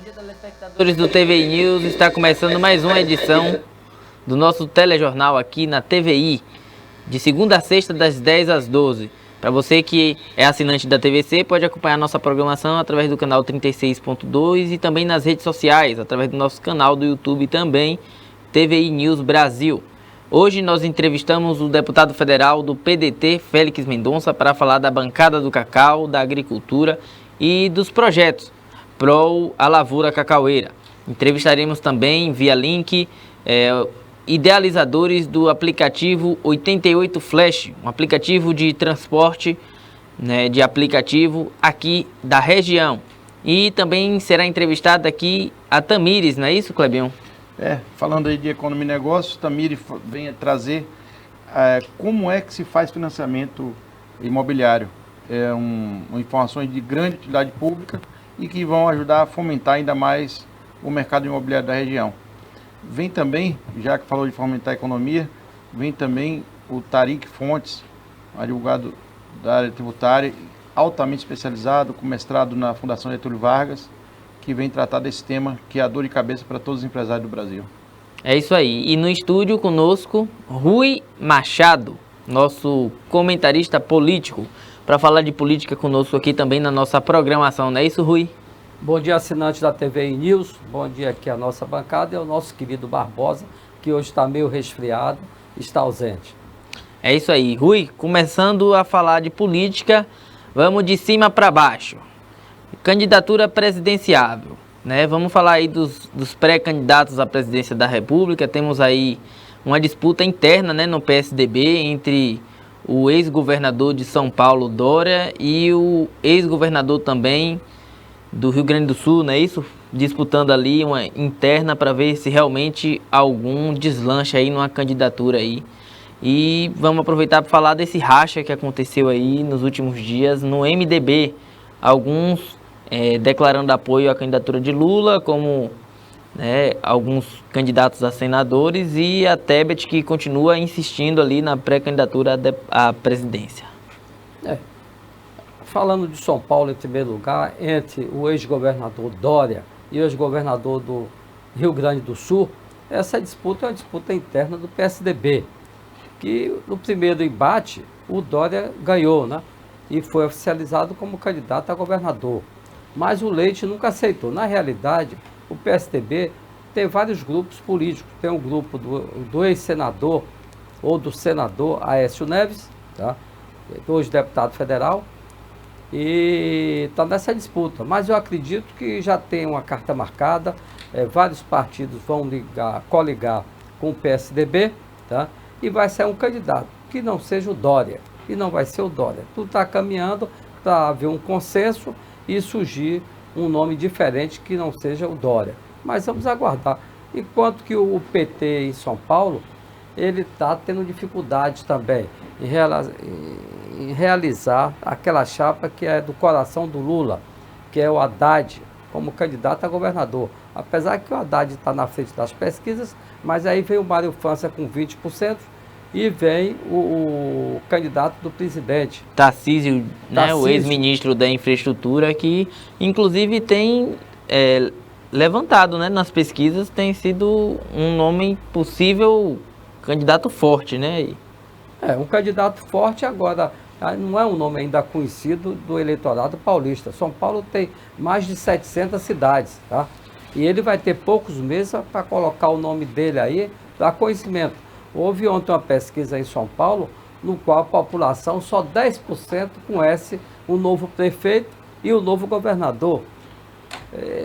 Bom dia, telespectadores do TVI News. Está começando mais uma edição do nosso telejornal aqui na TVI, de segunda a sexta, das 10 às 12. Para você que é assinante da TVC, pode acompanhar nossa programação através do canal 36.2 e também nas redes sociais, através do nosso canal do YouTube também, TVI News Brasil. Hoje nós entrevistamos o deputado federal do PDT, Félix Mendonça, para falar da bancada do cacau, da agricultura e dos projetos Pro a Lavoura Cacaueira. Entrevistaremos também via link idealizadores do aplicativo 88 Flash, um aplicativo de transporte, de aplicativo aqui da região. E também será entrevistada aqui a Tamires, não é isso, Clebião? Falando aí de economia e negócios, Tamires vem trazer como é que se faz financiamento imobiliário. Informações de grande utilidade pública e que vão ajudar a fomentar ainda mais o mercado imobiliário da região. Vem também, já que falou de fomentar a economia, vem também o Tarik Fontes, advogado da área tributária, altamente especializado, com mestrado na Fundação Getúlio Vargas, que vem tratar desse tema que é a dor de cabeça para todos os empresários do Brasil. É isso aí. E no estúdio conosco, Rui Machado, nosso comentarista político, para falar de política conosco aqui também na nossa programação. Não é isso, Rui? Bom dia, assinante da TVI News. Bom dia aqui a nossa bancada e o nosso querido Barbosa, que hoje está meio resfriado, está ausente. É isso aí. Rui, começando a falar de política, vamos de cima para baixo. Candidatura presidenciável, né? Vamos falar aí dos pré-candidatos à presidência da República. Temos aí uma disputa interna, no PSDB entre o ex-governador de São Paulo, Dória, e o ex-governador também do Rio Grande do Sul, não é isso? Disputando ali uma interna para ver se realmente algum deslancha aí numa candidatura aí. E vamos aproveitar para falar desse racha que aconteceu aí nos últimos dias no MDB. Alguns declarando apoio à candidatura de Lula, como alguns candidatos a senadores, e a Tebet, que continua insistindo ali na pré-candidatura à presidência. Falando de São Paulo, em primeiro lugar, entre o ex-governador Dória e o ex-governador do Rio Grande do Sul, essa disputa é uma disputa interna do PSDB, que no primeiro embate o Dória ganhou, e foi oficializado como candidato a governador. Mas o Leite nunca aceitou. Na realidade, o PSDB tem vários grupos políticos. Tem um grupo do ex-senador ou do senador Aécio Neves, hoje deputado federal, e está nessa disputa. Mas eu acredito que já tem uma carta marcada, vários partidos vão coligar com o PSDB, e vai ser um candidato que não seja o Dória, e não vai ser o Dória. Tudo está caminhando para haver um consenso e surgir um nome diferente que não seja o Dória. Mas vamos aguardar. Enquanto que o PT em São Paulo, ele está tendo dificuldade também em realizar aquela chapa que é do coração do Lula, que é o Haddad, como candidato a governador. Apesar que o Haddad está na frente das pesquisas, mas aí vem o Mário França com 20%, e vem o candidato do presidente. Tarcísio, o ex-ministro da infraestrutura, que inclusive tem levantado, nas pesquisas, tem sido um nome possível candidato forte, um candidato forte agora, não é um nome ainda conhecido do eleitorado paulista. São Paulo tem mais de 700 cidades, e ele vai ter poucos meses para colocar o nome dele aí para conhecimento. Houve ontem uma pesquisa em São Paulo, no qual a população, só 10% conhece o novo prefeito e o novo governador.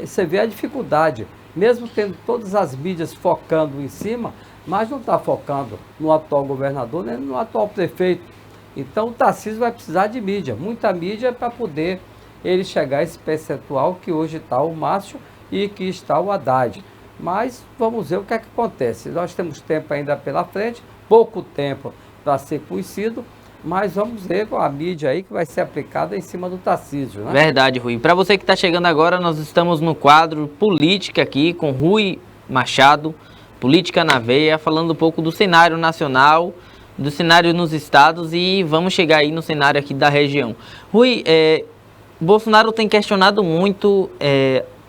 Você vê a dificuldade, mesmo tendo todas as mídias focando em cima, mas não está focando no atual governador nem no atual prefeito. Então o Tarcísio vai precisar de mídia, muita mídia, para poder ele chegar a esse percentual que hoje está o Márcio e que está o Haddad. Mas vamos ver o que é que acontece. Nós temos tempo ainda pela frente, pouco tempo para ser conhecido, mas vamos ver com a mídia aí que vai ser aplicada em cima do Tarcísio, Verdade, Rui. Para você que está chegando agora, nós estamos no quadro Política aqui com Rui Machado, Política na Veia, falando um pouco do cenário nacional, do cenário nos estados, e vamos chegar aí no cenário aqui da região. Rui, Bolsonaro tem questionado muito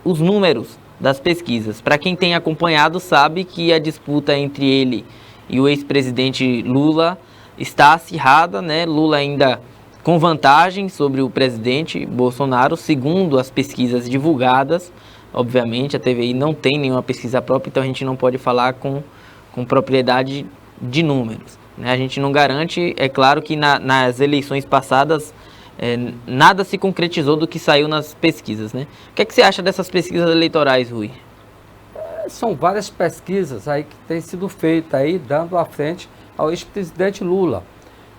os números das pesquisas. Para quem tem acompanhado, sabe que a disputa entre ele e o ex-presidente Lula está acirrada, né? Lula ainda com vantagem sobre o presidente Bolsonaro, segundo as pesquisas divulgadas. Obviamente, a TVI não tem nenhuma pesquisa própria, então a gente não pode falar com propriedade de números, né? A gente não garante, é claro que nas eleições passadas nada se concretizou do que saiu nas pesquisas, né? O que é que você acha dessas pesquisas eleitorais, Rui? São várias pesquisas aí que têm sido feitas aí, dando a frente ao ex-presidente Lula.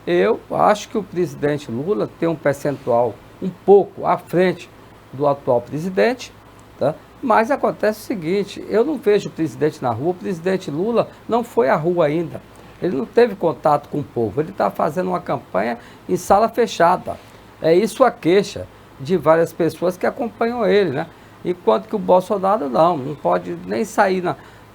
Eu acho que o presidente Lula tem um percentual um pouco à frente do atual presidente, tá? Mas acontece o seguinte, eu não vejo o presidente na rua, o presidente Lula não foi à rua ainda. Ele não teve contato com o povo, ele está fazendo uma campanha em sala fechada. É isso a queixa de várias pessoas que acompanham ele, né? Enquanto que o Bolsonaro não pode nem sair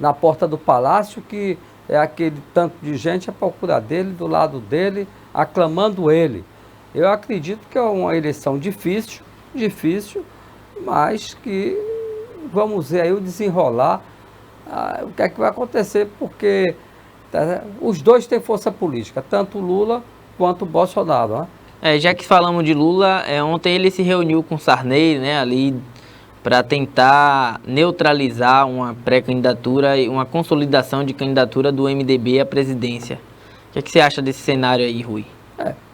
na porta do palácio, que é aquele tanto de gente à procura dele, do lado dele, aclamando ele. Eu acredito que é uma eleição difícil, mas que vamos ver aí o desenrolar, o que é que vai acontecer, porque os dois têm força política, tanto o Lula quanto o Bolsonaro, né? Já que falamos de Lula, ontem ele se reuniu com Sarney, né, ali para tentar neutralizar uma pré-candidatura e uma consolidação de candidatura do MDB à presidência. O que é que você acha desse cenário aí, Rui?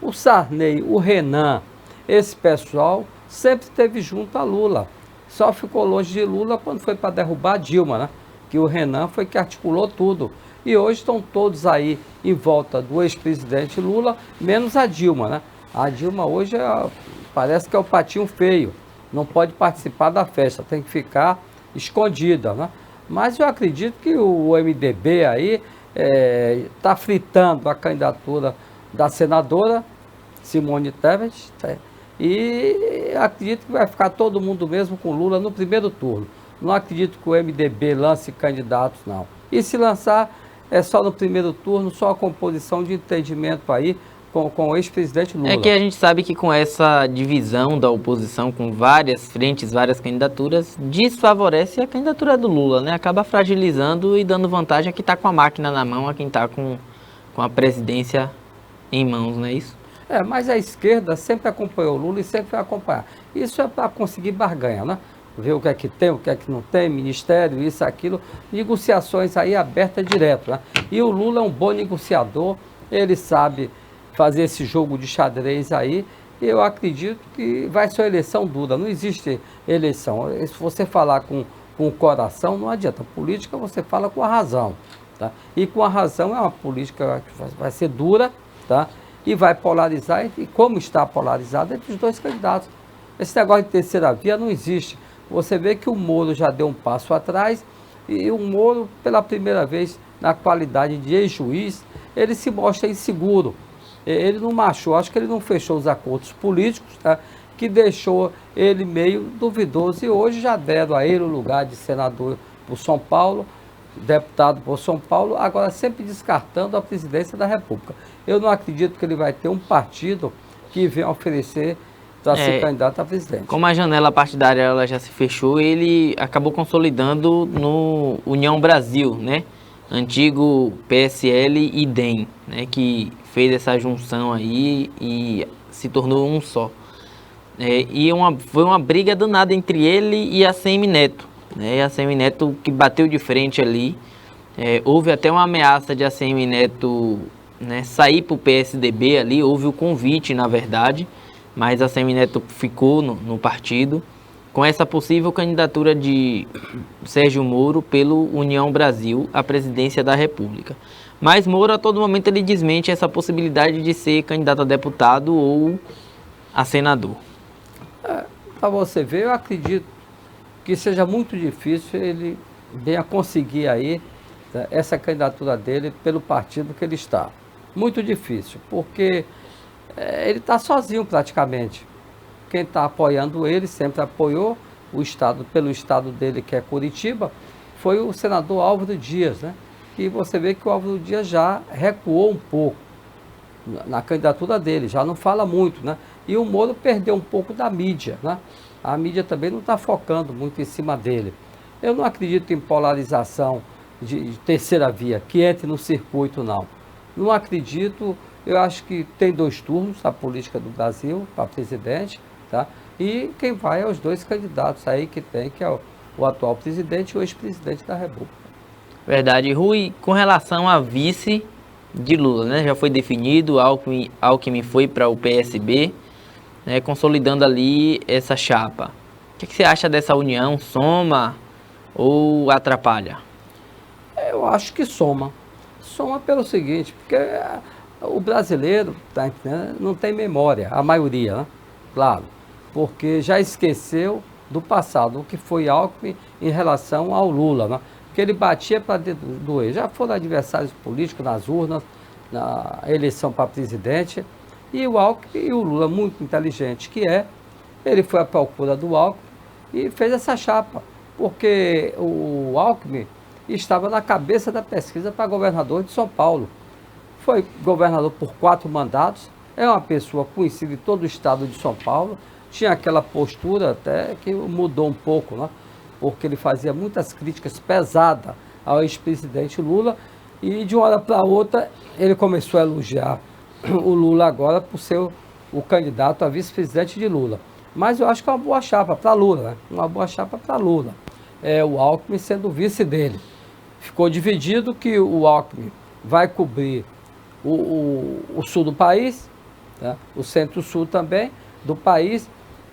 O Sarney, o Renan, esse pessoal sempre esteve junto a Lula. Só ficou longe de Lula quando foi para derrubar Dilma, né? Que o Renan foi que articulou tudo. E hoje estão todos aí em volta do ex-presidente Lula, menos a Dilma, né? A Dilma hoje parece que é o patinho feio. Não pode participar da festa, tem que ficar escondida, né? Mas eu acredito que o MDB aí está fritando a candidatura da senadora Simone Tebet, e acredito que vai ficar todo mundo mesmo com Lula no primeiro turno. Não acredito que o MDB lance candidatos, não. E se lançar, é só no primeiro turno, só a composição de entendimento aí com o ex-presidente Lula. É que a gente sabe que com essa divisão da oposição, com várias frentes, várias candidaturas, desfavorece a candidatura do Lula, né? Acaba fragilizando e dando vantagem a quem está com a máquina na mão, a quem está com a presidência em mãos, não é isso? Mas a esquerda sempre acompanhou o Lula e sempre vai acompanhar. Isso é para conseguir barganha, né? Ver o que é que tem, o que é que não tem, ministério, isso, aquilo, negociações aí abertas direto, né? E o Lula é um bom negociador, ele sabe fazer esse jogo de xadrez aí, e eu acredito que vai ser uma eleição dura, não existe eleição. Se você falar com o coração, não adianta. Política você fala com a razão, tá? E com a razão é uma política que vai ser dura, tá? E vai polarizar, e como está polarizado entre os dois candidatos. Esse negócio de terceira via não existe. Você vê que o Moro já deu um passo atrás, e o Moro, pela primeira vez, na qualidade de ex-juiz, ele se mostra inseguro. Ele não marchou, acho que ele não fechou os acordos políticos, tá? Que deixou ele meio duvidoso, e hoje já deram a ele o lugar de senador por São Paulo, deputado por São Paulo, agora sempre descartando a presidência da República. Eu não acredito que ele vai ter um partido que venha oferecer para ser candidato a presidente. Como a janela partidária ela já se fechou, ele acabou consolidando no União Brasil, né? Antigo PSL e DEM, né? Que fez essa junção aí e se tornou um só. Foi uma briga danada entre ele e a Semineto, né? E a Semineto que bateu de frente ali. Houve até uma ameaça de a Semineto, né, sair para o PSDB ali, houve o convite, na verdade, mas a Semineto ficou no partido, com essa possível candidatura de Sérgio Moro pelo União Brasil à presidência da República. Mas Moro, a todo momento, ele desmente essa possibilidade de ser candidato a deputado ou a senador. Para você ver, eu acredito que seja muito difícil ele venha conseguir aí, tá, essa candidatura dele pelo partido que ele está. Muito difícil, porque ele está sozinho praticamente. Quem está apoiando ele, sempre apoiou o estado, pelo estado dele, que é Curitiba, foi o senador Álvaro Dias, né? E você vê que o Álvaro Dias já recuou um pouco na candidatura dele, já não fala muito, né? E o Moro perdeu um pouco da mídia, né? A mídia também não está focando muito em cima dele. Eu não acredito em polarização de terceira via, que entre no circuito, não. Não acredito, eu acho que tem 2 turnos a política do Brasil para presidente, tá? E quem vai é os 2 candidatos aí que tem, que é o atual presidente e o ex-presidente da República. Verdade. Rui, com relação a vice de Lula, né? Já foi definido, Alckmin foi para o PSB, né? Consolidando ali essa chapa. O que você acha dessa união? Soma ou atrapalha? Eu acho que soma. Soma pelo seguinte, porque o brasileiro, tá entendendo, não tem memória, a maioria, né? Claro, porque já esqueceu do passado, o que foi Alckmin em relação ao Lula, né? Porque ele batia para dentro do ex. Já foram adversários políticos nas urnas, na eleição para presidente, e o Alckmin e o Lula, muito inteligente que é, ele foi à procura do Alckmin e fez essa chapa, porque o Alckmin estava na cabeça da pesquisa para governador de São Paulo. Foi governador por 4 mandatos, é uma pessoa conhecida em todo o estado de São Paulo, tinha aquela postura até que mudou um pouco, né? Porque ele fazia muitas críticas pesadas ao ex-presidente Lula e de uma hora para outra ele começou a elogiar o Lula agora por ser o candidato a vice-presidente de Lula. Mas eu acho que é uma boa chapa para Lula, né? Uma boa chapa para Lula. É o Alckmin sendo o vice dele. Ficou dividido que o Alckmin vai cobrir o sul do país, né? O centro-sul também do país,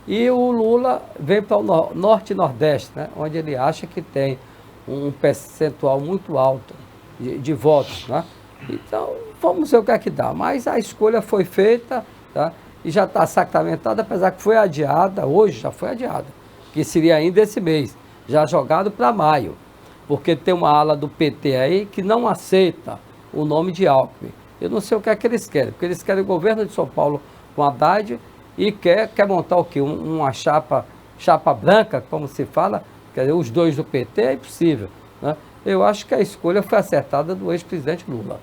e o Lula vem para o norte e nordeste, né? Onde ele acha que tem um percentual muito alto de votos, né? Então, vamos ver o que é que dá. Mas a escolha foi feita, tá? E já está sacramentada, apesar que foi adiada, hoje já foi adiada, que seria ainda esse mês, já jogado para maio. Porque tem uma ala do PT aí que não aceita o nome de Alckmin. Eu não sei o que é que eles querem, porque eles querem o governo de São Paulo com Haddad e quer montar o quê? Uma chapa branca, como se fala, quer dizer, os 2 do PT é impossível, né? Eu acho que a escolha foi acertada do ex-presidente Lula.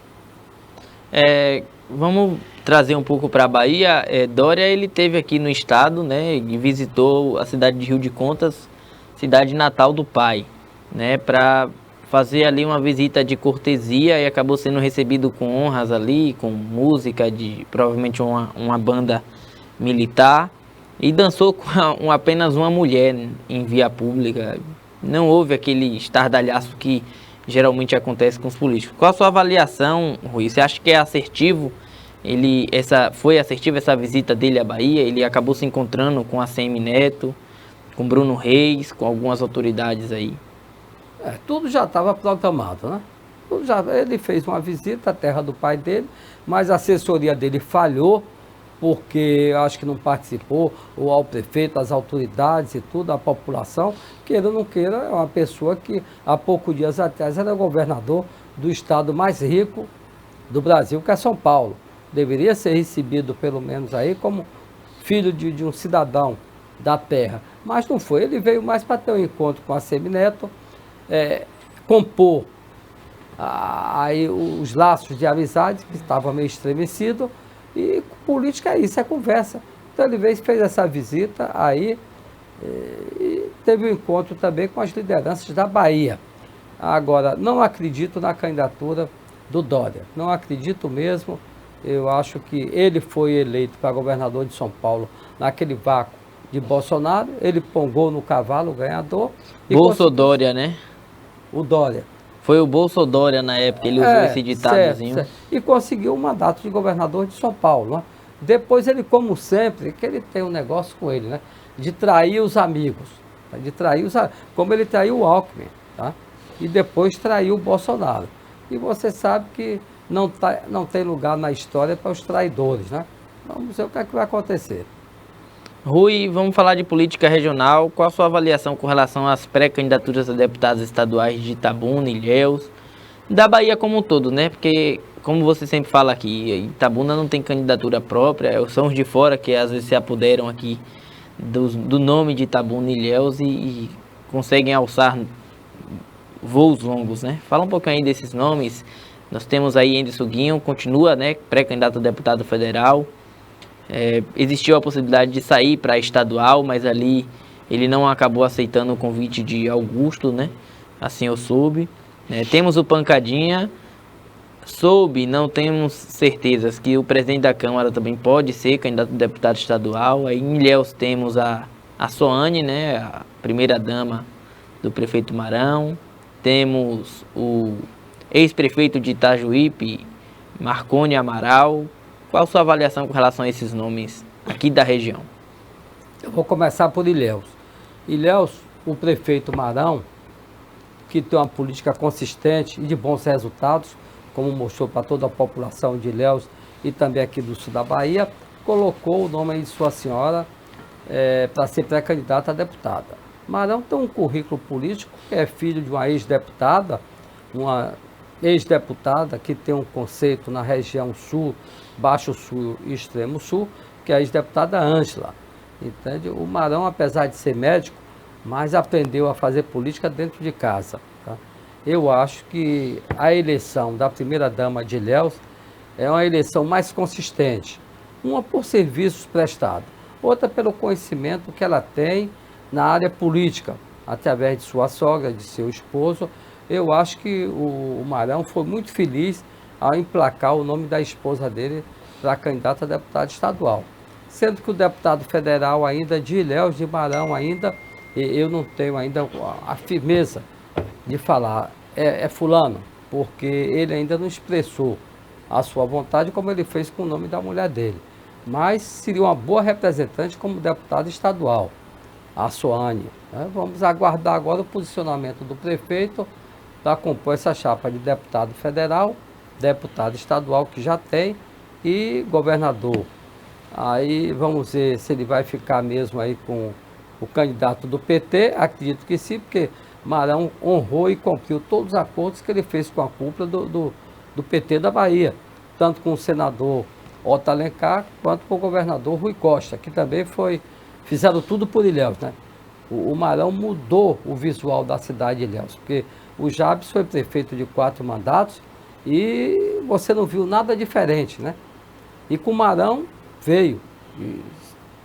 Vamos trazer um pouco para a Bahia. Dória, ele esteve aqui no estado, né, e visitou a cidade de Rio de Contas, cidade natal do pai, né, para fazer ali uma visita de cortesia e acabou sendo recebido com honras ali, com música de provavelmente uma banda militar, e dançou com apenas uma mulher em via pública. Não houve aquele estardalhaço que geralmente acontece com os políticos. Qual a sua avaliação, Rui? Você acha que é assertivo? Foi assertiva essa visita dele à Bahia? Ele acabou se encontrando com a ACM Neto, com Bruno Reis, com algumas autoridades aí. Tudo já estava programado, né? Ele fez uma visita à terra do pai dele, mas a assessoria dele falhou, porque eu acho que não participou, ou ao prefeito, as autoridades e tudo, a população, queira ou não queira, é uma pessoa que há poucos dias atrás era governador do estado mais rico do Brasil, que é São Paulo. Deveria ser recebido, pelo menos aí, como filho de um cidadão da terra. Mas não foi, ele veio mais para ter um encontro com a ACM Neto, compor aí os laços de amizade, que estavam meio estremecidos, e política é isso, é conversa. Então ele fez essa visita aí e teve um encontro também com as lideranças da Bahia. Agora, não acredito na candidatura do Dória, não acredito mesmo. Eu acho que ele foi eleito para governador de São naquele vácuo de Bolsonaro, ele pongou no cavalo ganhador. Bolsodória, né? O Dória. Foi o Bolsodória na época, ele usou esse ditadozinho. Certo. E conseguiu um mandato de governador de São Paulo, né? Depois ele, como sempre, que ele tem um negócio com ele, né? De trair os amigos. Como ele traiu o Alckmin, tá? E depois traiu o Bolsonaro. E você sabe que não tem lugar na história para os traidores, né? Vamos ver o que é que vai acontecer. Rui, vamos falar de política regional. Qual a sua avaliação com relação às pré-candidaturas a deputados estaduais de Itabuna, Ilhéus, da Bahia como um todo, né? Porque, como você sempre fala aqui, Itabuna não tem candidatura própria, são os de fora que às vezes se apoderam aqui do nome de Itabuna e Ilhéus e conseguem alçar voos longos, né? Fala um pouquinho aí desses nomes. Nós temos aí Anderson Guinho, continua, né, pré-candidato a deputado federal. Existiu a possibilidade de sair para estadual, mas ali ele não acabou aceitando o convite de Augusto, né? Assim eu soube. Temos o Pancadinha, soube, não temos certezas que o presidente da Câmara também pode ser candidato a deputado estadual. Aí em Ilhéus temos a Soane, né? A primeira-dama do prefeito Marão. Temos o ex-prefeito de Itajuípe, Marconi Amaral. Qual a sua avaliação com relação a esses nomes aqui da região? Eu vou começar por Ilhéus. Ilhéus, o prefeito Marão, que tem uma política consistente e de bons resultados, como mostrou para toda a população de Ilhéus e também aqui do sul da Bahia, colocou o nome aí de sua senhora para ser pré-candidata a deputada. Marão tem um currículo político, que é filho de uma ex-deputada que tem um conceito na região sul, baixo sul e extremo sul, que é a ex-deputada Ângela. Entende? O Marão, apesar de ser médico, mas aprendeu a fazer política dentro de casa. Tá? Eu acho que a eleição da primeira-dama de Ilhéus é uma eleição mais consistente. Uma por serviços prestados, outra pelo conhecimento que ela tem na área política, através de sua sogra, de seu esposo. Eu acho que o Marão foi muito feliz ao emplacar o nome da esposa dele para candidata a deputado estadual. Sendo que o deputado federal ainda de Ilhéus, de Marão ainda, eu não tenho ainda a firmeza de falar, é fulano, porque ele ainda não expressou a sua vontade como ele fez com o nome da mulher dele. Mas seria uma boa representante como deputado estadual, a Soane. Né? Vamos aguardar agora o posicionamento do prefeito para compor essa chapa de deputado federal, deputado estadual que já tem e governador. Aí vamos ver se ele vai ficar mesmo aí com o candidato do PT, acredito que sim, porque Marão honrou e cumpriu todos os acordos que ele fez com a cúpula do PT da Bahia, tanto com o senador Otto Alencar, quanto com o governador Rui Costa, que também fizeram tudo por Ilhéus, né? O Marão mudou o visual da cidade de Ilhéus, porque o Jabes foi prefeito de 4 mandatos e você não viu nada diferente, né? E com o Marão veio, e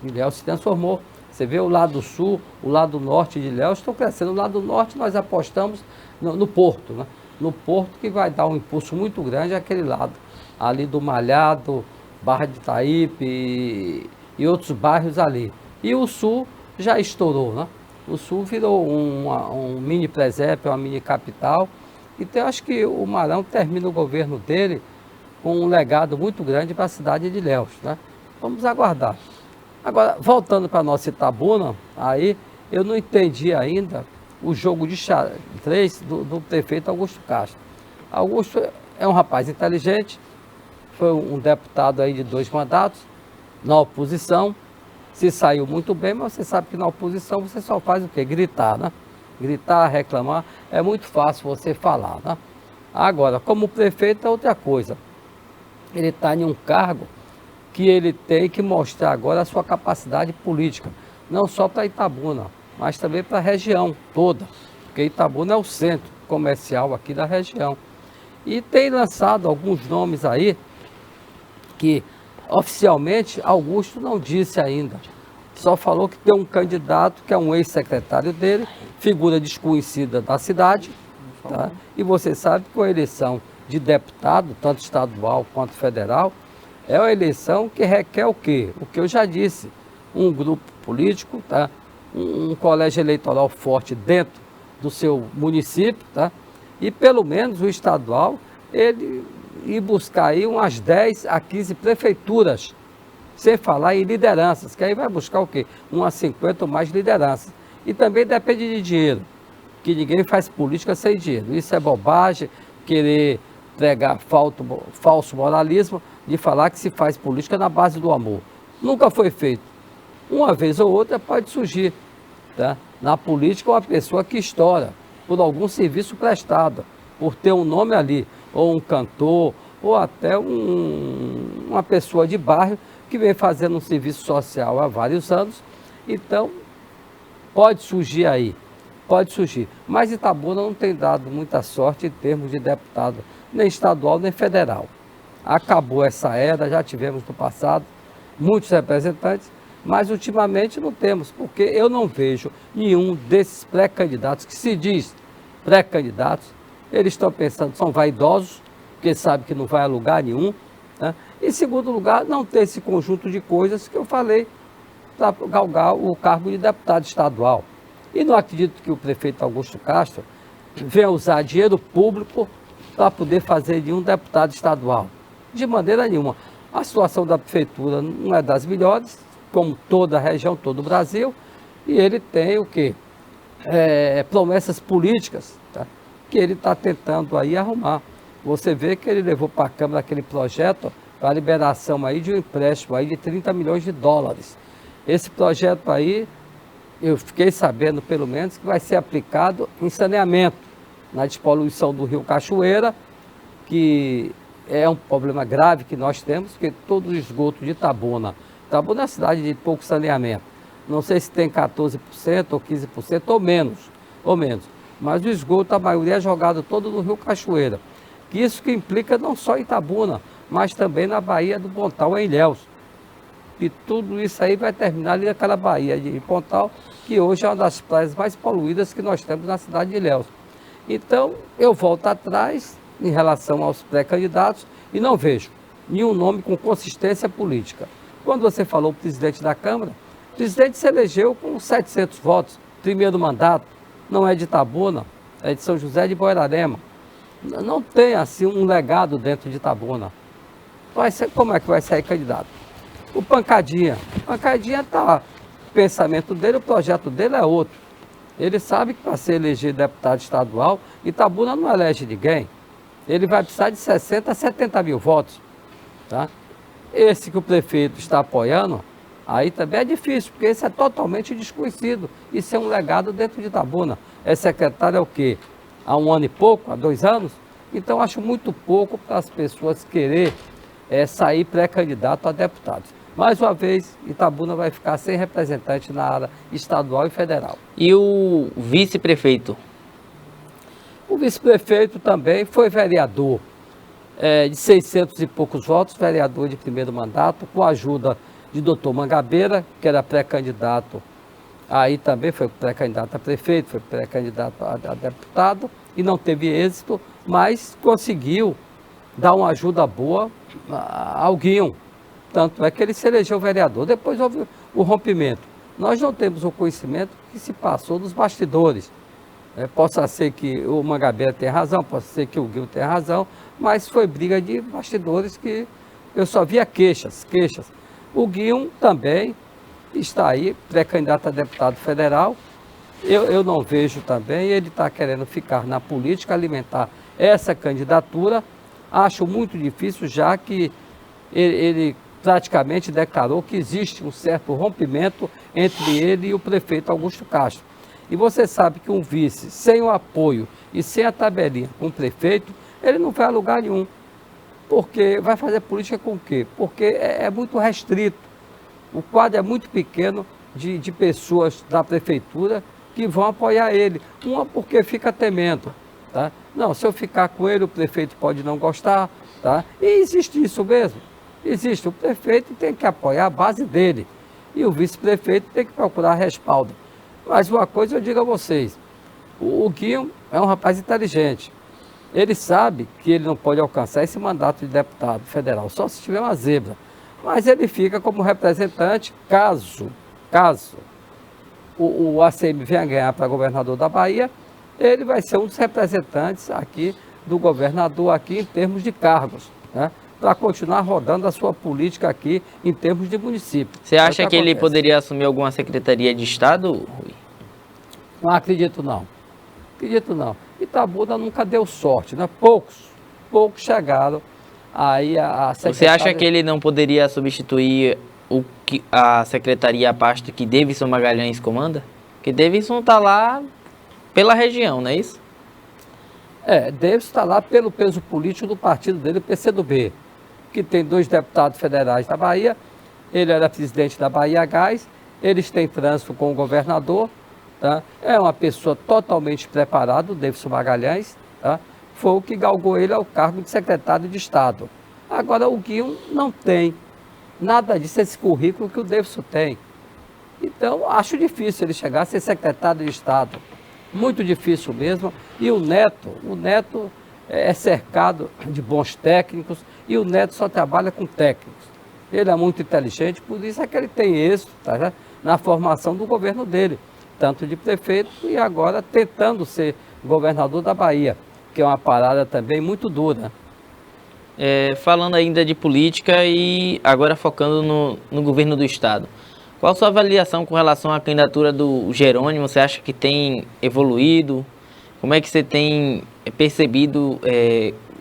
Ilhéus se transformou. Você vê o lado sul, o lado norte de Ilhéus estão crescendo. O lado norte nós apostamos no Porto, né? No Porto que vai dar um impulso muito grande àquele lado, ali do Malhado, Barra de Itaípe e outros bairros ali. E o sul já estourou, né? O sul virou um mini presépio, uma mini capital. Então eu acho que o Marão termina o governo dele com um legado muito grande para a cidade de Ilhéus, né? Vamos aguardar. Agora, voltando para a nossa Itabuna, aí eu não entendi ainda o jogo de xadrez do prefeito Augusto Castro. Augusto é um rapaz inteligente, foi um deputado aí de 2 mandatos, na oposição, se saiu muito bem, mas você sabe que na oposição você só faz o quê? Gritar, né? Gritar, reclamar, é muito fácil você falar, né? Agora, como prefeito é outra coisa. Ele está em um cargo que ele tem que mostrar agora a sua capacidade política, não só para Itabuna, mas também para a região toda, porque Itabuna é o centro comercial aqui da região. E tem lançado alguns nomes aí que oficialmente Augusto não disse ainda, só falou que tem um candidato que é um ex-secretário dele, figura desconhecida da cidade, tá? E você sabe que a eleição de deputado, tanto estadual quanto federal, é uma eleição que requer o quê? O que eu já disse, um grupo político, tá? Um colégio eleitoral forte dentro do seu município, tá? E pelo menos o estadual, ele ir buscar aí umas 10 a 15 prefeituras, sem falar em lideranças, que aí vai buscar o quê? Umas 50 ou mais lideranças. E também depende de dinheiro, que ninguém faz política sem dinheiro. Isso é bobagem, querer pregar falso moralismo, de falar que se faz política na base do amor. Nunca foi feito. Uma vez ou outra pode surgir, tá? Na política uma pessoa que estoura por algum serviço prestado, por ter um nome ali, ou um cantor, ou até uma pessoa de bairro que vem fazendo um serviço social há vários anos. Então, pode surgir aí, pode surgir. Mas Itabuna não tem dado muita sorte em termos de deputado, nem estadual, nem federal. Acabou essa era, já tivemos no passado muitos representantes, Mas ultimamente não temos, porque eu não vejo nenhum desses pré-candidatos que se diz pré-candidatos, eles estão pensando, são vaidosos, porque sabem que não vai a lugar nenhum, né? Em segundo lugar, não tem esse conjunto de coisas que eu falei para galgar o cargo de deputado estadual. E não acredito que o prefeito Augusto Castro venha usar dinheiro público para poder fazer de um deputado estadual. De maneira nenhuma. A situação da prefeitura não é das melhores, como toda a região, todo o Brasil, e ele tem o quê? Promessas políticas, tá? Que ele está tentando aí arrumar. Você vê que ele levou para a Câmara aquele projeto para a liberação aí de um empréstimo aí de 30 milhões de dólares. Esse projeto aí, eu fiquei sabendo pelo menos que vai ser aplicado em saneamento, na despoluição do rio Cachoeira, que é um problema grave que nós temos, porque todo o esgoto de Itabuna é uma cidade de pouco saneamento. Não sei se tem 14% ou 15% ou menos. Mas o esgoto, a maioria é jogado todo no rio Cachoeira. Isso que implica não só em Itabuna, mas também na Baía do Pontal, em Ilhéus. E tudo isso aí vai terminar ali naquela Baía de Pontal, que hoje é uma das praias mais poluídas que nós temos na cidade de Ilhéus. Então, eu volto atrás em relação aos pré-candidatos e não vejo nenhum nome com consistência política. Quando você falou o presidente da Câmara, o presidente se elegeu com 700 votos, primeiro mandato, não é de Itabuna, é de São José de Boirarema. Não tem assim um legado dentro de Itabuna. Como é que vai sair candidato? O Pancadinha está lá. O pensamento dele, o projeto dele é outro. Ele sabe que para ser elegido deputado estadual, Itabuna não elege ninguém. Ele vai precisar de 60 a 70 mil votos. Tá? Esse que o prefeito está apoiando, aí também é difícil, porque esse é totalmente desconhecido. Isso é um legado dentro de Itabuna. É secretário é o quê? Há 1 ano e pouco, há 2 anos? Então acho muito pouco para as pessoas querer sair pré-candidato a deputados. Mais uma vez, Itabuna vai ficar sem representante na área estadual e federal. E o vice-prefeito? O vice-prefeito também foi vereador de 600 e poucos votos, vereador de primeiro mandato, com a ajuda de doutor Mangabeira, que era pré-candidato, aí também foi pré-candidato a prefeito, foi pré-candidato a deputado, e não teve êxito, mas conseguiu dar uma ajuda boa ao Guinho. Tanto é que ele se elegeu vereador. Depois houve o rompimento. Nós não temos o conhecimento que se passou nos bastidores. Possa ser que o Mangabeira tenha razão, possa ser que o Guinho tenha razão, mas foi briga de bastidores que eu só via queixas. O Guinho também está aí, pré-candidato a deputado federal. Eu não vejo também, ele está querendo ficar na política, alimentar essa candidatura. Acho muito difícil, já que ele praticamente declarou que existe um certo rompimento entre ele e o prefeito Augusto Castro. E você sabe que um vice, sem o apoio e sem a tabelinha com o prefeito, ele não vai a lugar nenhum. Porque vai fazer política com o quê? Porque é muito restrito. O quadro é muito pequeno de pessoas da prefeitura que vão apoiar ele. Uma porque fica temendo. Tá? Não, se eu ficar com ele, o prefeito pode não gostar. Tá? E existe isso mesmo. Existe. O prefeito tem que apoiar a base dele. E o vice-prefeito tem que procurar respaldo. Mas uma coisa eu digo a vocês. O Guinho é um rapaz inteligente. Ele sabe que ele não pode alcançar esse mandato de deputado federal, só se tiver uma zebra. Mas ele fica como representante, caso o ACM venha ganhar para governador da Bahia, ele vai ser um dos representantes aqui do governador aqui em termos de cargos, né? Para continuar rodando a sua política aqui em termos de município. Você acha que ele poderia assumir alguma secretaria de Estado, Rui? Não acredito não. Itabuna nunca deu sorte, né? Poucos chegaram aí a secretaria. Você acha que ele não poderia substituir a secretaria, a pasta que Davidson Magalhães comanda? Porque Davidson está lá pela região, não é isso? Davidson está lá pelo peso político do partido dele, o PCdoB, que tem 2 deputados federais da Bahia. Ele era presidente da Bahia Gás, eles têm trânsito com o governador. Tá? É uma pessoa totalmente preparada, o Davidson Magalhães, tá? Foi o que galgou ele ao cargo de secretário de Estado. Agora o Guinho não tem nada disso, esse currículo que o Davidson tem. Então, acho difícil ele chegar a ser secretário de Estado. Muito difícil mesmo. E o Neto é cercado de bons técnicos e o Neto só trabalha com técnicos. Ele é muito inteligente, por isso é que ele tem êxito, tá, na formação do governo dele, tanto de prefeito e agora tentando ser governador da Bahia, que é uma parada também muito dura. Falando ainda de política e agora focando no governo do estado. Qual a sua avaliação com relação à candidatura do Jerônimo? Você acha que tem evoluído? Como é que você tem percebido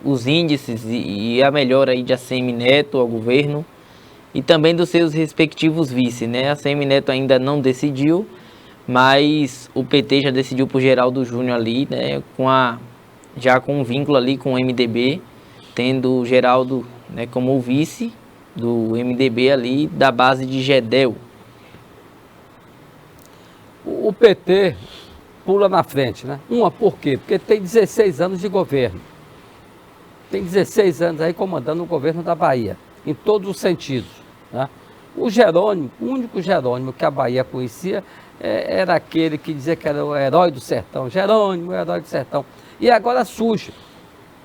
os índices e a melhora aí de ACM Neto ao governo? E também dos seus respectivos vice, né? A ACM Neto ainda não decidiu, mas o PT já decidiu por Geraldo Júnior ali, né? Já com um vínculo ali com o MDB, tendo o Geraldo, né, como o vice do MDB ali, da base de Gedel. O PT pula na frente, né? Por quê? Porque tem 16 anos de governo. Tem 16 anos aí comandando o governo da Bahia, em todos os sentidos, né? O Jerônimo, o único Jerônimo que a Bahia conhecia era aquele que dizia que era o herói do sertão. Jerônimo, o herói do sertão. E agora surge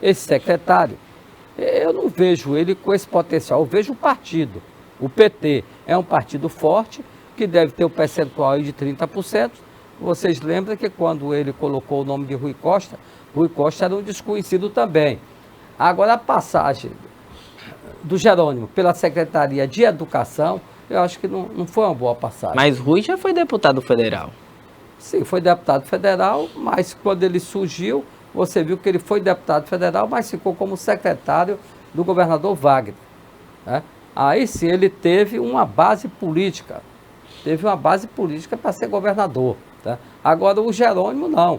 esse secretário. Eu não vejo ele com esse potencial, eu vejo o partido. O PT é um partido forte, que deve ter um percentual aí de 30%. Vocês lembram que quando ele colocou o nome de Rui Costa era um desconhecido também. Agora, a passagem do Jerônimo pela Secretaria de Educação, eu acho que não foi uma boa passagem. Mas Rui já foi deputado federal. Sim, foi deputado federal, mas quando ele surgiu, você viu que ele foi deputado federal, mas ficou como secretário do governador Wagner, né? Aí sim, ele teve uma base política. Para ser governador, tá? Agora o Jerônimo não.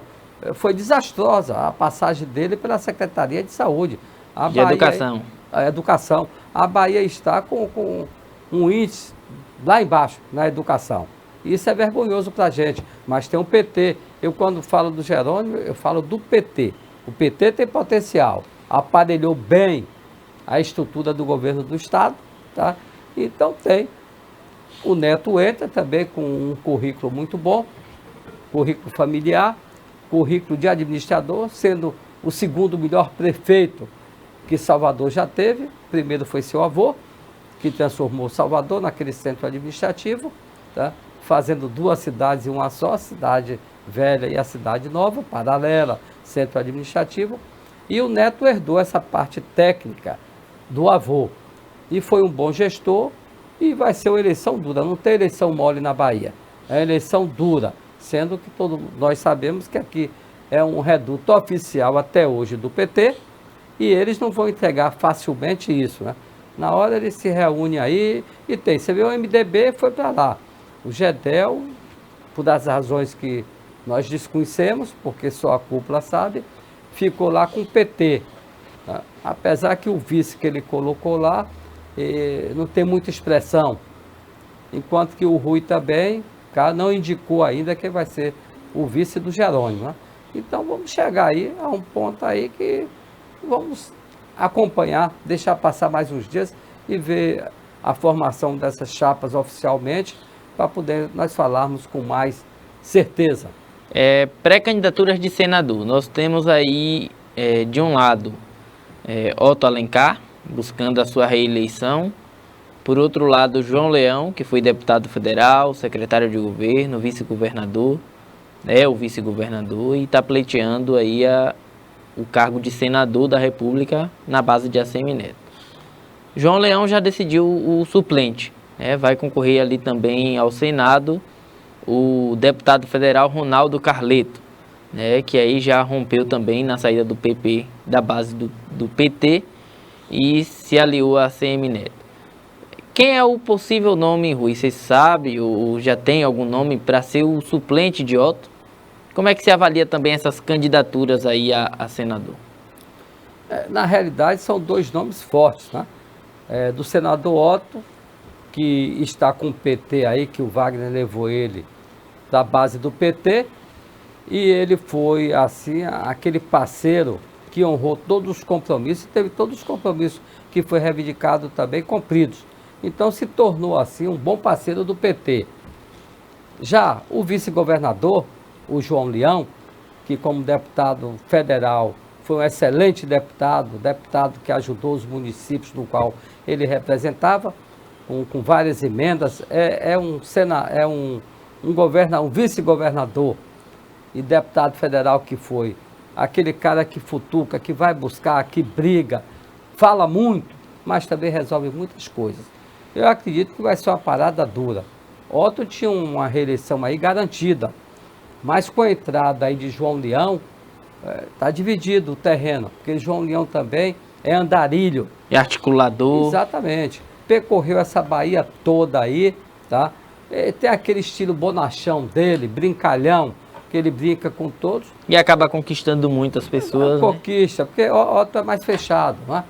Foi desastrosa a passagem dele pela Secretaria de Saúde. Educação. A Bahia está com um índice lá embaixo na educação. Isso é vergonhoso para a gente, mas tem um PT. Eu, quando falo do Jerônimo, eu falo do PT. O PT tem potencial, aparelhou bem a estrutura do governo do estado, tá? Então tem. O Neto entra também com um currículo muito bom, currículo familiar, currículo de administrador, sendo o segundo melhor prefeito que Salvador já teve. Primeiro foi seu avô, que transformou Salvador naquele centro administrativo, tá? Fazendo duas cidades em uma só, a cidade velha e a cidade nova, paralela, centro administrativo. E o Neto herdou essa parte técnica do avô. E foi um bom gestor. E vai ser uma eleição dura, não tem eleição mole na Bahia, é eleição dura, sendo que todos nós sabemos que aqui é um reduto oficial até hoje do PT, e eles não vão entregar facilmente isso, né? Na hora eles se reúnem aí e tem, você vê o MDB foi para lá, o Gedel, por das razões que nós desconhecemos, porque só a cúpula sabe, ficou lá com o PT, né? Apesar que o vice que ele colocou lá, não tem muita expressão, enquanto que o Rui também não indicou ainda quem vai ser o vice do Jerônimo, né? Então vamos chegar aí a um ponto aí que vamos acompanhar, deixar passar mais uns dias e ver a formação dessas chapas oficialmente, para poder nós falarmos com mais certeza. Pré-candidaturas de senador, nós temos aí de um lado Otto Alencar, buscando a sua reeleição. Por outro lado, João Leão, que foi deputado federal, secretário de governo, vice-governador, o vice-governador, e está pleiteando aí o cargo de senador da República na base de ACM Neto. João Leão já decidiu o suplente, vai concorrer ali também ao Senado o deputado federal Ronaldo Carleto, que aí já rompeu também na saída do PP, da base do PT, e se aliou a ACM Neto. Quem é o possível nome, Rui? Você sabe ou já tem algum nome para ser o suplente de Otto? Como é que se avalia também essas candidaturas aí a senador? Na realidade, são dois nomes fortes, né? Do senador Otto, que está com o PT aí, que o Wagner levou ele da base do PT, e ele foi, assim, aquele parceiro que honrou todos os compromissos, teve todos os compromissos que foi reivindicado também cumpridos. Então se tornou assim um bom parceiro do PT. Já o vice-governador, o João Leão, que como deputado federal foi um excelente deputado que ajudou os municípios no qual ele representava, com várias emendas, um vice-governador e deputado federal que foi, aquele cara que futuca, que vai buscar, que briga, fala muito, mas também resolve muitas coisas. Eu acredito que vai ser uma parada dura. Otto tinha uma reeleição aí garantida, mas com a entrada aí de João Leão, está dividido o terreno, porque João Leão também é andarilho. É articulador. Exatamente. Percorreu essa Bahia toda aí, tá? Tem aquele estilo bonachão dele, brincalhão, que ele brinca com todos. E acaba conquistando muitas pessoas. Conquista, porque Otto é mais fechado, não é?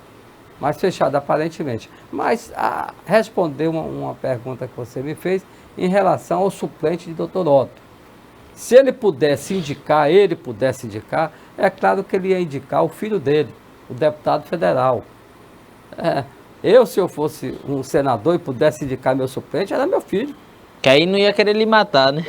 Mais fechado, aparentemente. Mas responder uma pergunta que você me fez em relação ao suplente de Dr. Otto. Se ele pudesse indicar, é claro que ele ia indicar o filho dele, o deputado federal. Se eu fosse um senador e pudesse indicar meu suplente, era meu filho. Que aí não ia querer lhe matar, né?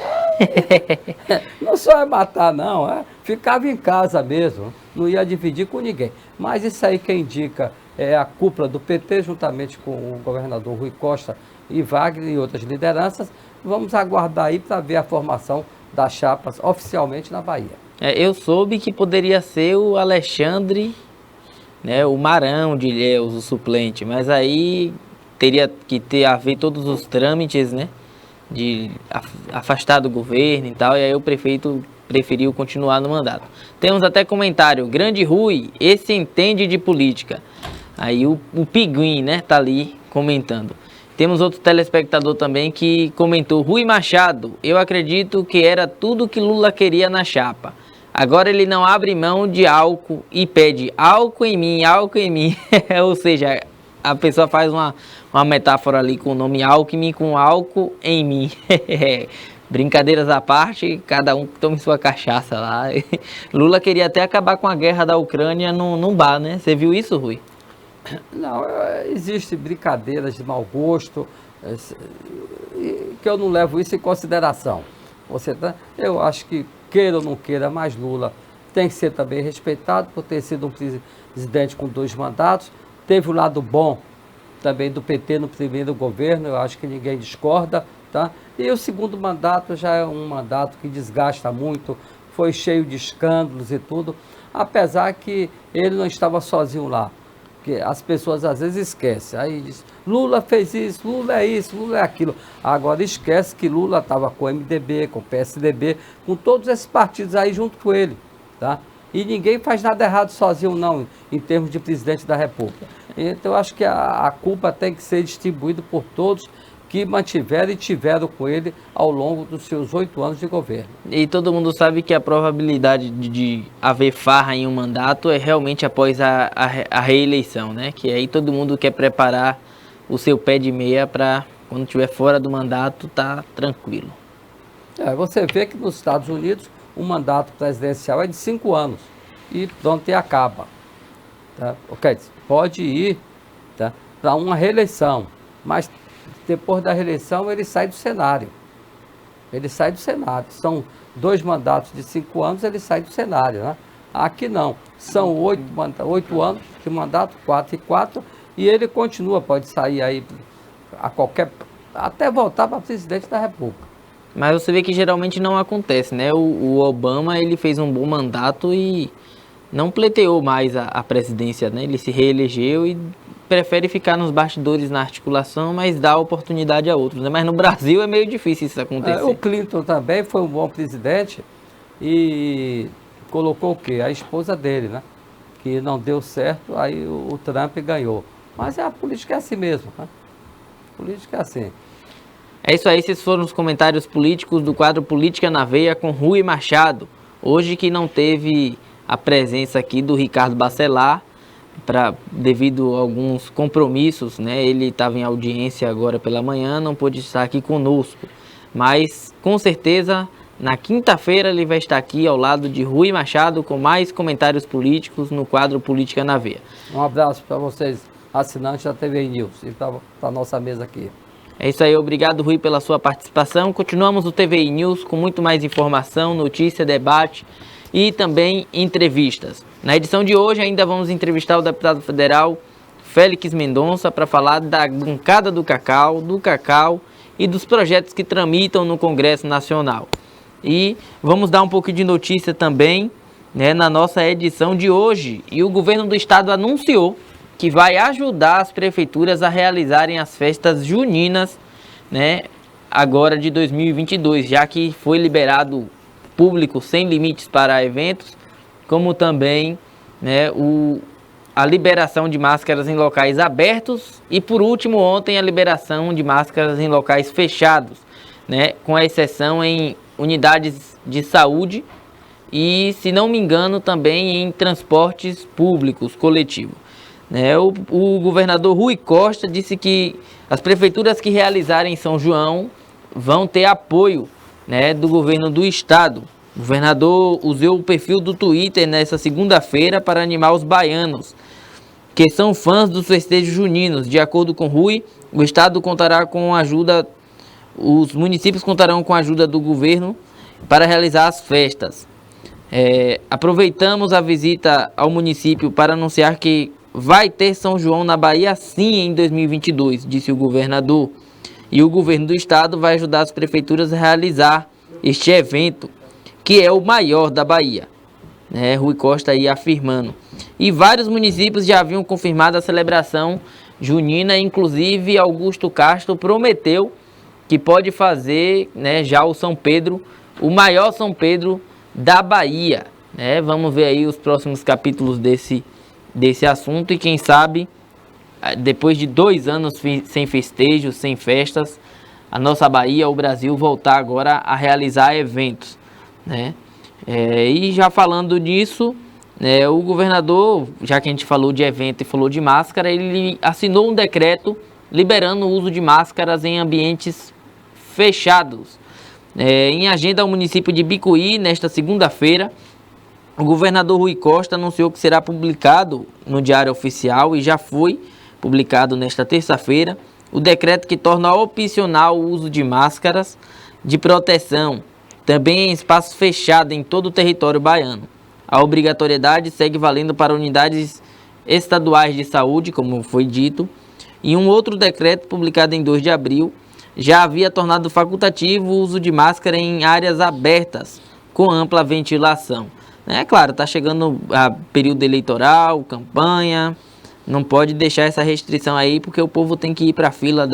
Não só ia matar, não. Ficava em casa mesmo, não ia dividir com ninguém. Mas isso aí quem indica é a cúpula do PT, juntamente com o governador Rui Costa e Wagner e outras lideranças. Vamos aguardar aí para ver a formação das chapas oficialmente na Bahia. Eu soube que poderia ser o Alexandre, né, o Marão de Ilhéus, o suplente, mas aí teria que haver todos os trâmites, né, de afastar do governo e tal, e aí o prefeito preferiu continuar no mandato. Temos até comentário, Grande Rui, esse entende de política. Aí o Pinguim, né, tá ali comentando. Temos outro telespectador também que comentou, Rui Machado, eu acredito que era tudo que Lula queria na chapa. Agora ele não abre mão de álcool e pede álcool em mim. Ou seja, a pessoa faz uma metáfora ali com o nome Alckmin com álcool em mim. Brincadeiras à parte, cada um tome sua cachaça lá. Lula queria até acabar com a guerra da Ucrânia num bar, né? Você viu isso, Rui? Não, existe brincadeiras de mau gosto, que eu não levo isso em consideração. Eu acho que, queira ou não queira, mas Lula tem que ser também respeitado por ter sido um presidente com 2 mandatos. Teve o lado bom também do PT no primeiro governo, eu acho que ninguém discorda, tá? E o segundo mandato já é um mandato que desgasta muito, foi cheio de escândalos e tudo, apesar que ele não estava sozinho lá. Porque as pessoas às vezes esquecem, aí diz, Lula fez isso, Lula é aquilo. Agora esquece que Lula estava com o MDB, com o PSDB, com todos esses partidos aí junto com ele, tá? E ninguém faz nada errado sozinho não, em termos de presidente da República. Então eu acho que a culpa tem que ser distribuída por todos que mantiveram e tiveram com ele ao longo dos seus 8 anos de governo. E todo mundo sabe que a probabilidade de haver farra em um mandato é realmente após a reeleição, né? Que aí todo mundo quer preparar o seu pé de meia para, quando estiver fora do mandato, tá tranquilo. Você vê que nos Estados Unidos o mandato presidencial é de 5 anos e pronto, e acaba. Tá? Okay, pode ir, tá, para uma reeleição, mas depois da reeleição ele sai do cenário. São 2 mandatos de 5 anos, ele sai do cenário, né? Aqui não. São 8 anos de mandato, 4 e 4, e ele continua, pode sair aí até voltar para presidente da República. Mas você vê que geralmente não acontece, né? O Obama, ele fez um bom mandato e não pleiteou mais a presidência, né? Ele se reelegeu e prefere ficar nos bastidores na articulação, mas dá oportunidade a outros, né? Mas no Brasil é meio difícil isso acontecer. O Clinton também foi um bom presidente e colocou o quê? A esposa dele, né? Que não deu certo, aí o Trump ganhou. Mas a política é assim mesmo, né? A política é assim. É isso aí, esses foram os comentários políticos do quadro Política na Veia com Rui Machado. Hoje que não teve a presença aqui do Ricardo Bacelar, devido a alguns compromissos, né? Ele estava em audiência agora pela manhã, não pôde estar aqui conosco. Mas, com certeza, na quinta-feira ele vai estar aqui ao lado de Rui Machado com mais comentários políticos no quadro Política na Veia. Um abraço para vocês, assinantes da TV News, e para a nossa mesa aqui. É isso aí, obrigado Rui pela sua participação. Continuamos o TVI News com muito mais informação, notícia, debate e também entrevistas. Na edição de hoje ainda vamos entrevistar o deputado federal Félix Mendonça para falar da bancada do cacau e dos projetos que tramitam no Congresso Nacional. E vamos dar um pouco de notícia também, né, na nossa edição de hoje. E o governo do estado anunciou que vai ajudar as prefeituras a realizarem as festas juninas, né, agora de 2022, já que foi liberado público sem limites para eventos, como também, né, a liberação de máscaras em locais abertos e, por último, ontem a liberação de máscaras em locais fechados, né, com exceção em unidades de saúde e, se não me engano, também em transportes públicos coletivos. O governador Rui Costa disse que as prefeituras que realizarem São João vão ter apoio, né, do governo do estado. O governador usou o perfil do Twitter nessa segunda-feira para animar os baianos, que são fãs dos festejos juninos. De acordo com Rui, o estado contará com ajuda, os municípios contarão com a ajuda do governo para realizar as festas. Aproveitamos a visita ao município para anunciar que vai ter São João na Bahia sim em 2022, disse o governador. E o governo do estado vai ajudar as prefeituras a realizar este evento, que é o maior da Bahia. Rui Costa aí afirmando. E vários municípios já haviam confirmado a celebração junina, inclusive Augusto Castro prometeu que pode fazer, né, já o São Pedro, o maior São Pedro da Bahia. Vamos ver aí os próximos capítulos desse assunto e quem sabe, depois de 2 anos sem festejos, sem festas, a nossa Bahia, o Brasil, voltar agora a realizar eventos, né? E já falando nisso, o governador, já que a gente falou de evento e falou de máscara, ele assinou um decreto liberando o uso de máscaras em ambientes fechados. Em agenda ao município de Bicuí, nesta segunda-feira, o governador Rui Costa anunciou que será publicado no Diário Oficial e já foi publicado nesta terça-feira o decreto que torna opcional o uso de máscaras de proteção, também em espaço fechado em todo o território baiano. A obrigatoriedade segue valendo para unidades estaduais de saúde, como foi dito, e um outro decreto publicado em 2 de abril já havia tornado facultativo o uso de máscara em áreas abertas com ampla ventilação. Claro, está chegando a período eleitoral, campanha, não pode deixar essa restrição aí, porque o povo tem que ir para a fila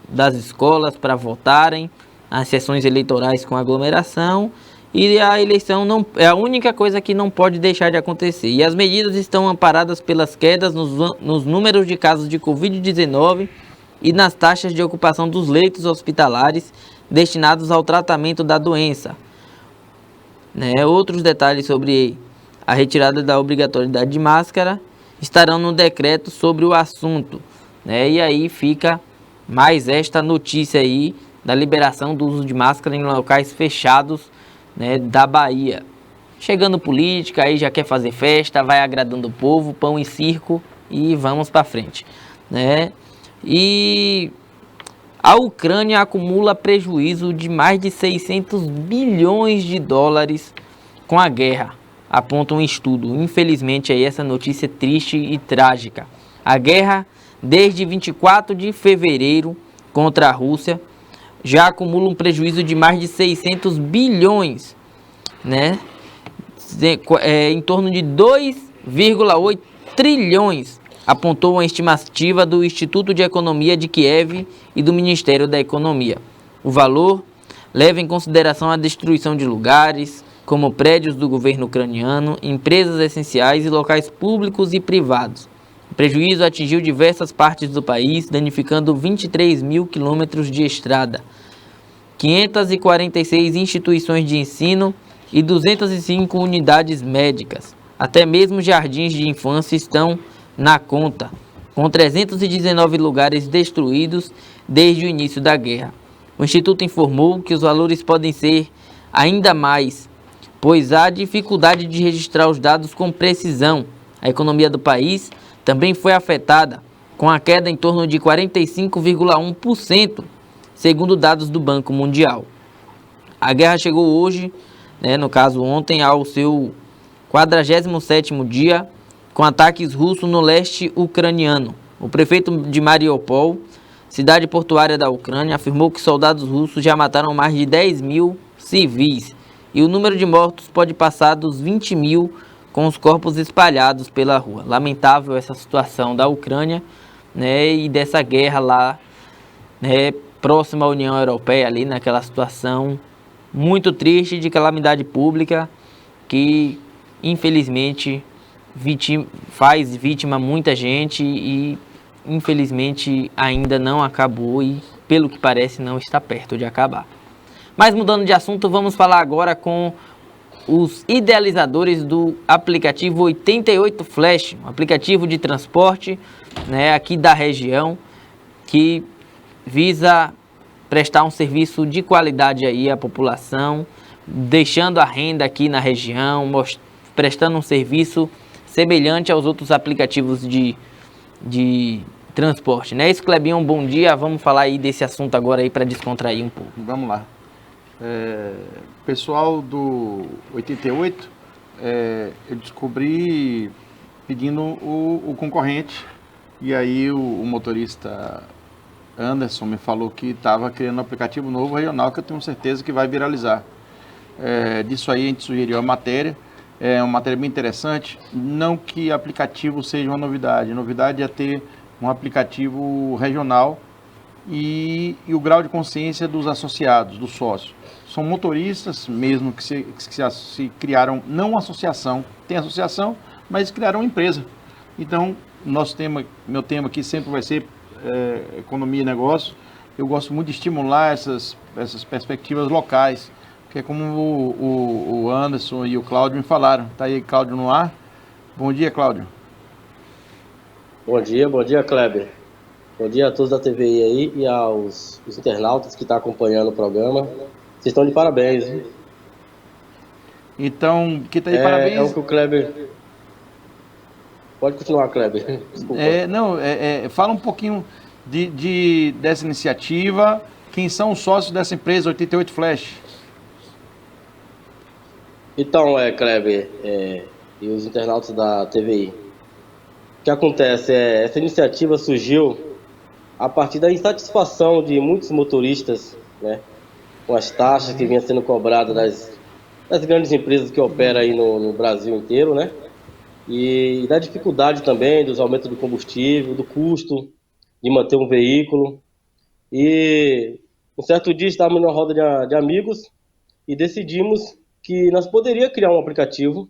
das escolas para votarem, as sessões eleitorais com aglomeração, e a eleição não é a única coisa que não pode deixar de acontecer. E as medidas estão amparadas pelas quedas nos números de casos de Covid-19 e nas taxas de ocupação dos leitos hospitalares destinados ao tratamento da doença. Outros detalhes sobre a retirada da obrigatoriedade de máscara estarão no decreto sobre o assunto. E aí fica mais esta notícia aí da liberação do uso de máscara em locais fechados, da Bahia. Chegando política, aí já quer fazer festa, vai agradando o povo, pão e circo e vamos para frente. E a Ucrânia acumula prejuízo de mais de 600 bilhões de dólares com a guerra, aponta um estudo. Infelizmente, aí essa notícia é triste e trágica. A guerra, desde 24 de fevereiro contra a Rússia, já acumula um prejuízo de mais de 600 bilhões, em torno de 2,8 trilhões, apontou uma estimativa do Instituto de Economia de Kiev e do Ministério da Economia. O valor leva em consideração a destruição de lugares, como prédios do governo ucraniano, empresas essenciais e locais públicos e privados. O prejuízo atingiu diversas partes do país, danificando 23 mil quilômetros de estrada, 546 instituições de ensino e 205 unidades médicas. Até mesmo jardins de infância estão na conta, com 319 lugares destruídos desde o início da guerra. O Instituto informou que os valores podem ser ainda mais, pois há dificuldade de registrar os dados com precisão. A economia do país também foi afetada, com a queda em torno de 45,1% segundo dados do Banco Mundial. A guerra chegou hoje, né, no caso ontem, ao seu 47º dia, com ataques russos no leste ucraniano. O prefeito de Mariupol, cidade portuária da Ucrânia, afirmou que soldados russos já mataram mais de 10 mil civis e o número de mortos pode passar dos 20 mil, com os corpos espalhados pela rua. Lamentável essa situação da Ucrânia, né, e dessa guerra lá, né, próxima à União Europeia, ali naquela situação muito triste de calamidade pública que infelizmente faz vítima muita gente e infelizmente ainda não acabou e pelo que parece não está perto de acabar. Mas mudando de assunto, vamos falar agora com os idealizadores do aplicativo 88 Flash, um aplicativo de transporte, né, aqui da região, que visa prestar um serviço de qualidade aí à população, deixando a renda aqui na região, prestando um serviço semelhante aos outros aplicativos de transporte, né? Isso, Clebinho, bom dia. Vamos falar aí desse assunto agora aí para descontrair um pouco. Vamos lá. Pessoal do 88, eu descobri pedindo o concorrente, e aí o motorista Anderson me falou que estava criando um aplicativo novo regional que eu tenho certeza que vai viralizar. Disso aí a gente sugeriu a matéria, é uma matéria bem interessante. Não que aplicativo seja uma novidade, a novidade é ter um aplicativo regional e o grau de consciência dos associados, dos sócios. São motoristas mesmo que se criaram, não associação, tem associação, mas criaram uma empresa. Então, meu tema aqui sempre vai ser economia e negócio. Eu gosto muito de estimular essas perspectivas locais, que é como o Anderson e o Cláudio me falaram. Tá aí, Cláudio, no ar. Bom dia, Cláudio. Bom dia, Kleber. Bom dia a todos da TVI aí e aos internautas que estão acompanhando o programa. Vocês estão de parabéns, viu? Então, que tá aí, parabéns. É o que o Kleber... Pode continuar, Kleber. Desculpa. Fala um pouquinho dessa iniciativa. Quem são os sócios dessa empresa 88 Flash? Então, Kleber, e os internautas da TVI. O que acontece essa iniciativa surgiu a partir da insatisfação de muitos motoristas, né, com as taxas que vinham sendo cobradas das grandes empresas que operam aí no Brasil inteiro, né? E da dificuldade também dos aumentos do combustível, do custo de manter um veículo. E um certo dia estávamos numa roda de amigos e decidimos que nós poderíamos criar um aplicativo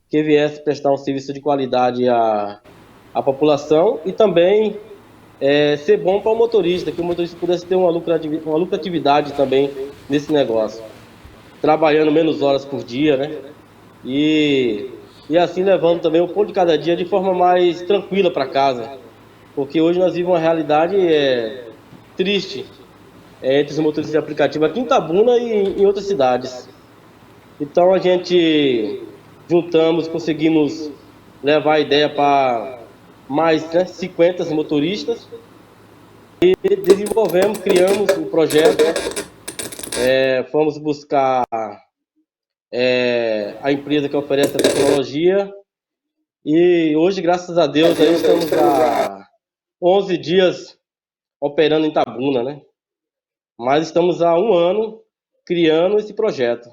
que viesse prestar um serviço de qualidade à população e também ser bom para o motorista, que o motorista pudesse ter uma lucratividade também nesse negócio, trabalhando menos horas por dia, né? E assim levando também o pão de cada dia de forma mais tranquila para casa, porque hoje nós vivemos uma realidade triste entre os motoristas de aplicativo aqui em Itabuna e em outras cidades. Então a gente conseguimos levar a ideia para mais 50 motoristas e criamos um projeto, fomos buscar a empresa que oferece a tecnologia e hoje, graças a Deus, aí estamos há 11 dias operando em Itabuna, né? Mas estamos há 1 ano criando esse projeto.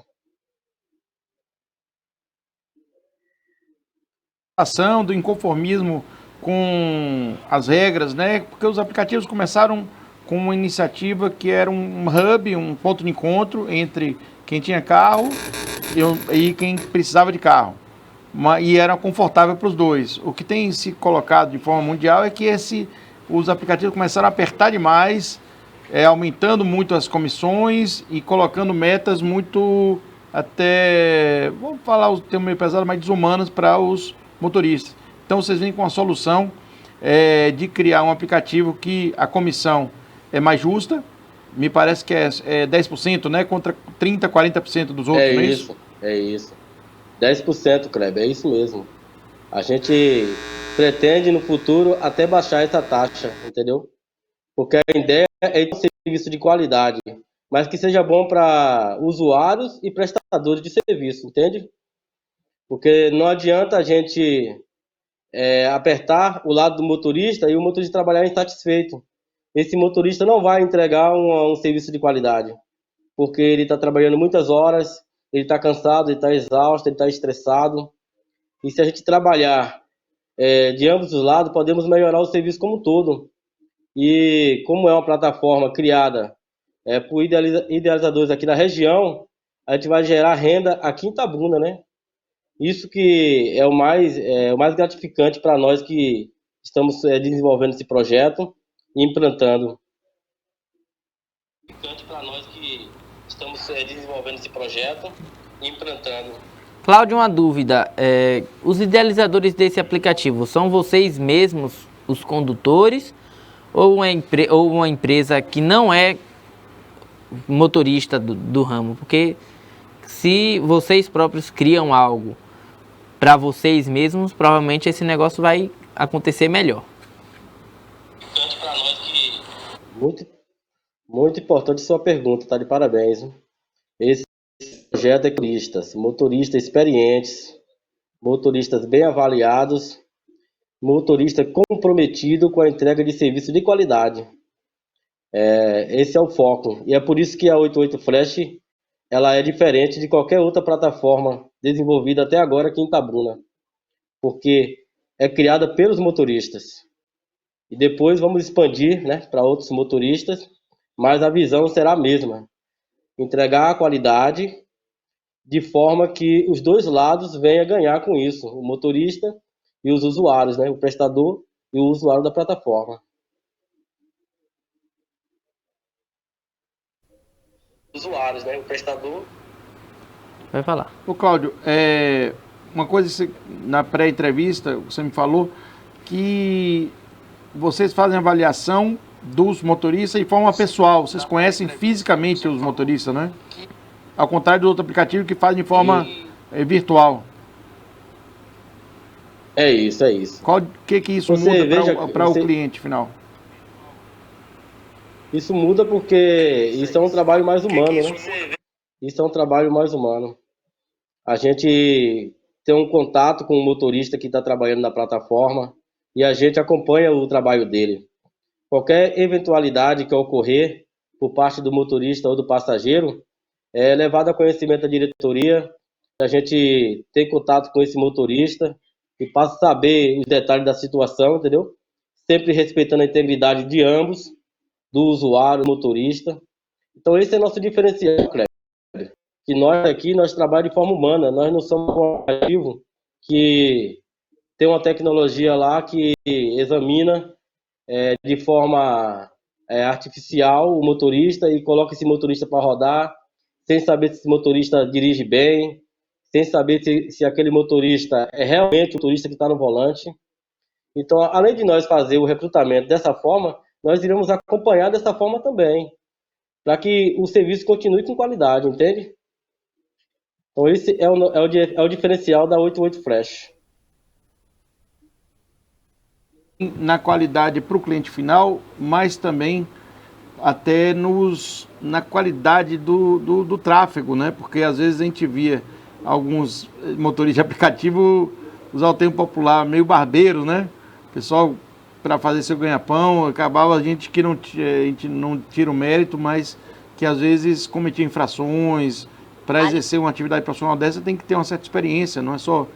Do inconformismo com as regras, né? Porque os aplicativos começaram com uma iniciativa que era um hub, um ponto de encontro entre quem tinha carro e quem precisava de carro. E era confortável para os dois. O que tem se colocado de forma mundial é que os aplicativos começaram a apertar demais, aumentando muito as comissões e colocando metas muito, até, vou falar o termo meio pesado, mas desumanas para os motoristas. Então vocês vêm com a solução de criar um aplicativo que a comissão é mais justa, me parece que é 10%, né, contra 30%, 40% dos outros, não é isso? É isso. 10%, Kleber, é isso mesmo. A gente pretende no futuro até baixar essa taxa, entendeu? Porque a ideia é serviço de qualidade, mas que seja bom para usuários e prestadores de serviço, entende? Porque não adianta a gente apertar o lado do motorista e o motorista trabalhar insatisfeito. Esse motorista não vai entregar um serviço de qualidade, porque ele está trabalhando muitas horas, ele está cansado, ele está exausto, ele está estressado. E se a gente trabalhar de ambos os lados, podemos melhorar o serviço como um todo. E como é uma plataforma criada por idealizadores aqui na região, a gente vai gerar renda aqui em Itabuna, né? Isso que é o mais gratificante para nós que estamos desenvolvendo esse projeto e implantando. Para nós que estamos desenvolvendo esse projeto e implantando. Cláudio, uma dúvida. Os idealizadores desse aplicativo são vocês mesmos, os condutores, ou uma empresa que não é motorista do ramo? Porque se vocês próprios criam algo para vocês mesmos, provavelmente esse negócio vai acontecer melhor. Muito, muito importante sua pergunta, tá de parabéns. Hein? Esse projeto é motoristas experientes, motoristas bem avaliados, motorista comprometido com a entrega de serviço de qualidade. Esse é o foco. E é por isso que a 88 Flash ela é diferente de qualquer outra plataforma desenvolvida até agora aqui em Itabuna. Porque é criada pelos motoristas. E depois vamos expandir, né, para outros motoristas, mas a visão será a mesma. Entregar a qualidade de forma que os dois lados venham ganhar com isso. O motorista e os usuários, né, o prestador e o usuário da plataforma. Usuários, né? O prestador. Vai falar. Ô Cláudio, uma coisa na pré-entrevista, você me falou que vocês fazem avaliação dos motoristas de forma pessoal. Vocês conhecem fisicamente os motoristas, né? Ao contrário do outro aplicativo que faz de forma virtual. É isso. O que isso muda para o cliente final? Isso muda porque isso é um trabalho mais humano, né? Isso é um trabalho mais humano. A gente tem um contato com o motorista que está trabalhando na plataforma e a gente acompanha o trabalho dele. Qualquer eventualidade que ocorrer por parte do motorista ou do passageiro é levado a conhecimento da diretoria. A gente tem contato com esse motorista e passa a saber os detalhes da situação, entendeu? Sempre respeitando a integridade de ambos, do usuário, do motorista. Então esse é nosso diferencial, Cleber. Que nós aqui, nós trabalhamos de forma humana, nós não somos um aplicativo que tem uma tecnologia lá que examina de forma artificial o motorista e coloca esse motorista para rodar, sem saber se esse motorista dirige bem, sem saber se aquele motorista é realmente o motorista que está no volante. Então, além de nós fazer o recrutamento dessa forma, nós iremos acompanhar dessa forma também, para que o serviço continue com qualidade, entende? Então, esse é o diferencial da 88 Flash. Na qualidade para o cliente final, mas também até na qualidade do tráfego, né? Porque às vezes a gente via alguns motoristas de aplicativo usar o termo popular meio barbeiro, né? O pessoal, para fazer seu ganha-pão, acabava a gente não tira o mérito, mas que às vezes cometia infrações. Para exercer uma atividade profissional dessa tem que ter uma certa experiência, não é só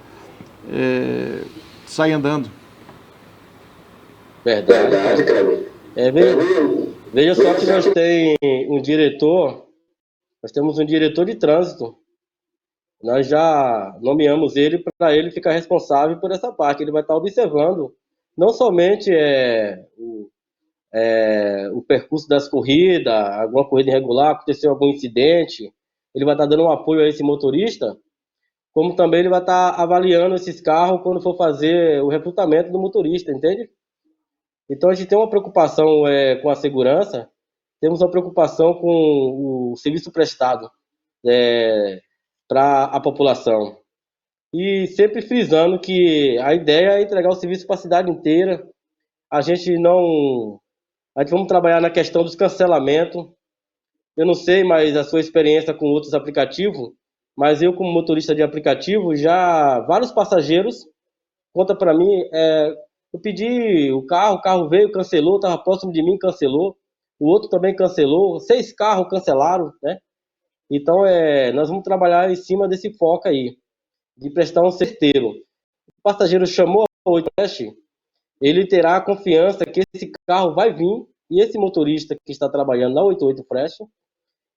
sair andando. Verdade. Veja só que nós temos um diretor de trânsito. Nós já nomeamos ele para ele ficar responsável por essa parte. Ele vai estar observando não somente o percurso das corridas, alguma corrida irregular, aconteceu algum incidente, ele vai estar dando um apoio a esse motorista, como também ele vai estar avaliando esses carros quando for fazer o recrutamento do motorista, entende? Então a gente tem uma preocupação com a segurança, temos uma preocupação com o serviço prestado para a população. E sempre frisando que a ideia é entregar o serviço para a cidade inteira. A gente A gente vamos trabalhar na questão dos cancelamentos. Eu não sei, mas a sua experiência com outros aplicativos, mas eu como motorista de aplicativo, já vários passageiros conta para mim, eu pedi o carro veio, cancelou, estava próximo de mim, cancelou. O outro também cancelou, 6 carros cancelaram, né? Então, nós vamos trabalhar em cima desse foco aí, de prestar um certeiro. O passageiro chamou a 88 Flash, ele terá a confiança que esse carro vai vir, e esse motorista que está trabalhando na 88 Flash,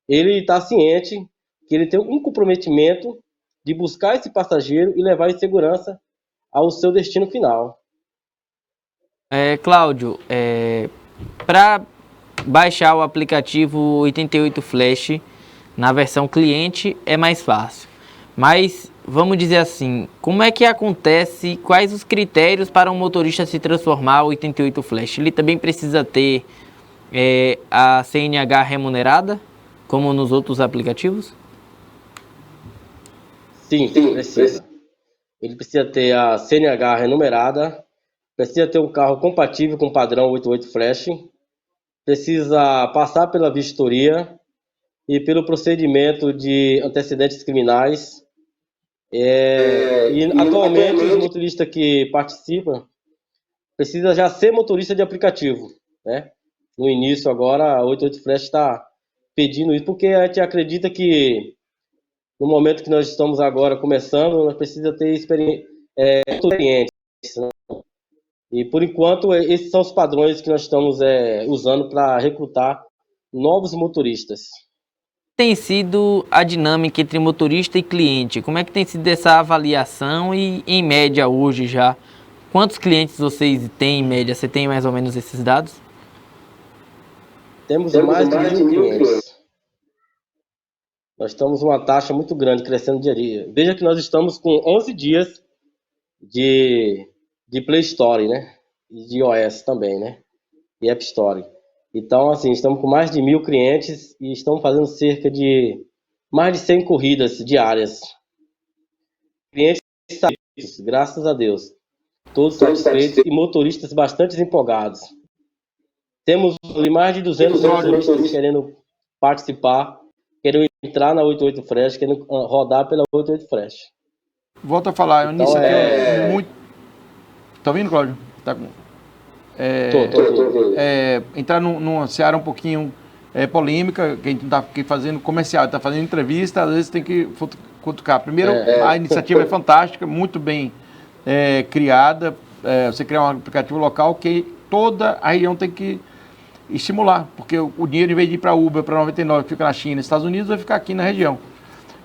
ele está ciente que ele tem um comprometimento de buscar esse passageiro e levar em segurança ao seu destino final. Cláudio, para baixar o aplicativo 88 Flash na versão cliente é mais fácil. Mas vamos dizer assim, como é que acontece, quais os critérios para um motorista se transformar 88 Flash? Ele também precisa ter a CNH remunerada, como nos outros aplicativos? Sim, precisa. Ele precisa ter a CNH remunerada, precisa ter um carro compatível com o padrão 88 Flash, precisa passar pela vistoria e pelo procedimento de antecedentes criminais. E atualmente os motoristas que participam precisa já ser motorista de aplicativo, né? No início agora a 88 Flash está pedindo isso porque a gente acredita que no momento que nós estamos agora começando, nós precisamos ter experiência, né? E por enquanto esses são os padrões que nós estamos usando para recrutar novos motoristas. Tem sido a dinâmica entre motorista e cliente? Como é que tem sido essa avaliação e, em média, hoje já? Quantos clientes vocês têm, em média? Você tem mais ou menos esses dados? Temos mais de 1.000 clientes. Nós estamos uma taxa muito grande, crescendo dia a dia. Veja que nós estamos com 11 dias de Play Store, né? E de iOS também, né? E App Store. Então, assim, estamos com mais de 1.000 clientes e estamos fazendo cerca de mais de 100 corridas diárias. Clientes satisfeitos, graças a Deus. Todos satisfeitos e motoristas bastante empolgados. Temos mais de 200 motoristas querendo participar, querendo entrar na 88 Flash, querendo rodar pela 88 Flash. Volto a falar, então, iniciativa muito... Tá ouvindo, Cláudio? Tá com... entrar numa seara um pouquinho polêmica, que a gente não está aqui fazendo comercial, está fazendo entrevista, às vezes tem que cutucar. Primeiro, a iniciativa é fantástica, muito bem criada, você criar um aplicativo local que toda a região tem que estimular, porque o dinheiro, em vez de ir para Uber, para 99, que fica na China, nos Estados Unidos, vai ficar aqui na região.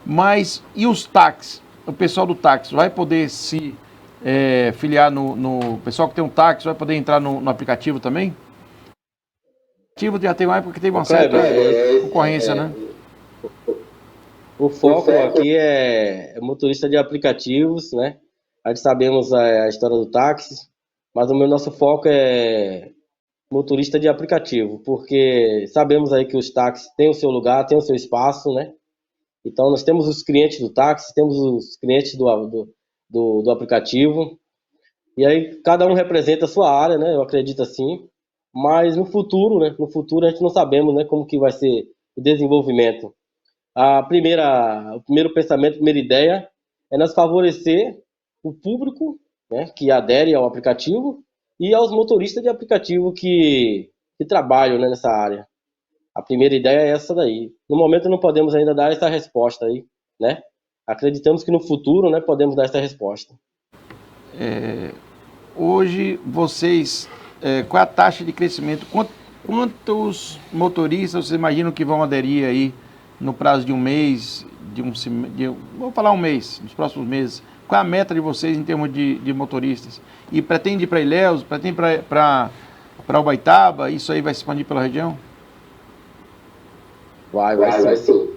Mas, e os táxis? O pessoal do táxi vai poder se filiar no pessoal que tem um táxi, vai poder entrar no aplicativo também? O aplicativo já tem uma época que teve uma certa concorrência, né? O foco aqui é motorista de aplicativos, né? A gente sabemos a história do táxi, mas o nosso foco é motorista de aplicativo, porque sabemos aí que os táxis têm o seu lugar, têm o seu espaço, né? Então nós temos os clientes do táxi, temos os clientes do aplicativo, e aí cada um representa a sua área, né? Eu acredito assim, mas no futuro, né? No futuro a gente não sabemos, né? Como que vai ser o desenvolvimento. O primeiro pensamento, a primeira ideia é nós favorecer o público, né? Que adere ao aplicativo e aos motoristas de aplicativo que trabalham, né, nessa área. A primeira ideia é essa daí. No momento não podemos ainda dar essa resposta aí, né? Acreditamos que no futuro, né, podemos dar essa resposta. Hoje, vocês, qual é a taxa de crescimento? Quantos motoristas vocês imaginam que vão aderir aí no prazo de um mês, vou falar um mês, nos próximos meses? Qual é a meta de vocês em termos de motoristas? E pretende ir para Ilhéus, pretende ir para Ubaitaba? Isso aí vai se expandir pela região? Vai sim.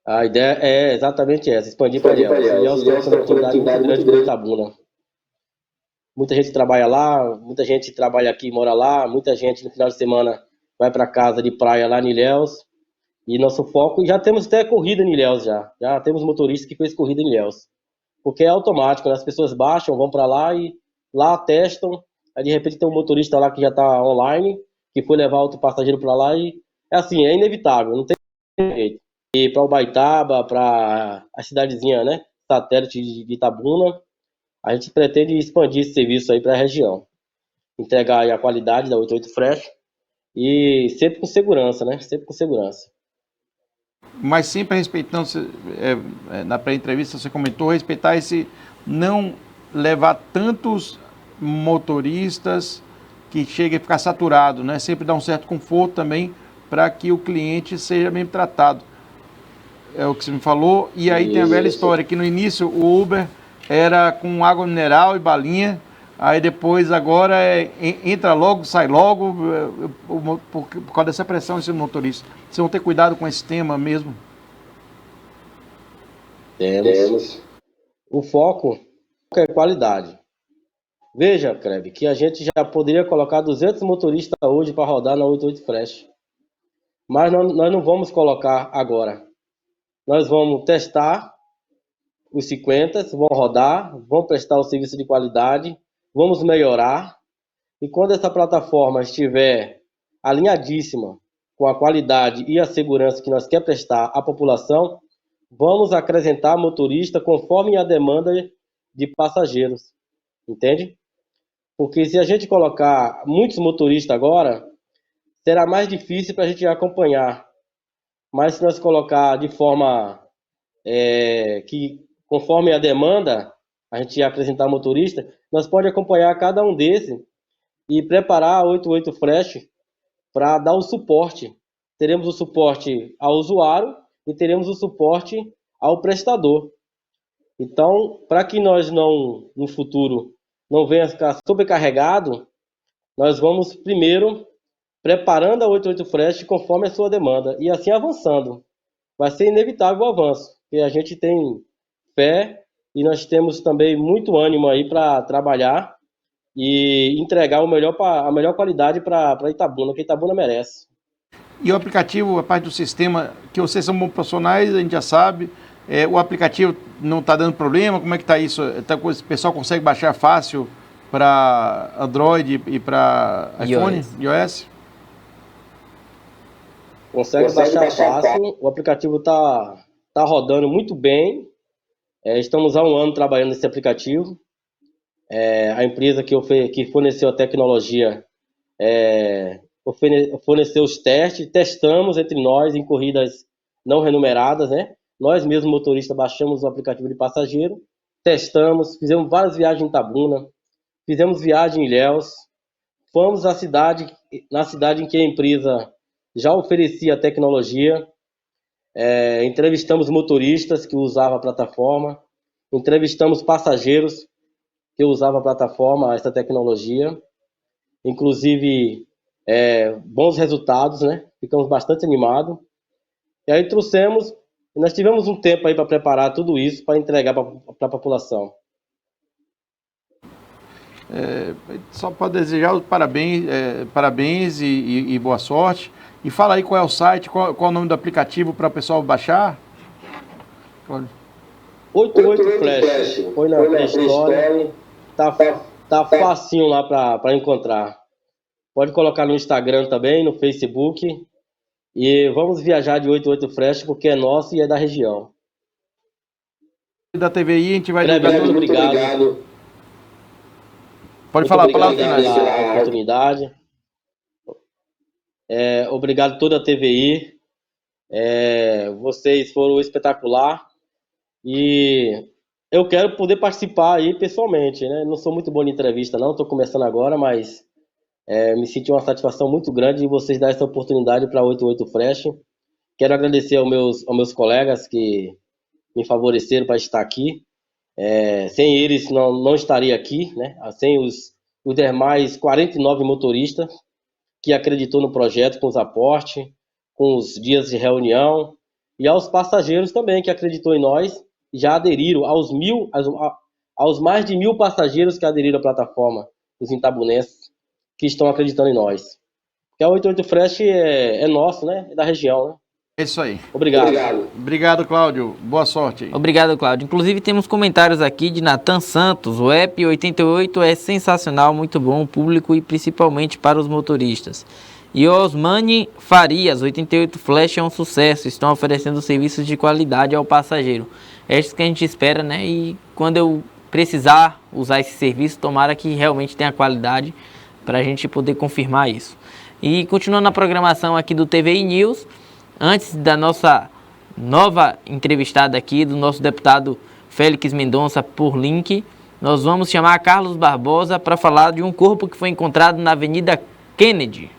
A ideia é exatamente essa, expandir para Ilhéus. Ilhéus tem uma conectividade muito grande com Itabuna. Muita gente trabalha lá, muita gente trabalha aqui e mora lá, muita gente no final de semana vai para casa de praia lá em Ilhéus. E nosso foco, já temos até corrida em Ilhéus já temos motorista que fez corrida em Ilhéus. Porque é automático, né? As pessoas baixam, vão para lá e lá testam Aí de repente tem um motorista lá que já está online, que foi levar outro passageiro para lá e é assim, é inevitável, não tem jeito. E para Ubaitaba, para a cidadezinha, né, satélite de Itabuna, a gente pretende expandir esse serviço aí para a região. Entregar aí a qualidade da 88 Fresh e sempre com segurança, né? Sempre com segurança. Mas sempre respeitando, na pré-entrevista você comentou, respeitar esse não levar tantos motoristas que chegue a ficar saturado, né? Sempre dar um certo conforto também para que o cliente seja bem tratado. É o que você me falou. E aí tem a velha história, que no início o Uber era com água mineral e balinha, aí depois agora entra logo, sai logo, por causa dessa pressão em cima do motorista. Vocês vão ter cuidado com esse tema mesmo? Temos. O foco é qualidade. Veja, Kreb, que a gente já poderia colocar 200 motoristas hoje para rodar na 88 Fresh. Mas nós não vamos colocar agora. Nós vamos testar os 50, vão rodar, vão prestar o serviço de qualidade, vamos melhorar. E quando essa plataforma estiver alinhadíssima com a qualidade e a segurança que nós quer prestar à população, vamos acrescentar motorista conforme a demanda de passageiros. Entende? Porque se a gente colocar muitos motoristas agora, será mais difícil para a gente acompanhar. Mas se nós colocar de forma que, conforme a demanda, a gente apresentar motorista, nós podemos acompanhar cada um desses e preparar a 88 Fresh para dar o suporte. Teremos o suporte ao usuário e teremos o suporte ao prestador. Então, para que nós não, no futuro, não venha ficar sobrecarregado, nós vamos primeiro preparando a 88 Fresh conforme a sua demanda e assim avançando. Vai ser inevitável o avanço, porque a gente tem fé e nós temos também muito ânimo aí para trabalhar e entregar a melhor qualidade para Itabuna, que Itabuna merece. E o aplicativo, a parte do sistema, que vocês são bons profissionais, a gente já sabe, o aplicativo não está dando problema, como é que está isso? O pessoal consegue baixar fácil para Android e para iPhone, iOS? Consegue baixar fácil, o aplicativo tá rodando muito bem, estamos há um ano trabalhando nesse aplicativo, a empresa que forneceu a tecnologia forneceu os testes, testamos entre nós em corridas não remuneradas, né? Nós mesmos motoristas baixamos o aplicativo de passageiro, testamos, fizemos várias viagens em Itabuna, fizemos viagem em Ilhéus, fomos na cidade em que a empresa já oferecia a tecnologia, entrevistamos motoristas que usavam a plataforma, entrevistamos passageiros que usavam a plataforma, essa tecnologia, inclusive bons resultados, né? Ficamos bastante animados. E aí nós tivemos um tempo aí para preparar tudo isso, para entregar para a população. Só para desejar os parabéns e boa sorte. E fala aí qual é o site, qual é o nome do aplicativo para o pessoal baixar. 88 Flash, põe na Play Store, tá facinho lá para encontrar. Pode colocar no Instagram também, no Facebook. E vamos viajar de 88 Flash porque é nosso e é da região. Da TVI a gente vai divulgar. Muito obrigado. Pode falar a palavra pela oportunidade. Obrigado toda a TVI. Vocês foram espetacular. E eu quero poder participar aí pessoalmente, né? Não sou muito bom de entrevista, não. Estou começando agora, mas me senti uma satisfação muito grande de vocês dar essa oportunidade para a 88 Fresh. Quero agradecer aos meus colegas que me favoreceram para estar aqui. Sem eles não estaria aqui, né? Sem os demais 49 motoristas que acreditou no projeto com os aportes, com os dias de reunião, e aos passageiros também que acreditou em nós, já aderiram aos mais de 1.000 passageiros que aderiram à plataforma, os itabunenses, que estão acreditando em nós. Porque a 88 Fresh é nosso, né? É da região, né? É isso aí. Obrigado. Obrigado, Cláudio. Boa sorte aí. Obrigado, Cláudio. Inclusive temos comentários aqui de Natan Santos. O app 88 é sensacional, muito bom, público e principalmente para os motoristas. E Osmani Farias, 88 Flash é um sucesso, estão oferecendo serviços de qualidade ao passageiro. É isso que a gente espera, né? E quando eu precisar usar esse serviço, tomara que realmente tenha qualidade para a gente poder confirmar isso. E continuando a programação aqui do TVI News, antes da nossa nova entrevistada aqui, do nosso deputado Félix Mendonça por link, nós vamos chamar Carlos Barbosa para falar de um corpo que foi encontrado na Avenida Kennedy.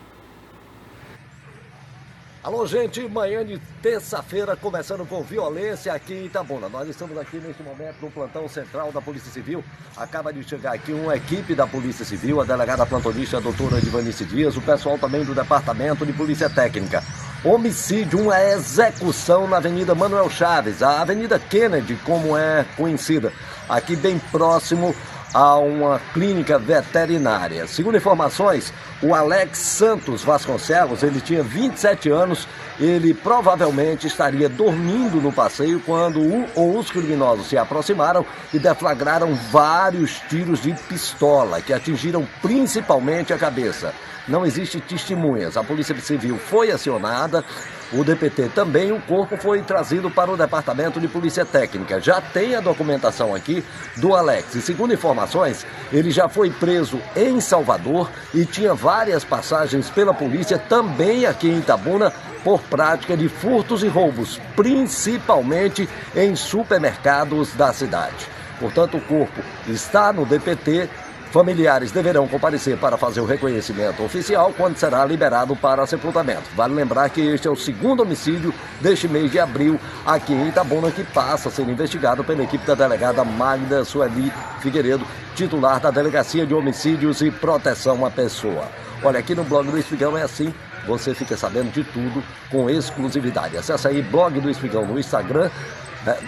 Alô, gente, manhã de terça-feira, começando com violência aqui em Itabuna. Nós estamos aqui neste momento no plantão central da Polícia Civil. Acaba de chegar aqui uma equipe da Polícia Civil, a delegada plantonista, a doutora Edivanice Dias, o pessoal também do Departamento de Polícia Técnica. Homicídio, uma execução na Avenida Manuel Chaves, a Avenida Kennedy, como é conhecida, aqui bem próximo a uma clínica veterinária. Segundo informações, o Alex Santos Vasconcelos, ele tinha 27 anos, ele provavelmente estaria dormindo no passeio quando os criminosos se aproximaram e deflagraram vários tiros de pistola que atingiram principalmente a cabeça. Não existe testemunhas, a Polícia Civil foi acionada, o DPT também, o corpo foi trazido para o Departamento de Polícia Técnica. Já tem a documentação aqui do Alex. E segundo informações, ele já foi preso em Salvador e tinha várias passagens pela polícia também aqui em Itabuna por prática de furtos e roubos, principalmente em supermercados da cidade. Portanto, o corpo está no DPT. Familiares deverão comparecer para fazer o reconhecimento oficial quando será liberado para sepultamento. Vale lembrar que este é o segundo homicídio deste mês de abril aqui em Itabuna, que passa a ser investigado pela equipe da delegada Magda Sueli Figueiredo, titular da Delegacia de Homicídios e Proteção à Pessoa. Olha, aqui no blog do Espigão é assim, você fica sabendo de tudo com exclusividade. Acesse aí blog do Espigão no Instagram.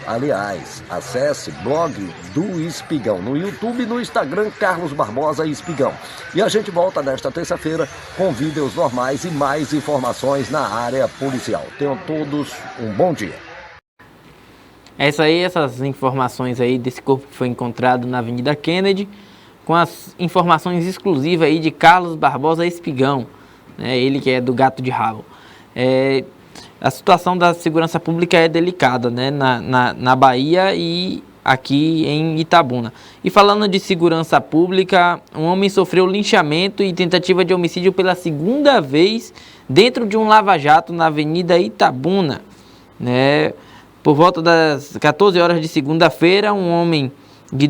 Aliás, acesse blog do Espigão no YouTube e no Instagram, Carlos Barbosa Espigão. E a gente volta nesta terça-feira com vídeos normais e mais informações na área policial. Tenham todos um bom dia. Essas informações aí desse corpo que foi encontrado na Avenida Kennedy, com as informações exclusivas aí de Carlos Barbosa Espigão, né? Ele que é do Gato de Rabo. A situação da segurança pública é delicada, né, na Bahia e aqui em Itabuna. E falando de segurança pública, um homem sofreu linchamento e tentativa de homicídio pela segunda vez dentro de um lava-jato na Avenida Itabuna, né? Por volta das 14 horas de segunda-feira, um homem de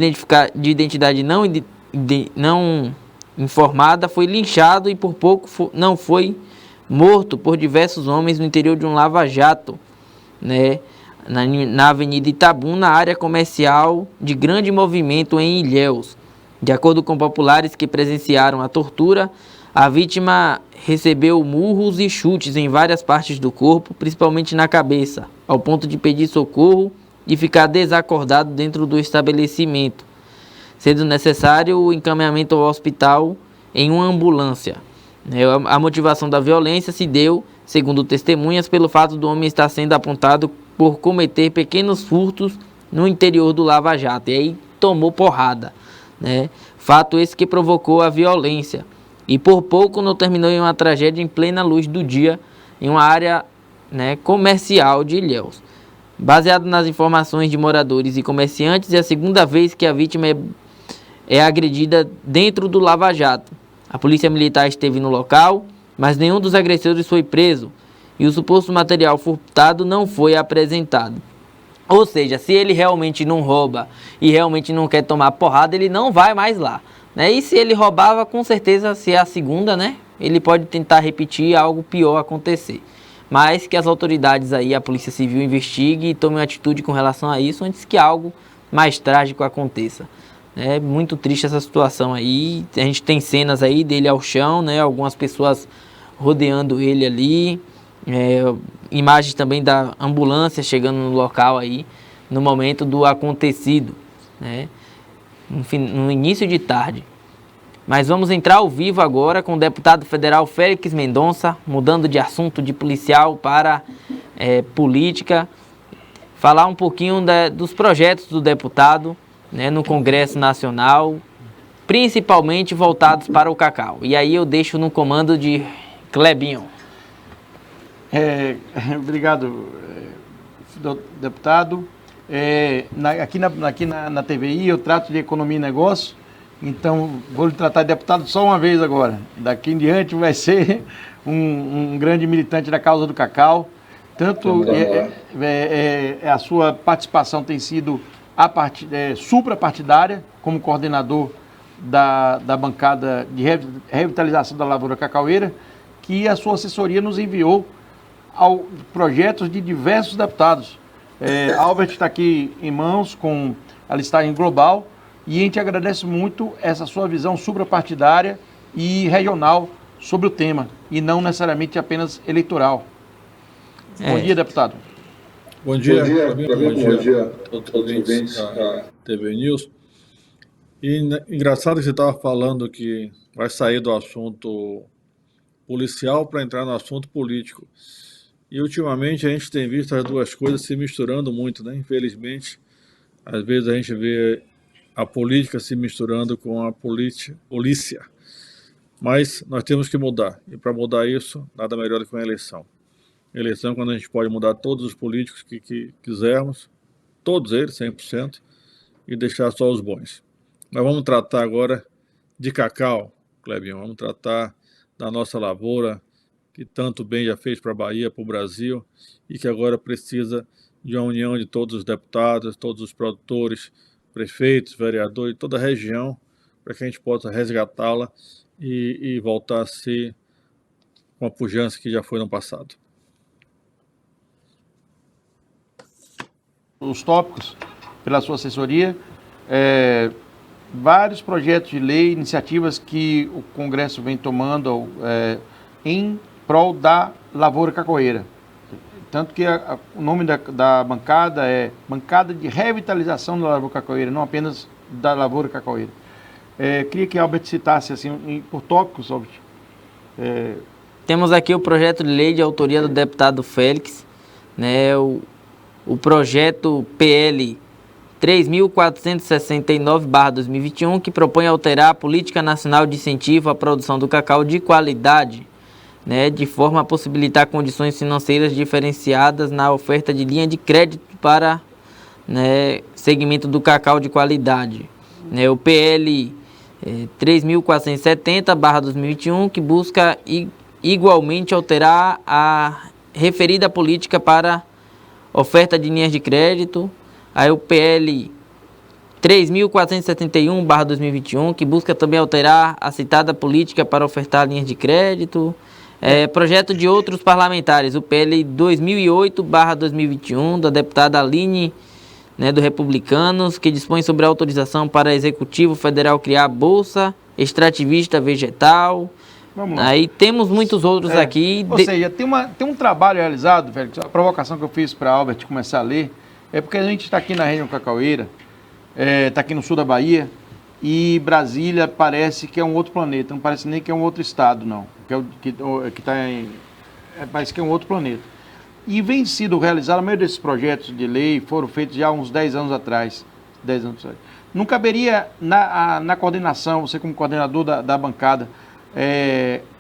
identidade não informada foi linchado e por pouco não foi morto por diversos homens no interior de um lava-jato, né, na Avenida Itabuna, área comercial de grande movimento em Ilhéus. De acordo com populares que presenciaram a tortura, a vítima recebeu murros e chutes em várias partes do corpo, principalmente na cabeça, ao ponto de pedir socorro e ficar desacordado dentro do estabelecimento, sendo necessário o encaminhamento ao hospital em uma ambulância. A motivação da violência se deu, segundo testemunhas, pelo fato do homem estar sendo apontado por cometer pequenos furtos no interior do lava-jato. E aí tomou porrada, né? Fato esse que provocou a violência. E por pouco não terminou em uma tragédia em plena luz do dia, em uma área, né, comercial de Ilhéus. Baseado nas informações de moradores e comerciantes, é a segunda vez que a vítima é agredida dentro do lava-jato. A polícia militar esteve no local, mas nenhum dos agressores foi preso e o suposto material furtado não foi apresentado. Ou seja, se ele realmente não rouba e realmente não quer tomar porrada, ele não vai mais lá, né? E se ele roubava, com certeza, se é a segunda, né, ele pode tentar repetir algo pior acontecer. Mas que as autoridades aí, a Polícia Civil, investigue e tome uma atitude com relação a isso antes que algo mais trágico aconteça. É muito triste essa situação aí. A gente tem cenas aí dele ao chão, né? Algumas pessoas rodeando ele ali. Imagens também da ambulância chegando no local aí no momento do acontecido, né? No início de tarde. Mas vamos entrar ao vivo agora com o deputado federal Félix Mendonça, mudando de assunto de policial para política, falar um pouquinho dos projetos do deputado, né, no Congresso Nacional, principalmente voltados para o cacau. E aí eu deixo no comando de Clebinho. Obrigado, deputado. Aqui na TVI eu trato de economia e negócio, então vou lhe tratar de deputado só uma vez agora. Daqui em diante vai ser um grande militante da causa do cacau. Tanto a sua participação tem sido suprapartidária, como coordenador da bancada de revitalização da lavoura cacaueira, que a sua assessoria nos enviou projetos de diversos deputados. Albert está aqui em mãos com a listagem global e a gente agradece muito essa sua visão suprapartidária e regional sobre o tema, e não necessariamente apenas eleitoral. Bom dia, deputado. Bom dia a todos os ouvintes da TV News. E engraçado que você estava falando que vai sair do assunto policial para entrar no assunto político. E ultimamente a gente tem visto as duas coisas se misturando muito, né? Infelizmente, às vezes a gente vê a política se misturando com a polícia. Mas nós temos que mudar. E para mudar isso, nada melhor do que uma eleição. Eleição quando a gente pode mudar todos os políticos que quisermos, todos eles, 100%, e deixar só os bons. Nós vamos tratar agora de cacau, Clebinho. Vamos tratar da nossa lavoura, que tanto bem já fez para a Bahia, para o Brasil, e que agora precisa de uma união de todos os deputados, todos os produtores, prefeitos, vereadores, toda a região, para que a gente possa resgatá-la e voltar a ser com a pujança que já foi no passado. Os tópicos, pela sua assessoria, vários projetos de lei, iniciativas que o Congresso vem tomando em prol da lavoura cacaueira. Tanto que o nome da bancada é Bancada de Revitalização da Lavoura Cacaueira, não apenas da lavoura cacaueira. Queria que Albert citasse assim, por tópicos, Albert. Temos aqui o projeto de lei de autoria do deputado Félix, né, o projeto PL 3.469/2021, que propõe alterar a Política Nacional de Incentivo à Produção do Cacau de Qualidade, né, de forma a possibilitar condições financeiras diferenciadas na oferta de linha de crédito para, né, segmento do cacau de qualidade. Né, o PL 3.470/2021, que busca igualmente alterar a referida política para oferta de linhas de crédito. Aí o PL 3.471/2021, que busca também alterar a citada política para ofertar linhas de crédito. Projeto de outros parlamentares, o PL 2008/2021, da deputada Aline, né, do Republicanos, que dispõe sobre a autorização para Executivo Federal criar Bolsa Extrativista Vegetal. Vamos lá. Aí temos muitos outros aqui. Ou seja, tem um trabalho realizado, velho. A provocação que eu fiz para Albert começar a ler é porque a gente está aqui na região cacaueira, está aqui no sul da Bahia, e Brasília parece que é um outro planeta, não parece nem que é um outro estado, não. Parece que é um outro planeta. E vem sido realizado, a maioria desses projetos de lei foram feitos já há uns 10 anos atrás. Não caberia na coordenação, você como coordenador da bancada,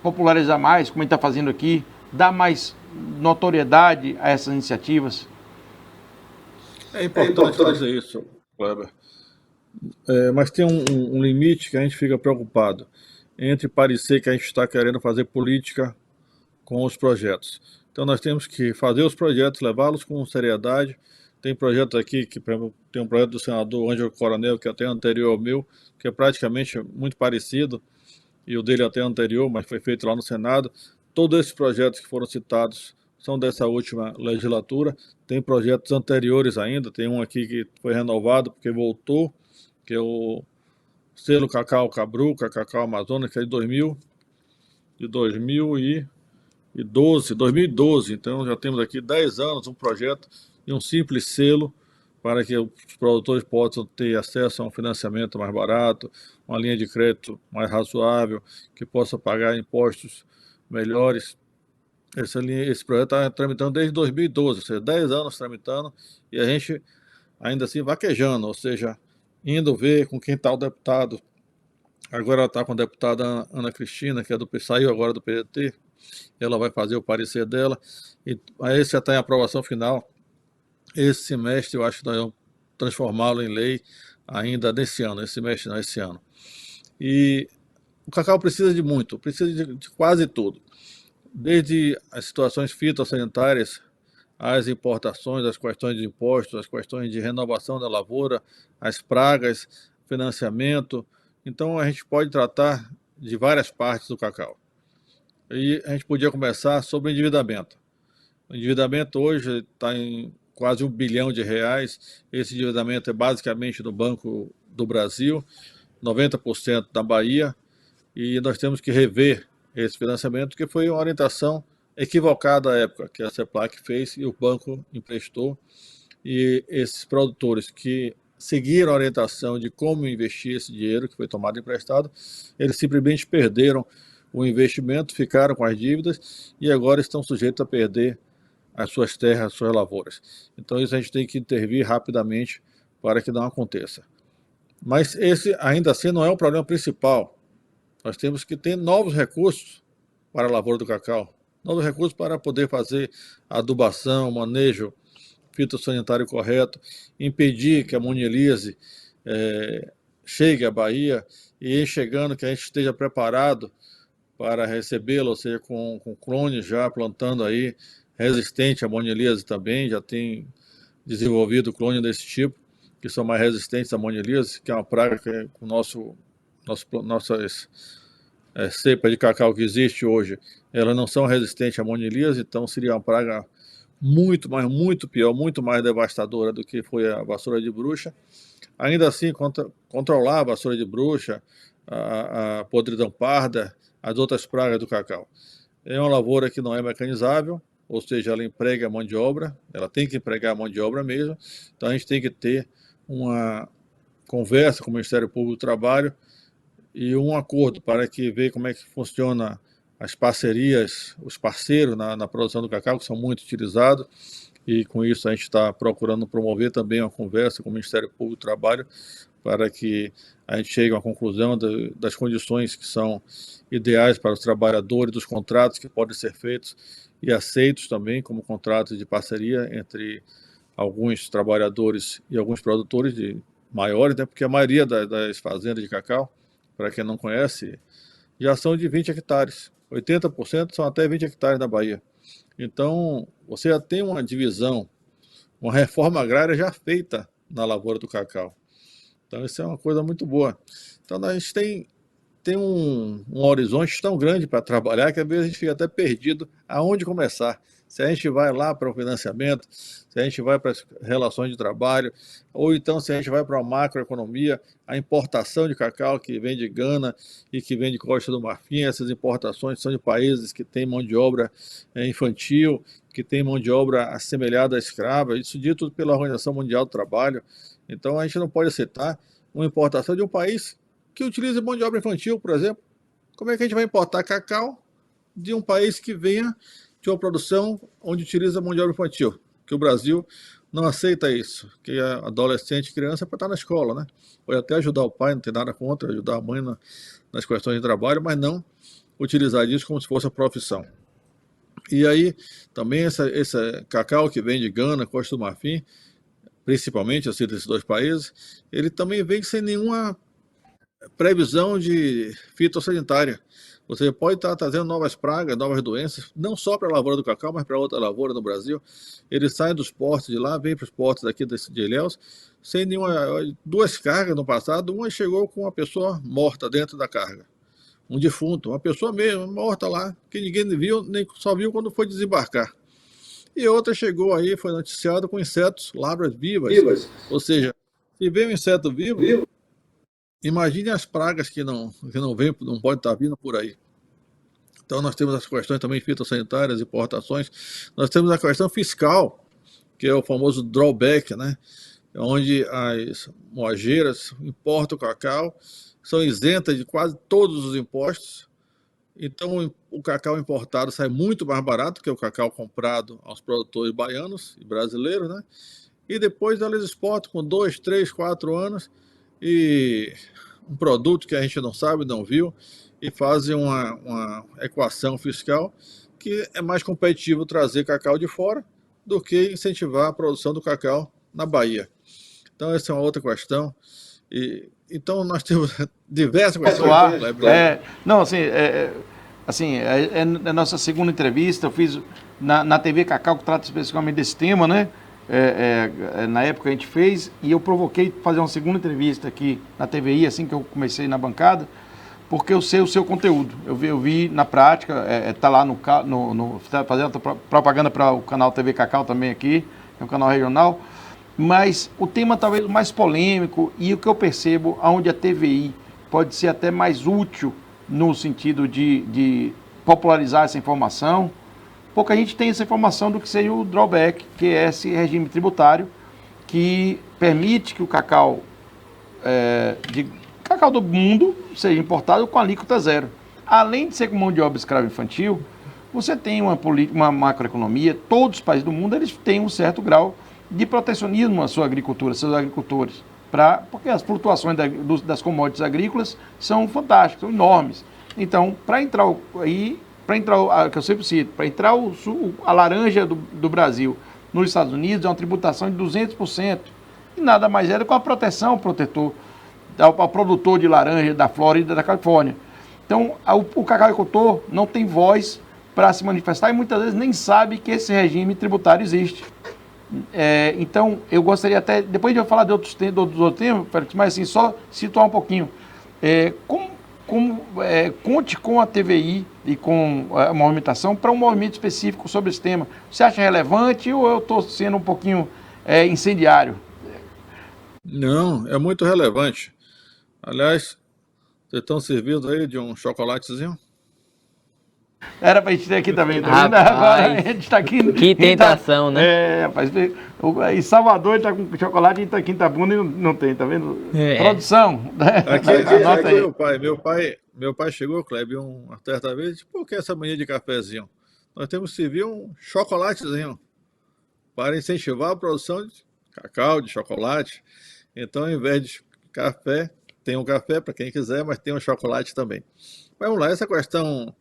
popularizar mais, como a gente está fazendo aqui, dar mais notoriedade a essas iniciativas? É importante fazer isso, Kleber. Mas tem um limite que a gente fica preocupado entre parecer que a gente está querendo fazer política com os projetos. Então nós temos que fazer os projetos, levá-los com seriedade. Tem projetos aqui, tem um projeto do senador Ângelo Coronel, que é até anterior ao meu, que é praticamente muito parecido, e o dele até anterior, mas foi feito lá no Senado. Todos esses projetos que foram citados são dessa última legislatura. Tem projetos anteriores ainda, tem um aqui que foi renovado porque voltou, que é o selo Cacau Cabruca, Cacau Amazonas, que é de 2012. Então já temos aqui 10 anos um projeto e um simples selo para que os produtores possam ter acesso a um financiamento mais barato, uma linha de crédito mais razoável, que possa pagar impostos melhores. Esse projeto está tramitando desde 2012, ou seja, 10 anos tramitando, e a gente ainda assim vaquejando, ou seja, indo ver com quem está o deputado. Agora ela está com a deputada Ana Cristina, que saiu agora do PDT, ela vai fazer o parecer dela, e aí esse já está em aprovação final. Esse semestre eu acho que nós vamos transformá-lo em lei ainda nesse ano, esse semestre não, esse ano. E o cacau precisa de muito, precisa de quase tudo. Desde as situações fitossanitárias, as importações, as questões de impostos, as questões de renovação da lavoura, as pragas, financiamento. Então a gente pode tratar de várias partes do cacau. E a gente podia começar sobre o endividamento. O endividamento hoje está em quase R$1 bilhão. Esse endividamento é basicamente do Banco do Brasil, 90% da Bahia, e nós temos que rever esse financiamento, que foi uma orientação equivocada à época, que a CEPLAC fez e o banco emprestou, e esses produtores que seguiram a orientação de como investir esse dinheiro que foi tomado emprestado, eles simplesmente perderam o investimento, ficaram com as dívidas e agora estão sujeitos a perder as suas terras, as suas lavouras. Então isso a gente tem que intervir rapidamente para que não aconteça. Mas esse ainda assim não é o problema principal. Nós temos que ter novos recursos para a lavoura do cacau, novos recursos para poder fazer adubação, manejo fitossanitário correto, impedir que a monilise chegue à Bahia e em chegando que a gente esteja preparado para recebê-lo, ou seja, com clones já plantando aí, resistente à monilise também, já tem desenvolvido clone desse tipo, que são mais resistentes à monilise, que é uma praga que é com nossas cepas de cacau que existe hoje, elas não são resistentes à monilise, então seria uma praga muito, mas muito pior, muito mais devastadora do que foi a vassoura de bruxa. Ainda assim, controlar a vassoura de bruxa, a podridão parda, as outras pragas do cacau. É uma lavoura que não é mecanizável, ou seja, ela emprega a mão de obra, ela tem que empregar a mão de obra mesmo, então a gente tem que ter uma conversa com o Ministério Público do Trabalho e um acordo para que veja como é que funciona as parcerias, os parceiros na produção do cacau, que são muito utilizados, e com isso a gente está procurando promover também uma conversa com o Ministério Público do Trabalho para que a gente chegue a uma conclusão das condições que são ideais para os trabalhadores, dos contratos que podem ser feitos e aceitos também como contratos de parceria entre alguns trabalhadores e alguns produtores maiores, né? Porque a maioria das fazendas de cacau, para quem não conhece, já são de 20 hectares. 80% são até 20 hectares na Bahia. Então, você já tem uma divisão, uma reforma agrária já feita na lavoura do cacau. Então, isso é uma coisa muito boa. Então, a gente tem um horizonte tão grande para trabalhar que às vezes a gente fica até perdido aonde começar. Se a gente vai lá para o financiamento, se a gente vai para as relações de trabalho, ou então se a gente vai para a macroeconomia, a importação de cacau que vem de Gana e que vem de Costa do Marfim, essas importações são de países que têm mão de obra infantil, que têm mão de obra assemelhada à escrava, isso dito pela Organização Mundial do Trabalho. Então a gente não pode aceitar uma importação de um país que utiliza mão de obra infantil, por exemplo. Como é que a gente vai importar cacau de um país que venha de uma produção onde utiliza mão de obra infantil? Que o Brasil não aceita isso, que a adolescente e criança é para estar na escola, né? Pode até ajudar o pai, não tem nada contra, ajudar a mãe nas questões de trabalho, mas não utilizar isso como se fosse a profissão. E aí, também esse cacau que vem de Gana, Costa do Marfim, principalmente, eu cito esses dois países, ele também vem sem nenhuma previsão de fitossanitária. Você pode estar trazendo novas pragas, novas doenças, não só para a lavoura do cacau, mas para outra lavoura no Brasil. Eles saem dos portos de lá, vêm para os portos daqui de Ilhéus, sem nenhuma. Duas cargas no passado, uma chegou com uma pessoa morta dentro da carga. Um defunto, uma pessoa mesmo, morta lá, que ninguém viu, nem só viu quando foi desembarcar. E outra chegou aí, foi noticiada com insetos, larvas vivas. Ou seja, se vê um inseto vivo, imagine as pragas que não vem, não pode estar vindo por aí. Então nós temos as questões também fitossanitárias, importações. Nós temos a questão fiscal, que é o famoso drawback, né? Onde as moageiras importam o cacau, são isentas de quase todos os impostos, Então, o cacau importado sai muito mais barato que o cacau comprado aos produtores baianos e brasileiros, né? E depois eles exportam com 2, 3, 4 anos e um produto que a gente não sabe, não viu, e fazem uma equação fiscal que é mais competitivo trazer cacau de fora do que incentivar a produção do cacau na Bahia. Então, essa é uma outra questão. Então, nós temos diversas questões. Não, assim, é a nossa segunda entrevista. Eu fiz na TV Cacau, que trata especificamente desse tema, né? Na época a gente fez, e eu provoquei fazer uma segunda entrevista aqui na TVI, assim que eu comecei na bancada, porque eu sei o seu conteúdo. Eu vi na prática, tá lá tá fazendo propaganda para o canal TV Cacau também aqui, é um canal regional, mas o tema talvez mais polêmico, e o que eu percebo, onde a TVI pode ser até mais útil no sentido de popularizar essa informação. Pouca gente tem essa informação do que seria o drawback, que é esse regime tributário que permite que o cacau do mundo seja importado com alíquota zero. Além de ser com mão de obra escrava infantil, você tem uma macroeconomia, todos os países do mundo eles têm um certo grau de protecionismo na sua agricultura, seus agricultores, porque as flutuações das commodities agrícolas são fantásticas, são enormes. Então, para entrar que eu sempre cito, para entrar a laranja do Brasil nos Estados Unidos é uma tributação de 200%, e nada mais é do que uma proteção ao produtor de laranja da Flórida e da Califórnia. Então, o cacauicultor não tem voz para se manifestar e muitas vezes nem sabe que esse regime tributário existe. Então, eu gostaria até, depois de eu falar dos outros temas, Félix, mas assim, só situar um pouquinho. Conte com a TVI e com a movimentação para um movimento específico sobre esse tema. Você acha relevante ou eu estou sendo um pouquinho incendiário? Não, é muito relevante. Aliás, vocês estão servindo aí de um chocolatezinho? Era para a gente ter aqui também, tá vendo? Rapaz, Agora a gente está aqui. Que tentação, né? Rapaz, em Salvador está com chocolate, em Itabuna não tem, tá vendo? Produção. Aqui meu pai chegou, Kleber, uma certa vez, disse, por que essa mania de cafezinho? Nós temos que servir um chocolatezinho para incentivar a produção de cacau, de chocolate. Então, ao invés de café, tem um café para quem quiser, mas tem um chocolate também. Vamos lá, essa questão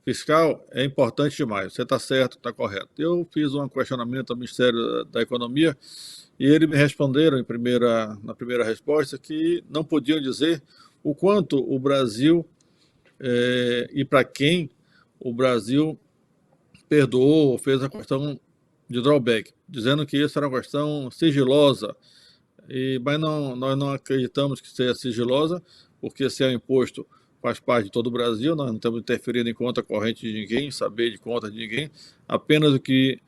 fiscal é importante demais. Você está certo, está correto. Eu fiz um questionamento ao Ministério da Economia e eles me responderam na primeira resposta que não podiam dizer o quanto o Brasil e para quem o Brasil perdoou ou fez a questão de drawback, dizendo que isso era uma questão sigilosa. Mas nós não acreditamos que seja sigilosa, porque se é um imposto faz parte de todo o Brasil, nós não estamos interferindo em conta corrente de ninguém, saber de conta de ninguém, apenas o que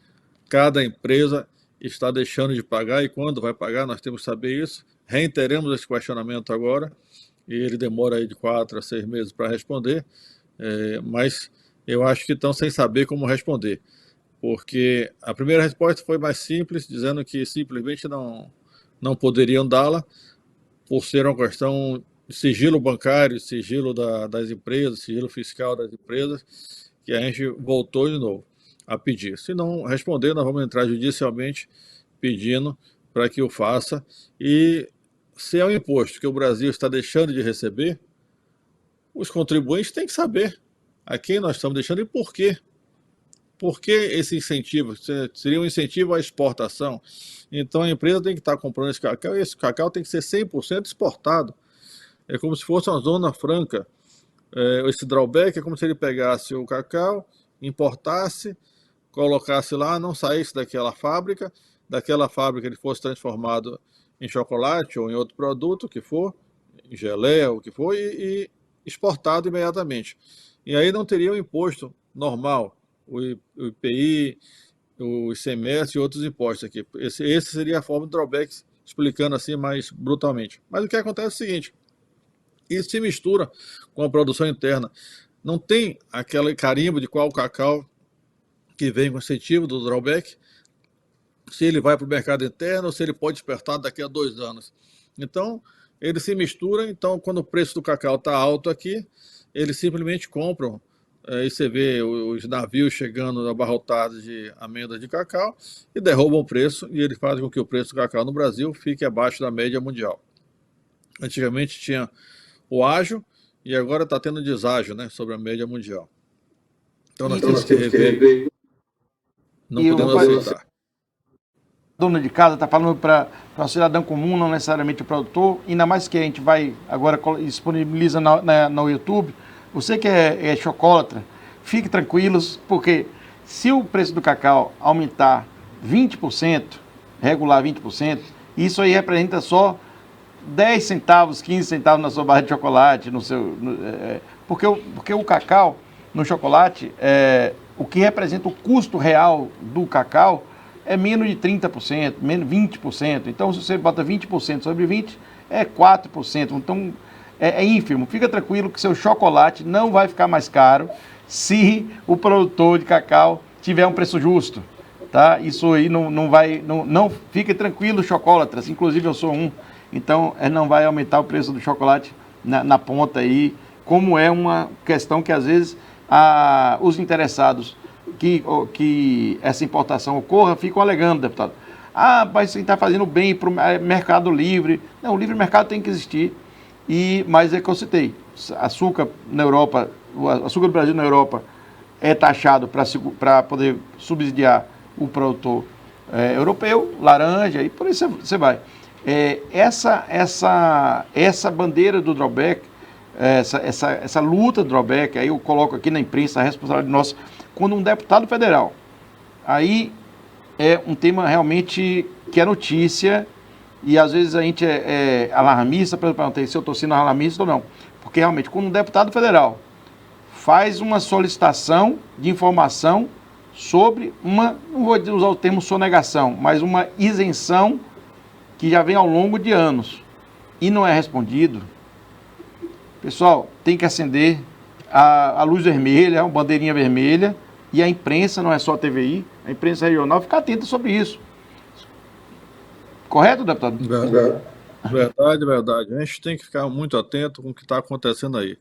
cada empresa está deixando de pagar e quando vai pagar, nós temos que saber isso. Reiteramos esse questionamento agora, e ele demora aí de 4 a 6 meses para responder, mas eu acho que estão sem saber como responder, porque a primeira resposta foi mais simples, dizendo que simplesmente não poderiam dá-la, por ser uma questão sigilo bancário, sigilo das empresas, sigilo fiscal das empresas, que a gente voltou de novo a pedir. Se não responder, nós vamos entrar judicialmente pedindo para que o faça. E se é um imposto que o Brasil está deixando de receber, os contribuintes têm que saber a quem nós estamos deixando e por quê. Por que esse incentivo? Seria um incentivo à exportação. Então a empresa tem que estar comprando esse cacau e esse cacau tem que ser 100% exportado. É como se fosse uma zona franca. Esse drawback é como se ele pegasse o cacau, importasse, colocasse lá, não saísse daquela fábrica ele fosse transformado em chocolate ou em outro produto, o que for, em geleia, o que for, e exportado imediatamente. E aí não teria o imposto normal, o IPI, o ICMS e outros impostos aqui. Esse seria a forma do drawback, explicando assim mais brutalmente. Mas o que acontece é o seguinte: isso se mistura com a produção interna. Não tem aquele carimbo de qual cacau que vem com incentivo do drawback, se ele vai para o mercado interno ou se ele pode despertar daqui a 2 anos. Então, ele se mistura, então quando o preço do cacau está alto aqui, eles simplesmente compram, e você vê os navios chegando abarrotados de amêndoas de cacau e derrubam o preço, e eles fazem com que o preço do cacau no Brasil fique abaixo da média mundial. Antigamente tinha o ágio e agora está tendo deságio, né, sobre a média mundial. Então nós temos que rever, não podemos aceitar. Dona de casa está falando para o cidadão comum, não necessariamente o produtor, ainda mais que a gente vai agora disponibiliza no YouTube. Você que é chocolatra, fique tranquilos, porque se o preço do cacau aumentar 20%, regular 20%, isso aí representa só 10 centavos, 15 centavos na sua barra de chocolate, porque o cacau no chocolate, o que representa o custo real do cacau é menos de 30%, menos 20%. Então, se você bota 20% sobre 20%, é 4%. Então, é ínfimo. Fica tranquilo que seu chocolate não vai ficar mais caro se o produtor de cacau tiver um preço justo. Tá? Isso aí não vai... Não, fique tranquilo, chocolatras. Inclusive, eu sou um. Então, não vai aumentar o preço do chocolate na ponta aí, como é uma questão que, às vezes, os interessados que essa importação ocorra, ficam alegando, deputado. Mas você está fazendo bem para o mercado livre. Não, o livre mercado tem que existir. Mas é que eu citei. Açúcar na Europa, o açúcar do Brasil na Europa é taxado para poder subsidiar o produtor europeu, laranja, e por isso você vai. Essa bandeira do drawback, essa luta do drawback, aí eu coloco aqui na imprensa a responsabilidade nossa, quando um deputado federal, aí é um tema realmente que é notícia, e às vezes a gente é alarmista, perguntei se eu estou sendo alarmista ou não, porque realmente quando um deputado federal faz uma solicitação de informação sobre não vou usar o termo sonegação, mas uma isenção que já vem ao longo de anos e não é respondido, pessoal, tem que acender a luz vermelha, uma bandeirinha vermelha, e a imprensa, não é só a TVI, a imprensa regional, fica atenta sobre isso. Correto, deputado? Verdade. A gente tem que ficar muito atento com o que está acontecendo aí.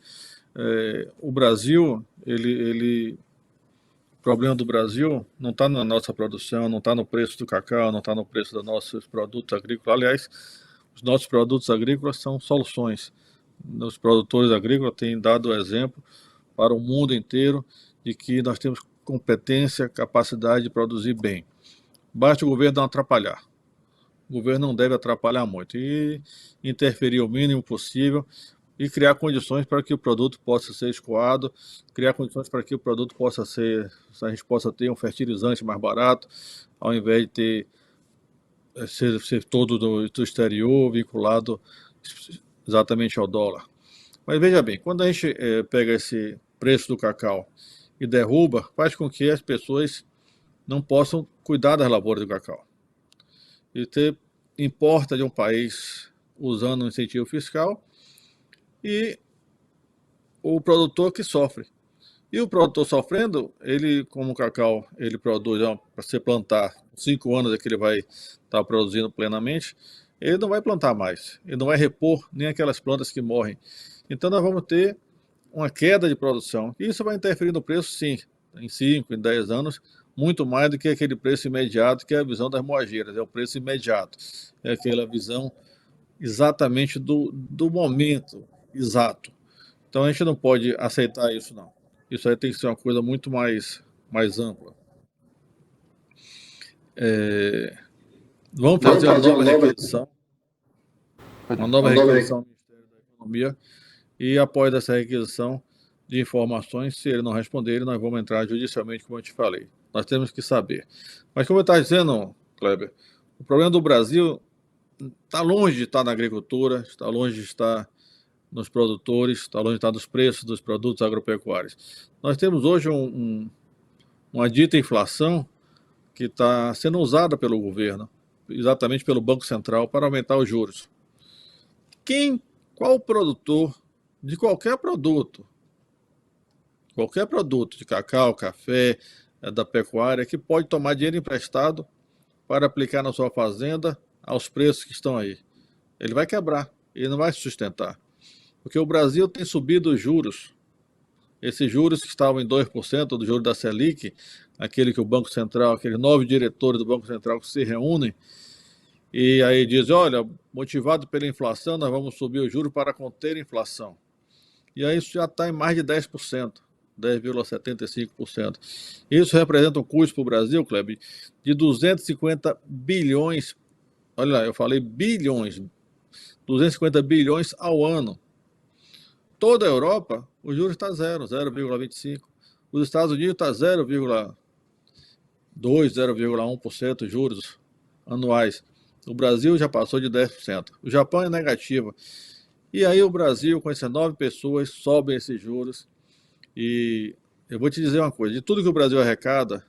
O Brasil, o problema do Brasil não está na nossa produção, não está no preço do cacau, não está no preço dos nossos produtos agrícolas. Aliás, os nossos produtos agrícolas são soluções. Os produtores agrícolas têm dado exemplo para o mundo inteiro de que nós temos competência, capacidade de produzir bem. Basta o governo não atrapalhar. O governo não deve atrapalhar muito e interferir o mínimo possível e criar condições para que o produto possa ser escoado, criar condições para que o produto a gente possa ter um fertilizante mais barato, ao invés de ser todo do exterior, vinculado exatamente ao dólar. Mas veja bem, quando a gente pega esse preço do cacau e derruba, faz com que as pessoas não possam cuidar das lavouras do cacau. E importa de um país usando um incentivo fiscal e o produtor que sofre. E o produtor sofrendo, como o cacau, ele produz para se plantar, 5 anos é que ele vai estar produzindo plenamente, ele não vai plantar mais, ele não vai repor nem aquelas plantas que morrem. Então nós vamos ter uma queda de produção. E isso vai interferir no preço, sim, em 5, em 10 anos, muito mais do que aquele preço imediato, que é a visão das moageiras, é o preço imediato. É aquela visão exatamente do momento exato. Então a gente não pode aceitar isso, não. Isso aí tem que ser uma coisa muito mais ampla. Vamos fazer uma nova requisição. Uma nova requisição ao Ministério da Economia. E após essa requisição de informações, se ele não responder, nós vamos entrar judicialmente, como eu te falei. Nós temos que saber. Mas como eu estava dizendo, Kleber, o problema do Brasil está longe de estar na agricultura, está longe de estar nos produtores, está longe de estar nos preços dos produtos agropecuários. Nós temos hoje uma dita inflação que está sendo usada pelo governo, exatamente pelo Banco Central, para aumentar os juros. Qual produtor de qualquer produto de cacau, café, da pecuária, que pode tomar dinheiro emprestado para aplicar na sua fazenda aos preços que estão aí? Ele vai quebrar. ele não vai se sustentar. Porque o Brasil tem subido os juros. Esses juros que estavam em 2% do juro da Selic, aquele que o Banco Central, aqueles 9 diretores do Banco Central que se reúnem, e aí dizem, olha, motivado pela inflação, nós vamos subir o juro para conter a inflação. E aí isso já está em mais de 10%, 10,75%. Isso representa um custo para o Brasil, Kleber, de 250 bilhões, olha lá, eu falei bilhões, 250 bilhões ao ano. Toda a Europa, o juros está zero, 0,25%. Os Estados Unidos está 0,2%, 0,1% juros anuais. O Brasil já passou de 10%. O Japão é negativo. E aí o Brasil, com essas 9 pessoas, sobe esses juros. E eu vou te dizer uma coisa, de tudo que o Brasil arrecada,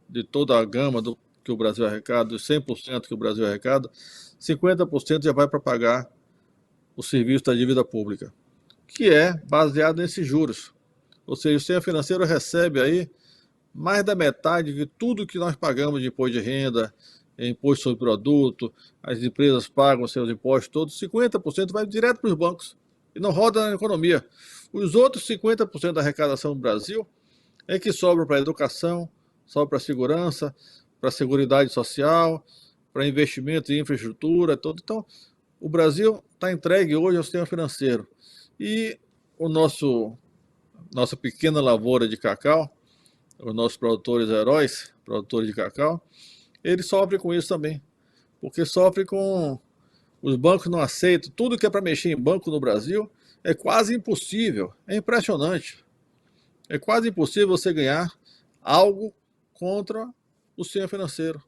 de toda a gama que o Brasil arrecada, dos 100% que o Brasil arrecada, 50% já vai para pagar o serviço da dívida pública, que é baseado nesses juros. Ou seja, o sistema financeiro recebe aí mais da metade de tudo que nós pagamos de imposto de renda, imposto sobre produto, as empresas pagam seus impostos todos, 50% vai direto para os bancos e não roda na economia. Os outros 50% da arrecadação do Brasil é que sobra para a educação, sobra para a segurança, para a seguridade social, para investimento em infraestrutura, tudo. Então, o Brasil está entregue hoje ao sistema financeiro. E o nossa pequena lavoura de cacau, os nossos produtores heróis, produtores de cacau, eles sofrem com isso também, porque sofrem com os bancos não aceitam, tudo que é para mexer em banco no Brasil é quase impossível, é impressionante. É quase impossível você ganhar algo contra o sistema financeiro.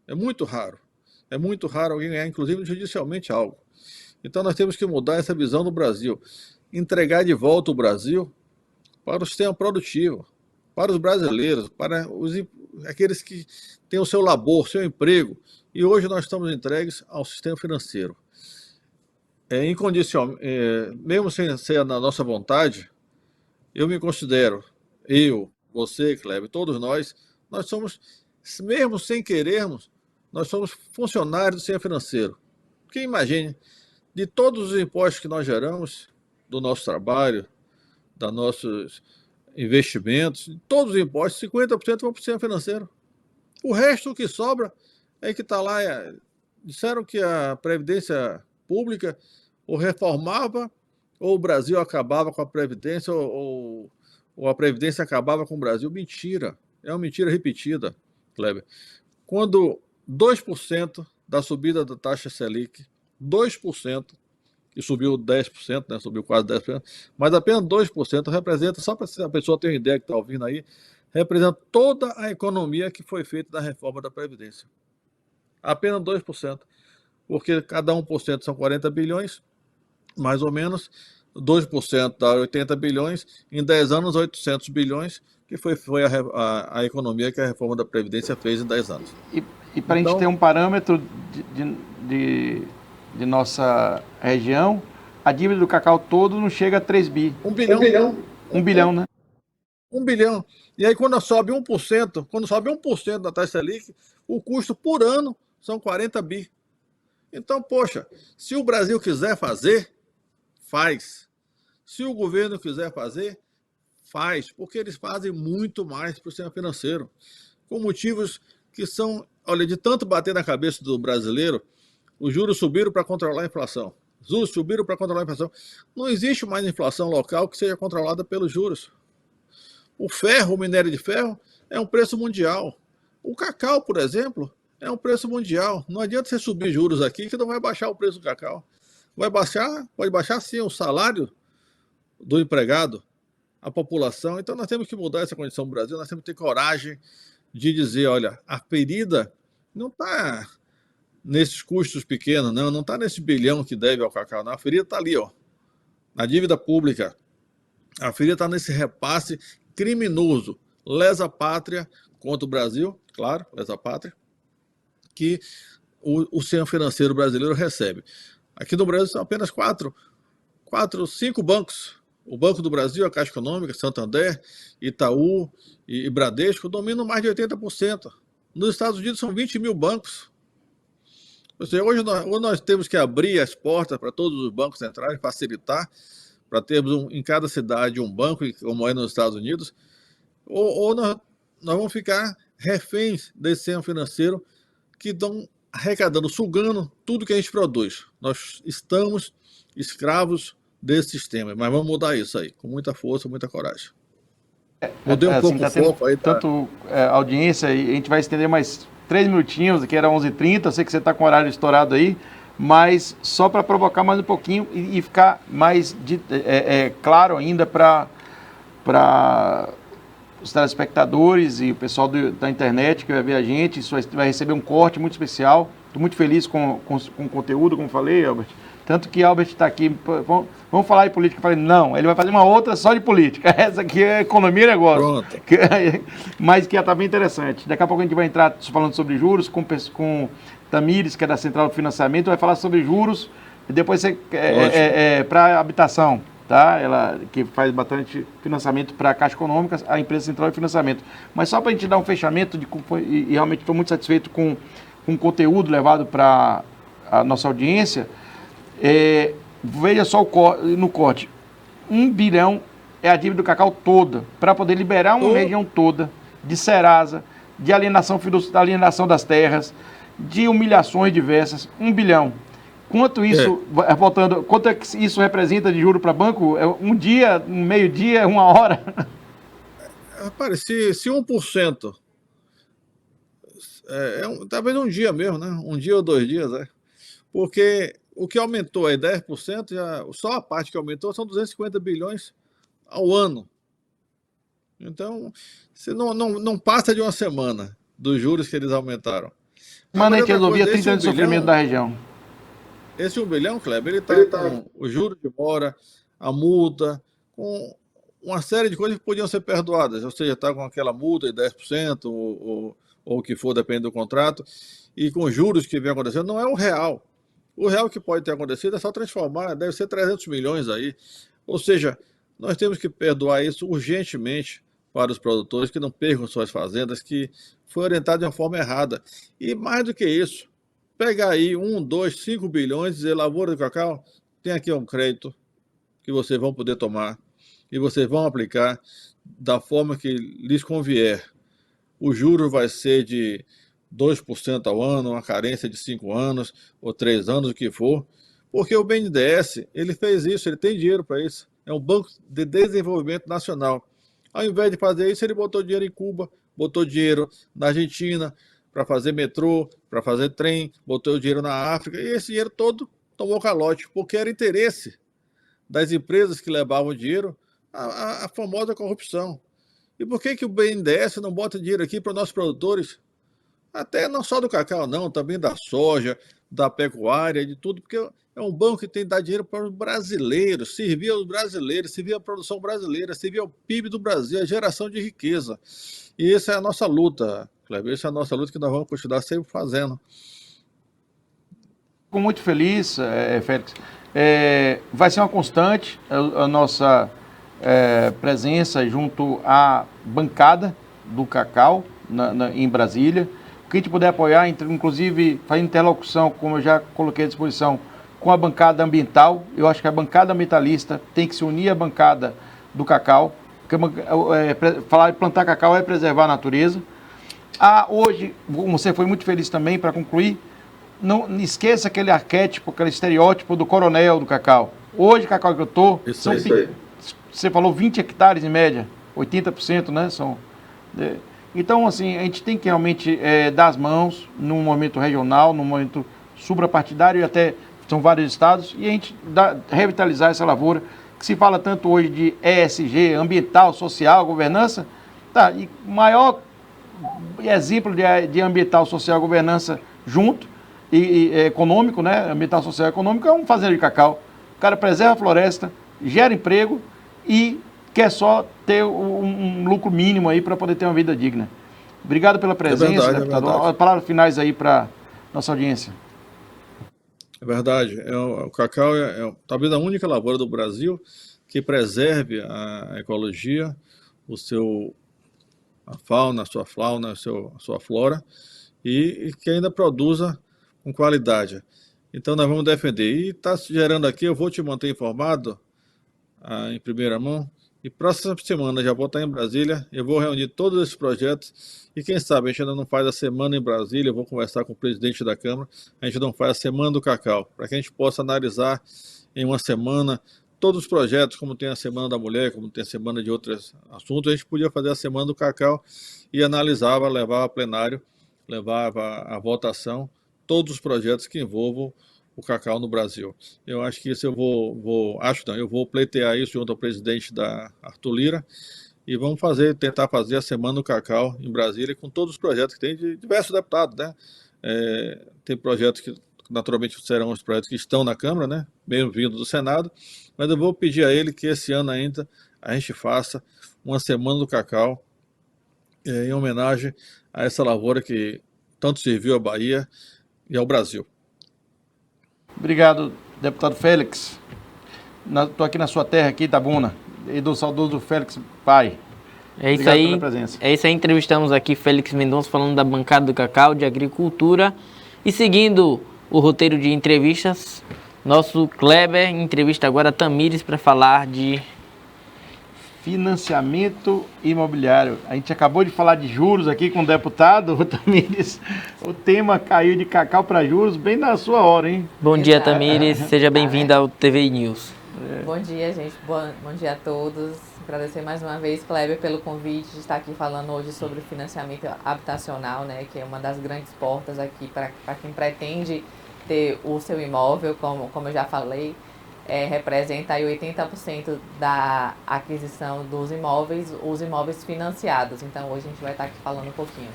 É muito raro alguém ganhar, inclusive judicialmente, algo. Então nós temos que mudar essa visão do Brasil, entregar de volta o Brasil para o sistema produtivo, para os brasileiros, para aqueles que têm o seu labor, seu emprego. E hoje nós estamos entregues ao sistema financeiro. Mesmo sem ser na nossa vontade, eu me considero, você, Kleber, todos nós somos, mesmo sem querermos, nós somos funcionários do sistema financeiro. Porque imagine, de todos os impostos que nós geramos, do nosso trabalho, dos nossos investimentos, todos os impostos, 50% vão para o sistema financeiro. O resto, o que sobra, é que está lá. Disseram que a Previdência Pública ou reformava, ou o Brasil acabava com a Previdência, ou a Previdência acabava com o Brasil. Mentira. É uma mentira repetida, Kleber. Quando 2% da subida da taxa Selic, 2%, que subiu 10%, né, subiu quase 10%, mas apenas 2% representa, só para a pessoa ter uma ideia que está ouvindo aí, representa toda a economia que foi feita da reforma da Previdência. Apenas 2%, porque cada 1% são 40 bilhões, mais ou menos, 2% dá 80 bilhões, em 10 anos 800 bilhões, que foi a economia que a reforma da Previdência fez em 10 anos. E para a gente ter um parâmetro de nossa região, a dívida do cacau todo não chega a 3 bi. 1 bilhão. 1 bilhão, né? 1 bilhão. E aí quando sobe 1% da taxa Selic, o custo por ano são 40 bi. Então, poxa, se o Brasil quiser fazer, faz. Se o governo quiser fazer, faz. Porque eles fazem muito mais para o sistema financeiro. Com motivos que são, olha, de tanto bater na cabeça do brasileiro, os juros subiram para controlar a inflação. Os juros subiram para controlar a inflação. Não existe mais inflação local que seja controlada pelos juros. O ferro, o minério de ferro, é um preço mundial. O cacau, por exemplo, é um preço mundial. Não adianta você subir juros aqui que não vai baixar o preço do cacau. Pode baixar sim o salário do empregado, a população. Então nós temos que mudar essa condição no Brasil, nós temos que ter coragem de dizer, olha, a ferida não está nesses custos pequenos, não está nesse bilhão que deve ao cacau, não. A ferida está ali, ó, na dívida pública. A ferida está nesse repasse criminoso, lesa pátria contra o Brasil, claro, lesa pátria, que o sistema financeiro brasileiro recebe. Aqui no Brasil são apenas 5 bancos. O Banco do Brasil, a Caixa Econômica, Santander, Itaú e Bradesco dominam mais de 80%. Nos Estados Unidos são 20 mil bancos. Ou seja, hoje nós temos que abrir as portas para todos os bancos centrais, facilitar, para termos em cada cidade um banco, como é nos Estados Unidos, ou nós vamos ficar reféns desse sistema financeiro que estão arrecadando, sugando tudo que a gente produz. Nós estamos escravos desse sistema, mas vamos mudar isso aí, com muita força, muita coragem. Mudei um pouco o foco aí. Tanto audiência, e a gente vai estender mais 3 minutinhos, que era 11h30, eu sei que você está com o horário estourado aí, mas só para provocar mais um pouquinho e ficar mais claro ainda para os telespectadores e o pessoal da internet que vai ver a gente, isso vai receber um corte muito especial. Estou muito feliz com o conteúdo, como falei, Albert. Tanto que Albert está aqui, vamos falar de política. Eu falei, não, ele vai fazer uma outra só de política. Essa aqui é economia e negócio. Mas que está bem interessante. Daqui a pouco a gente vai entrar falando sobre juros com Tamires, que é da Central do Financiamento, vai falar sobre juros e depois para habitação. Tá? Ela que faz bastante financiamento para a Caixa Econômica, a empresa Central de Financiamento. Mas só para a gente dar um fechamento, e realmente estou muito satisfeito com o conteúdo levado para a nossa audiência, veja só no corte, 1 bilhão é a dívida do Cacau toda, para poder liberar uma região toda de Serasa, de alienação das terras, de humilhações diversas, 1 bilhão. Quanto isso, quanto é que isso representa de juro para banco? Um dia, um meio-dia, 1 hora? Rapaz, se 1%, talvez um dia mesmo, né? Um dia ou 2 dias, porque o que aumentou aí 10%, só a parte que aumentou são 250 bilhões ao ano. Então, se não passa de uma semana dos juros que eles aumentaram. Mano, a gente resolvia 30 anos de sofrimento da região. Esse 1 bilhão, Kleber, ele está com o juros de mora, a multa, com uma série de coisas que podiam ser perdoadas. Ou seja, está com aquela multa de 10% ou o que for, depende do contrato, e com juros que vem acontecendo, não é o real. O real que pode ter acontecido é só transformar, deve ser 300 milhões aí. Ou seja, nós temos que perdoar isso urgentemente para os produtores que não percam suas fazendas, que foi orientado de uma forma errada. E mais do que isso, pegar aí 1, 2, 5 bilhões e dizer, lavoura de cacau, tem aqui um crédito que vocês vão poder tomar e vocês vão aplicar da forma que lhes convier. O juro vai ser de 2% ao ano, uma carência de 5 anos ou 3 anos, o que for, porque o BNDES, ele fez isso, ele tem dinheiro para isso. É um banco de desenvolvimento nacional. Ao invés de fazer isso, ele botou dinheiro em Cuba, botou dinheiro na Argentina para fazer metrô, para fazer trem, botou dinheiro na África, e esse dinheiro todo tomou calote, porque era interesse das empresas que levavam dinheiro à famosa corrupção. E por que o BNDES não bota dinheiro aqui para os nossos produtores? Até não só do cacau, não, também da soja, da pecuária, de tudo, porque é um banco que tem que dar dinheiro para os brasileiros, servir aos brasileiros, servir à produção brasileira, servir ao PIB do Brasil, a geração de riqueza. E essa é a nossa luta, Kleber, essa é a nossa luta que nós vamos continuar sempre fazendo. Fico muito feliz, Félix. Vai ser uma constante a nossa presença junto à bancada do cacau em Brasília. O que a gente puder apoiar, inclusive fazendo interlocução, como eu já coloquei à disposição, com a bancada ambiental. Eu acho que a bancada ambientalista tem que se unir à bancada do cacau, porque falar de plantar cacau é preservar a natureza. Hoje, você foi muito feliz também, para concluir, não esqueça aquele arquétipo, aquele estereótipo do coronel do cacau. Hoje, cacau que eu estou, você falou 20 hectares em média, 80%, né? Então, assim, a gente tem que realmente dar as mãos num momento regional, num momento suprapartidário, e até são vários estados, e a gente revitalizar essa lavoura, que se fala tanto hoje de ESG, ambiental, social, governança, e maior exemplo de ambiental, social, governança junto, e econômico, né? Ambiental, social e econômico é um fazendeiro de cacau. O cara preserva a floresta, gera emprego e quer só ter um lucro mínimo aí para poder ter uma vida digna. Obrigado pela presença, deputado. Palavras finais aí para nossa audiência. É verdade. O cacau é talvez a única lavoura do Brasil que preserve a ecologia, a fauna, a sua flora, e que ainda produza com qualidade. Então nós vamos defender. E está gerando aqui, eu vou te manter informado em primeira mão. E próxima semana já vou estar em Brasília, eu vou reunir todos esses projetos e quem sabe a gente ainda não faz a semana em Brasília, eu vou conversar com o presidente da Câmara, a gente não faz a Semana do Cacau, para que a gente possa analisar em uma semana todos os projetos, como tem a Semana da Mulher, como tem a Semana de outros assuntos, a gente podia fazer a Semana do Cacau e analisava, levava a plenário, levava a votação, todos os projetos que envolvam o cacau no Brasil. Eu acho que isso eu vou pleitear isso junto ao presidente da Arthur Lira e vamos tentar fazer a Semana do Cacau em Brasília com todos os projetos que tem de diversos deputados, né? Tem projetos que naturalmente serão os projetos que estão na Câmara, né? Mesmo vindo do Senado, mas eu vou pedir a ele que esse ano ainda a gente faça uma Semana do Cacau em homenagem a essa lavoura que tanto serviu à Bahia e ao Brasil. Obrigado, deputado Félix. Estou aqui na sua terra, aqui, Itabuna, e do saudoso Félix Pai. É isso Obrigado aí. pela presença. É isso aí. Entrevistamos aqui Félix Mendonça falando da bancada do cacau, de agricultura. E seguindo o roteiro de entrevistas, nosso Kleber entrevista agora Tamires para falar de financiamento imobiliário. A gente acabou de falar de juros aqui com o deputado, o Tamires. O tema caiu de cacau para juros bem na sua hora, hein? Bom dia, Tamires. Seja bem-vinda ao TV News. Bom dia, gente. Bom dia a todos. Agradecer mais uma vez, Kleber, pelo convite de estar aqui falando hoje sobre o financiamento habitacional, né, que é uma das grandes portas aqui para quem pretende ter o seu imóvel, como eu já falei. Representa aí 80% da aquisição dos imóveis, os imóveis financiados. Então, hoje a gente vai estar aqui falando um pouquinho.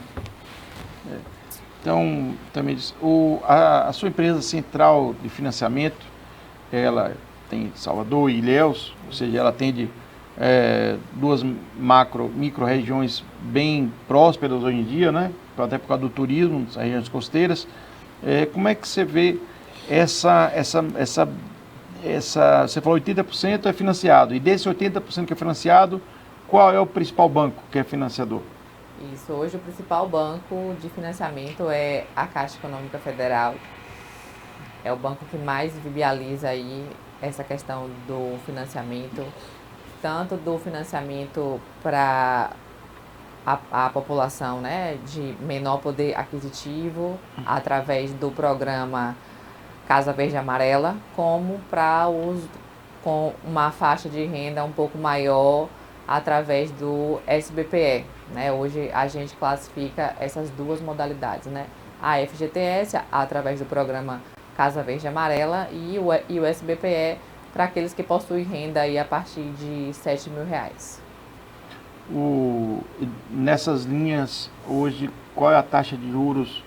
Então, Tamires, a sua empresa central de financiamento, ela tem Salvador e Ilhéus, ou seja, ela atende duas micro-regiões bem prósperas hoje em dia, né? Até por causa do turismo, das regiões costeiras. Como é que você vê você falou 80% é financiado, e desse 80% que é financiado, qual é o principal banco que é financiador? Isso, hoje o principal banco de financiamento é a Caixa Econômica Federal. É o banco que mais viabiliza aí essa questão do financiamento, tanto do financiamento para a população, né, de menor poder aquisitivo, através do programa Casa Verde e Amarela, como para os com uma faixa de renda um pouco maior através do SBPE, né? Hoje a gente classifica essas duas modalidades, né? A FGTS através do programa Casa Verde e Amarela e o SBPE para aqueles que possuem renda aí a partir de R$7 mil. Nessas linhas, hoje, qual é a taxa de juros?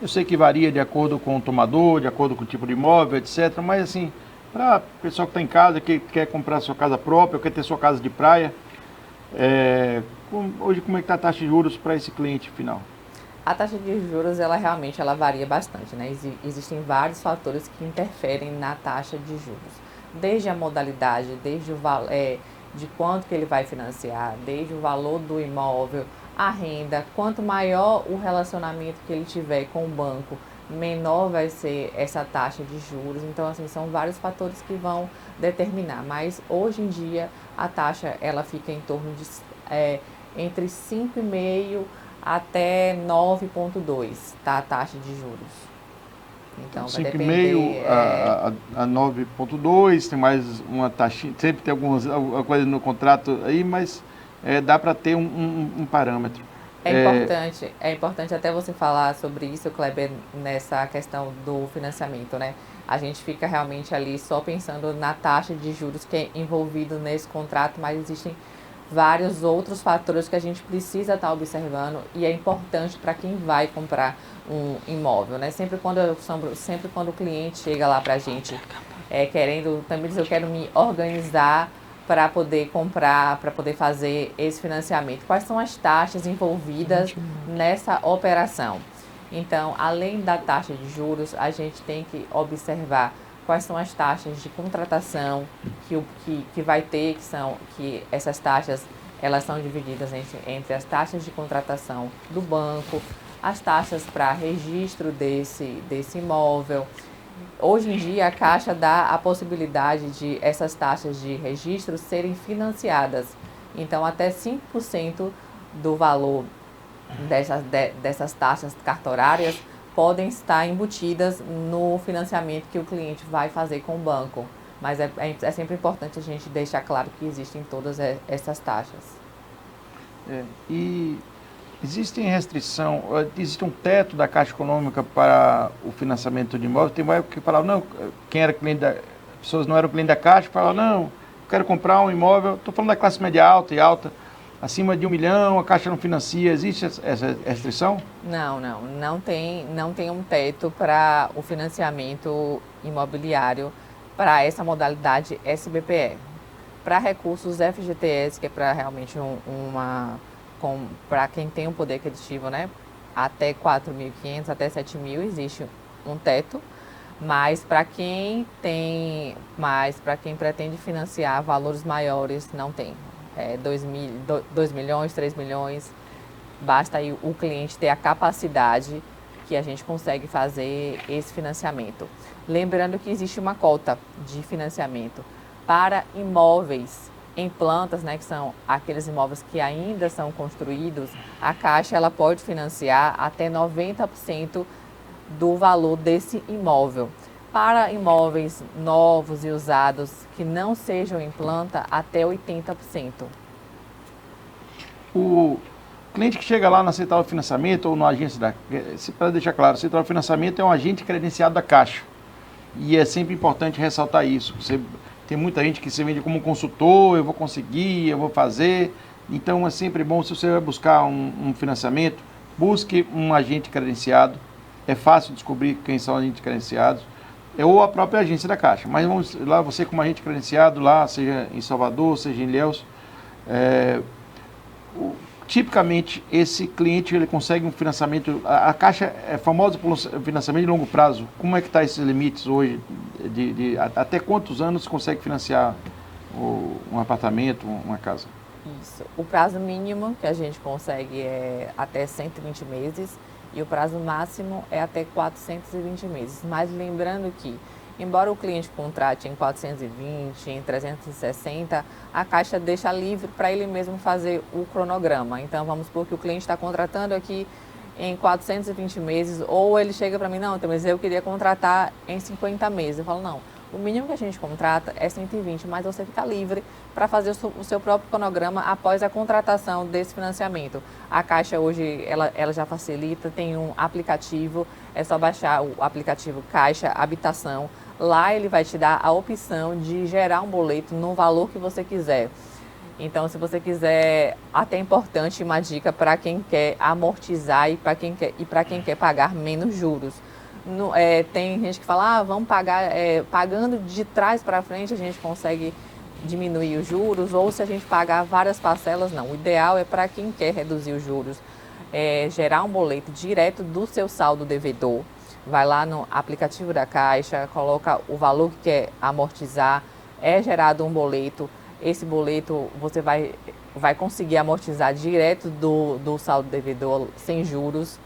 Eu sei que varia de acordo com o tomador, de acordo com o tipo de imóvel, etc. Mas, assim, para o pessoal que está em casa, que quer comprar sua casa própria, quer ter sua casa de praia, hoje como é que está a taxa de juros para esse cliente final? A taxa de juros, ela realmente varia bastante, né? Existem vários fatores que interferem na taxa de juros. Desde a modalidade, desde de quanto que ele vai financiar, desde o valor do imóvel, a renda. Quanto maior o relacionamento que ele tiver com o banco, menor vai ser essa taxa de juros. Então, assim, são vários fatores que vão determinar. Mas, hoje em dia, a taxa, ela fica em torno de entre 5,5% até 9,2%, tá? A taxa de juros. Então, vai 5,5% a 9,2%, tem mais uma taxa, sempre tem alguma coisa no contrato aí, mas dá para ter um parâmetro. É importante até você falar sobre isso, Kleber, nessa questão do financiamento, né? A gente fica realmente ali só pensando na taxa de juros que é envolvido nesse contrato, mas existem vários outros fatores que a gente precisa estar observando e é importante para quem vai comprar um imóvel, né? Sempre quando o cliente chega lá para a gente querendo, também diz, eu quero me organizar para poder comprar, para poder fazer esse financiamento. Quais são as taxas envolvidas nessa operação? Então, além da taxa de juros, a gente tem que observar quais são as taxas de contratação que vai ter, que essas taxas elas são divididas entre as taxas de contratação do banco, as taxas para registro desse imóvel. Hoje em dia, a Caixa dá a possibilidade de essas taxas de registro serem financiadas. Então, até 5% do valor dessas taxas cartorárias podem estar embutidas no financiamento que o cliente vai fazer com o banco. Mas é sempre importante a gente deixar claro que existem todas essas taxas. E existe um teto da Caixa Econômica para o financiamento de imóveis? Tem uma época que falava, não, pessoas não eram clientes da Caixa, falavam, não, eu quero comprar um imóvel, estou falando da classe média alta e alta, acima de 1 milhão, a Caixa não financia, existe essa restrição? Não tem um teto para o financiamento imobiliário para essa modalidade SBPE. Para recursos FGTS, que é para realmente para quem tem um poder aquisitivo, né, até 4.500, até 7.000, existe um teto, mas para quem pretende financiar valores maiores, não tem. 2 milhões, 3 milhões, basta aí o cliente ter a capacidade que a gente consegue fazer esse financiamento. Lembrando que existe uma cota de financiamento para imóveis em plantas, né, que são aqueles imóveis que ainda são construídos. A Caixa ela pode financiar até 90% do valor desse imóvel. Para imóveis novos e usados que não sejam em planta, até 80%. O cliente que chega lá na Central de Financiamento ou na agência para deixar claro, a Central de Financiamento é um agente credenciado da Caixa. E é sempre importante ressaltar isso. Tem muita gente que se vende como consultor, eu vou conseguir, eu vou fazer. Então é sempre bom, se você vai buscar um financiamento, busque um agente credenciado. É fácil descobrir quem são agentes credenciados. Ou a própria agência da Caixa. Mas vamos lá, você como agente credenciado lá, seja em Salvador, seja em Ilhéus, tipicamente esse cliente ele consegue um financiamento. A Caixa é famosa por financiamento de longo prazo. Como é que está esses limites hoje? Até quantos anos se consegue financiar um apartamento, uma casa? Isso. O prazo mínimo que a gente consegue é até 120 meses. E o prazo máximo é até 420 meses. Mas lembrando que, embora o cliente contrate em 420, em 360, a Caixa deixa livre para ele mesmo fazer o cronograma. Então, vamos supor que o cliente está contratando aqui em 420 meses, ou ele chega para mim, não, mas eu queria contratar em 50 meses. Eu falo, não, o mínimo que a gente contrata é 120, mas você fica livre para fazer o seu próprio cronograma após a contratação desse financiamento. A Caixa hoje, ela já facilita, tem um aplicativo, é só baixar o aplicativo Caixa Habitação. Lá ele vai te dar a opção de gerar um boleto no valor que você quiser. Então, se você quiser, até é importante uma dica para quem quer amortizar e para quem quer pagar menos juros. Tem gente que fala, vamos pagar, pagando de trás para frente a gente consegue diminuir os juros, ou se a gente pagar várias parcelas, não. O ideal é para quem quer reduzir os juros, gerar um boleto direto do seu saldo devedor. Vai lá no aplicativo da Caixa, coloca o valor que quer amortizar, é gerado um boleto. Esse boleto você vai conseguir amortizar direto do saldo devedor, sem juros.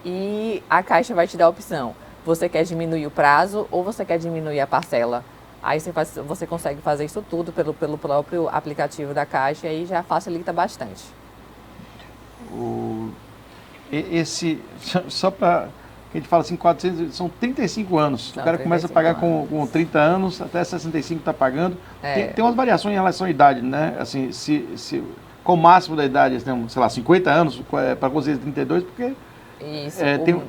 E a Caixa vai te dar a opção. Você quer diminuir o prazo ou você quer diminuir a parcela? Aí você consegue fazer isso tudo pelo próprio aplicativo da Caixa e já facilita bastante. Só para... A gente fala assim, 400, são 35 anos. O cara começa a pagar com 30 anos, até 65 está pagando. Tem umas variações em relação à idade, né? Assim, com o máximo da idade, sei lá, 50 anos, para conseguir 32, porque isso,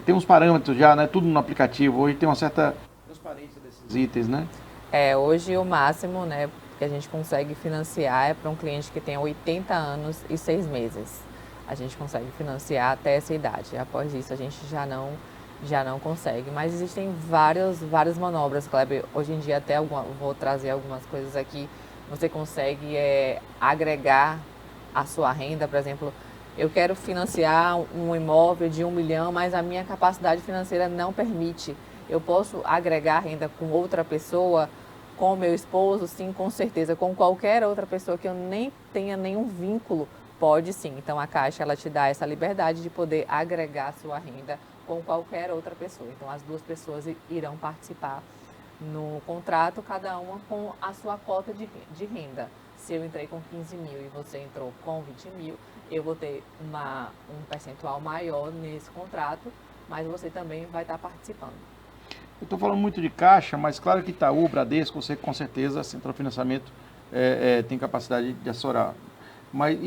tem uns parâmetros já, né? Tudo no aplicativo. Hoje tem uma certa transparência desses itens, né? Hoje o máximo, né, que a gente consegue financiar é para um cliente que tem 80 anos e 6 meses. A gente consegue financiar até essa idade. Após isso, a gente já não consegue. Mas existem várias manobras, Kleber. Hoje em dia, até vou trazer algumas coisas aqui. Você consegue agregar a sua renda, por exemplo. Eu quero financiar um imóvel de 1 milhão, mas a minha capacidade financeira não permite. Eu posso agregar renda com outra pessoa, com meu esposo? Sim, com certeza. Com qualquer outra pessoa que eu nem tenha nenhum vínculo, Pode sim. Então a Caixa ela te dá essa liberdade de poder agregar a sua renda com qualquer outra pessoa. Então as duas pessoas irão participar no contrato, cada uma com a sua cota de renda. Se eu entrei com 15 mil e você entrou com 20 mil, eu vou ter um percentual maior nesse contrato, mas você também vai estar participando. Eu estou falando muito de Caixa, mas claro que Itaú, Bradesco, você com certeza, a Central Financiamento tem capacidade de assessorar. Mas,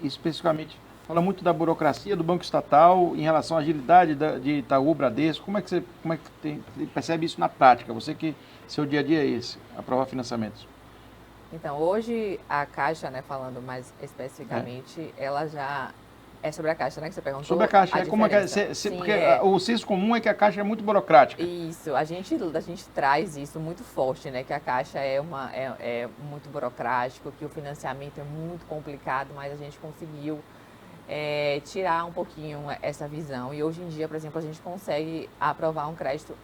especificamente, fala muito da burocracia do Banco Estatal em relação à agilidade de Itaú, Bradesco. Como é que você percebe isso na prática? Você que seu dia a dia é esse, aprovar financiamentos. Então, hoje a Caixa, né, falando mais especificamente, ela já é sobre a Caixa, né, que você perguntou. Sobre a Caixa, como é que Sim, porque o senso comum é que a Caixa é muito burocrática. Isso, a gente traz isso muito forte, né, que a Caixa é muito burocrático, que o financiamento é muito complicado, mas a gente conseguiu tirar um pouquinho essa visão. E hoje em dia, por exemplo, a gente consegue aprovar um crédito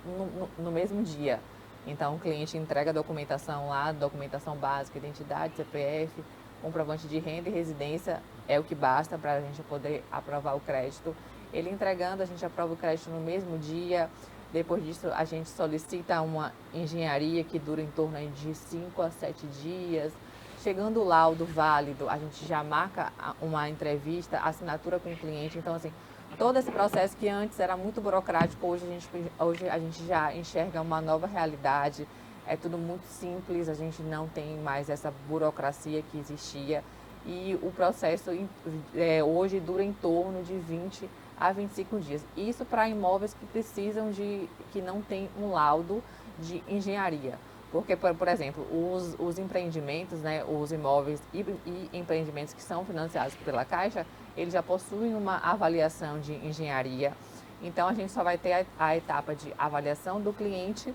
no mesmo dia. Então, o cliente entrega a documentação lá, documentação básica, identidade, CPF, comprovante de renda e residência, é o que basta para a gente poder aprovar o crédito. Ele entregando, a gente aprova o crédito no mesmo dia. Depois disso, a gente solicita uma engenharia que dura em torno de 5 a 7 dias. Chegando o laudo válido, a gente já marca uma entrevista, assinatura com o cliente. Então, assim, todo esse processo que antes era muito burocrático, hoje a gente já enxerga uma nova realidade. É tudo muito simples, a gente não tem mais essa burocracia que existia. E o processo hoje dura em torno de 20 a 25 dias. Isso para imóveis que precisam que não tem um laudo de engenharia. Porque, por exemplo, os empreendimentos, né, os imóveis e empreendimentos que são financiados pela Caixa, eles já possuem uma avaliação de engenharia. Então, a gente só vai ter a etapa de avaliação do cliente,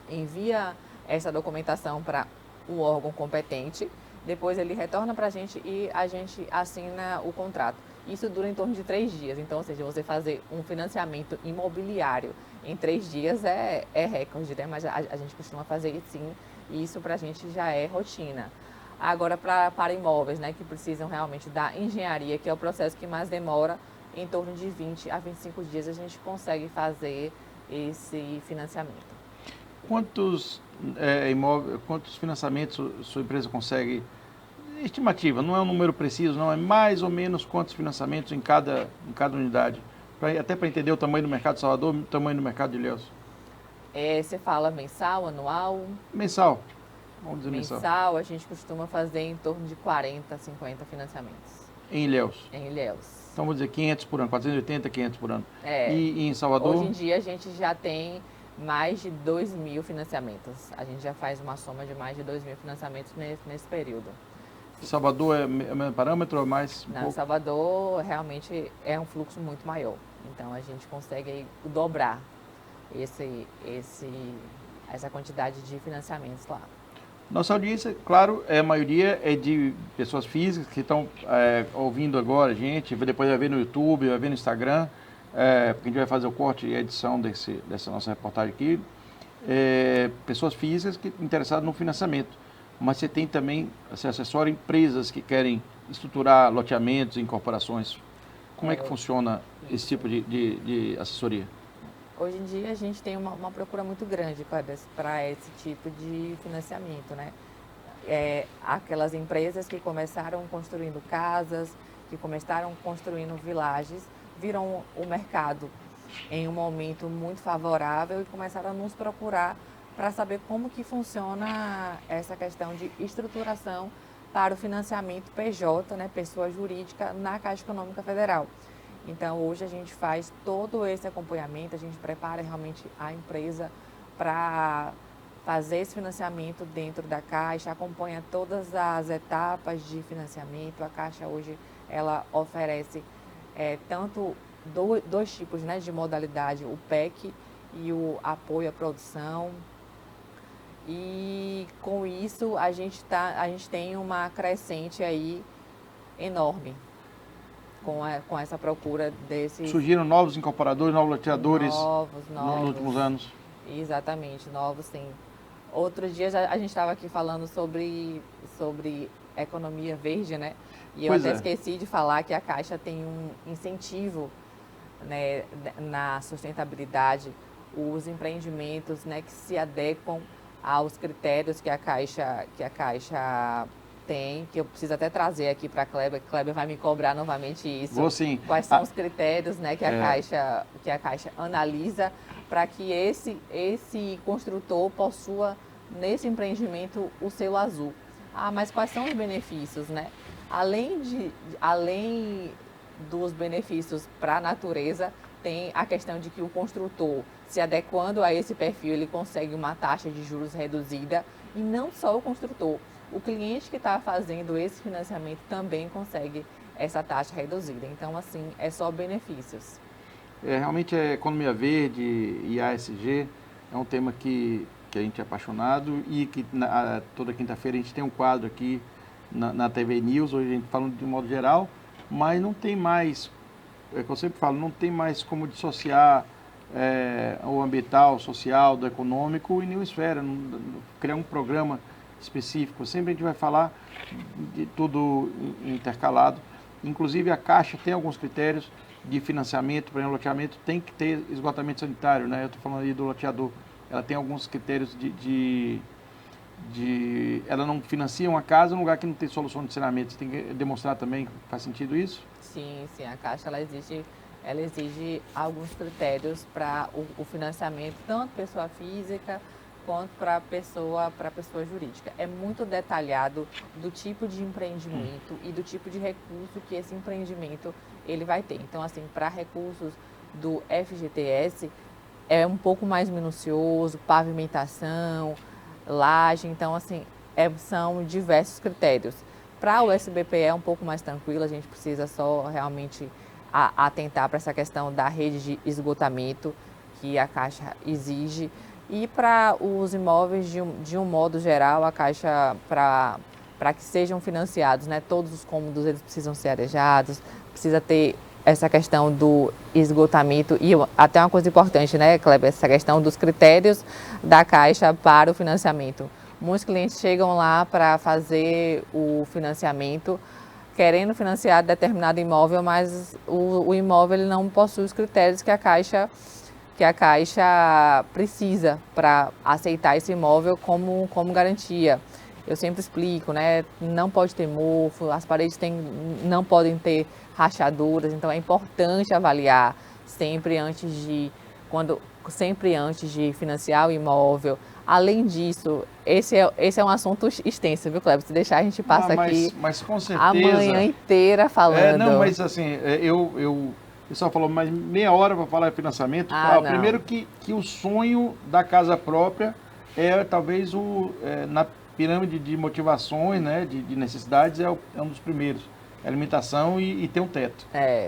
envia essa documentação para um órgão competente, depois ele retorna para a gente e a gente assina o contrato. Isso dura em torno de 3 dias. Então, ou seja, você fazer um financiamento imobiliário em 3 dias é recorde, né? Mas a gente costuma fazer sim, e isso para a gente já é rotina. Agora, para imóveis, né, que precisam realmente da engenharia, que é o processo que mais demora, em torno de 20 a 25 dias a gente consegue fazer esse financiamento. Quantos financiamentos sua empresa consegue? Estimativa, não é um número preciso, não, é mais ou menos quantos financiamentos em cada unidade, até para entender o tamanho do mercado de Salvador, o tamanho do mercado de Ilhéus. Você fala mensal, anual? Mensal, vamos dizer mensal. Mensal, a gente costuma fazer em torno de 40, 50 financiamentos. Em Ilhéus? Em Ilhéus. Então vamos dizer 500 por ano, 480, 500 por ano. É. E em Salvador? Hoje em dia a gente já tem mais de 2.000 financiamentos. A gente já faz uma soma de mais de 2.000 financiamentos nesse período. Salvador é o mesmo parâmetro ou mais? Não, Salvador realmente é um fluxo muito maior. Então a gente consegue aí dobrar essa quantidade de financiamentos lá. Nossa audiência, claro, a maioria é de pessoas físicas que estão ouvindo agora a gente, depois vai ver no YouTube, vai ver no Instagram, porque a gente vai fazer o corte e a edição dessa nossa reportagem aqui. Pessoas físicas interessadas no financiamento. Mas você tem também, você assessora empresas que querem estruturar loteamentos, incorporações. Como é que funciona esse tipo de assessoria? Hoje em dia a gente tem uma procura muito grande para esse tipo de financiamento, né? Aquelas empresas que começaram construindo casas, que começaram construindo vilagens, viram o mercado em um momento muito favorável e começaram a nos procurar para saber como que funciona essa questão de estruturação para o financiamento PJ, né, pessoa jurídica, na Caixa Econômica Federal. Então, hoje a gente faz todo esse acompanhamento, a gente prepara realmente a empresa para fazer esse financiamento dentro da Caixa, acompanha todas as etapas de financiamento. A Caixa hoje, ela oferece tanto dois tipos, né, de modalidade, o PEC e o apoio à produção. E com isso a gente tem uma crescente aí enorme com essa procura desses... Surgiram novos incorporadores, novos loteadores novos nos últimos anos. Exatamente, novos sim. Outro dia a gente estava aqui falando sobre economia verde, né? E eu Pois até é. esqueci de falar que a Caixa tem um incentivo, né, na sustentabilidade, os empreendimentos, né, que se adequam aos critérios que a Caixa tem, que eu preciso até trazer aqui para a Kleber, que Kleber vai me cobrar novamente isso. Vou sim. Quais são os critérios, né, que a Caixa analisa para que esse construtor possua nesse empreendimento o selo azul. Ah, mas quais são os benefícios, né? Além dos benefícios para a natureza, tem a questão de que o construtor, se adequando a esse perfil, ele consegue uma taxa de juros reduzida, e não só o construtor, o cliente que está fazendo esse financiamento também consegue essa taxa reduzida. Então, assim, é só benefícios. Realmente a economia verde e ASG é um tema que a gente é apaixonado e que toda quinta-feira a gente tem um quadro aqui na TV News, hoje a gente falando de um modo geral, mas não tem mais, é que eu sempre falo, não tem mais como dissociar o ambiental, o social, do econômico em nenhuma esfera, criar um programa específico. Sempre a gente vai falar de tudo intercalado. Inclusive a Caixa tem alguns critérios de financiamento, por exemplo, loteamento tem que ter esgotamento sanitário, né? Eu estou falando aí do loteador. Ela tem alguns critérios ela não financia uma casa num lugar que não tem solução de saneamento. Você tem que demonstrar também. Faz sentido isso? Sim, a Caixa ela exige alguns critérios para o financiamento, tanto pessoa física quanto para pessoa jurídica. É muito detalhado do tipo de empreendimento e do tipo de recurso que esse empreendimento ele vai ter. Então, assim, para recursos do FGTS é um pouco mais minucioso, pavimentação, laje, então, assim, são diversos critérios. Para o SBPE é um pouco mais tranquilo, a gente precisa só realmente atentar para essa questão da rede de esgotamento que a Caixa exige. E para os imóveis, de um modo geral, a Caixa, para que sejam financiados, né, todos os cômodos eles precisam ser arejados, precisa ter essa questão do esgotamento e até uma coisa importante, né, Kleber, essa questão dos critérios da Caixa para o financiamento. Muitos clientes chegam lá para fazer o financiamento querendo financiar determinado imóvel, mas o imóvel ele não possui os critérios que a Caixa precisa para aceitar esse imóvel como garantia. Eu sempre explico, né? Não pode ter mofo, as paredes não podem ter rachaduras, então é importante avaliar sempre antes de financiar o imóvel. Além disso, esse é um assunto extenso, viu, Kleber? Se deixar, a gente passa aqui mas com certeza, a manhã inteira falando. Não, mas assim, o pessoal falou mais meia hora para falar de financiamento. Primeiro que o sonho da casa própria é talvez na pirâmide de motivações, né, de necessidades, é um dos primeiros. É alimentação e ter um teto.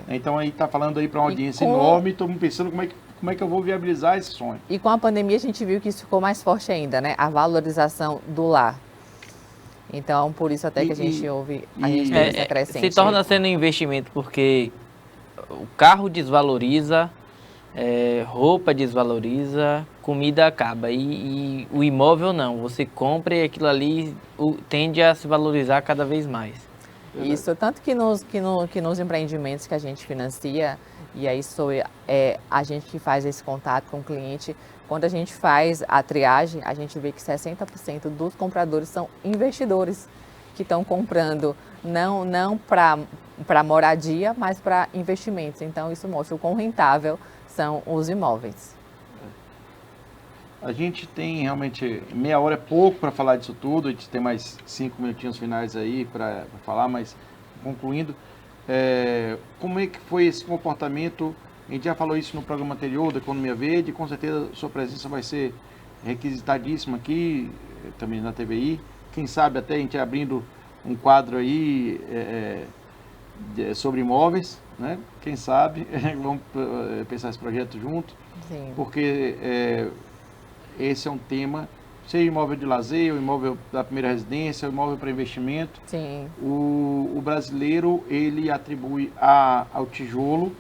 Então aí está falando aí para uma audiência enorme, todo mundo pensando como é que eu vou viabilizar esse sonho. E com a pandemia a gente viu que isso ficou mais forte ainda, né? A valorização do lar. Então, por isso até que a gente ouve essa crescente. Se torna sendo um investimento, porque o carro desvaloriza, roupa desvaloriza, comida acaba. E o imóvel não. Você compra e aquilo ali tende a se valorizar cada vez mais. Isso, tanto que nos empreendimentos que a gente financia, e aí a gente que faz esse contato com o cliente, quando a gente faz a triagem, a gente vê que 60% dos compradores são investidores que estão comprando não para moradia, mas para investimentos. Então, isso mostra o quão rentável são os imóveis. A gente tem realmente meia hora é pouco para falar disso tudo, a gente tem mais 5 minutinhos finais aí para falar, mas concluindo, como é que foi esse comportamento? A gente já falou isso no programa anterior da Economia Verde, com certeza sua presença vai ser requisitadíssima aqui, também na TVI. Quem sabe até a gente abrindo um quadro aí sobre imóveis, né? Quem sabe, vamos pensar esse projeto junto. Sim. Porque esse é um tema, seja imóvel de lazer, o imóvel da primeira residência, o imóvel para investimento. Sim. O brasileiro, ele atribui ao tijolo,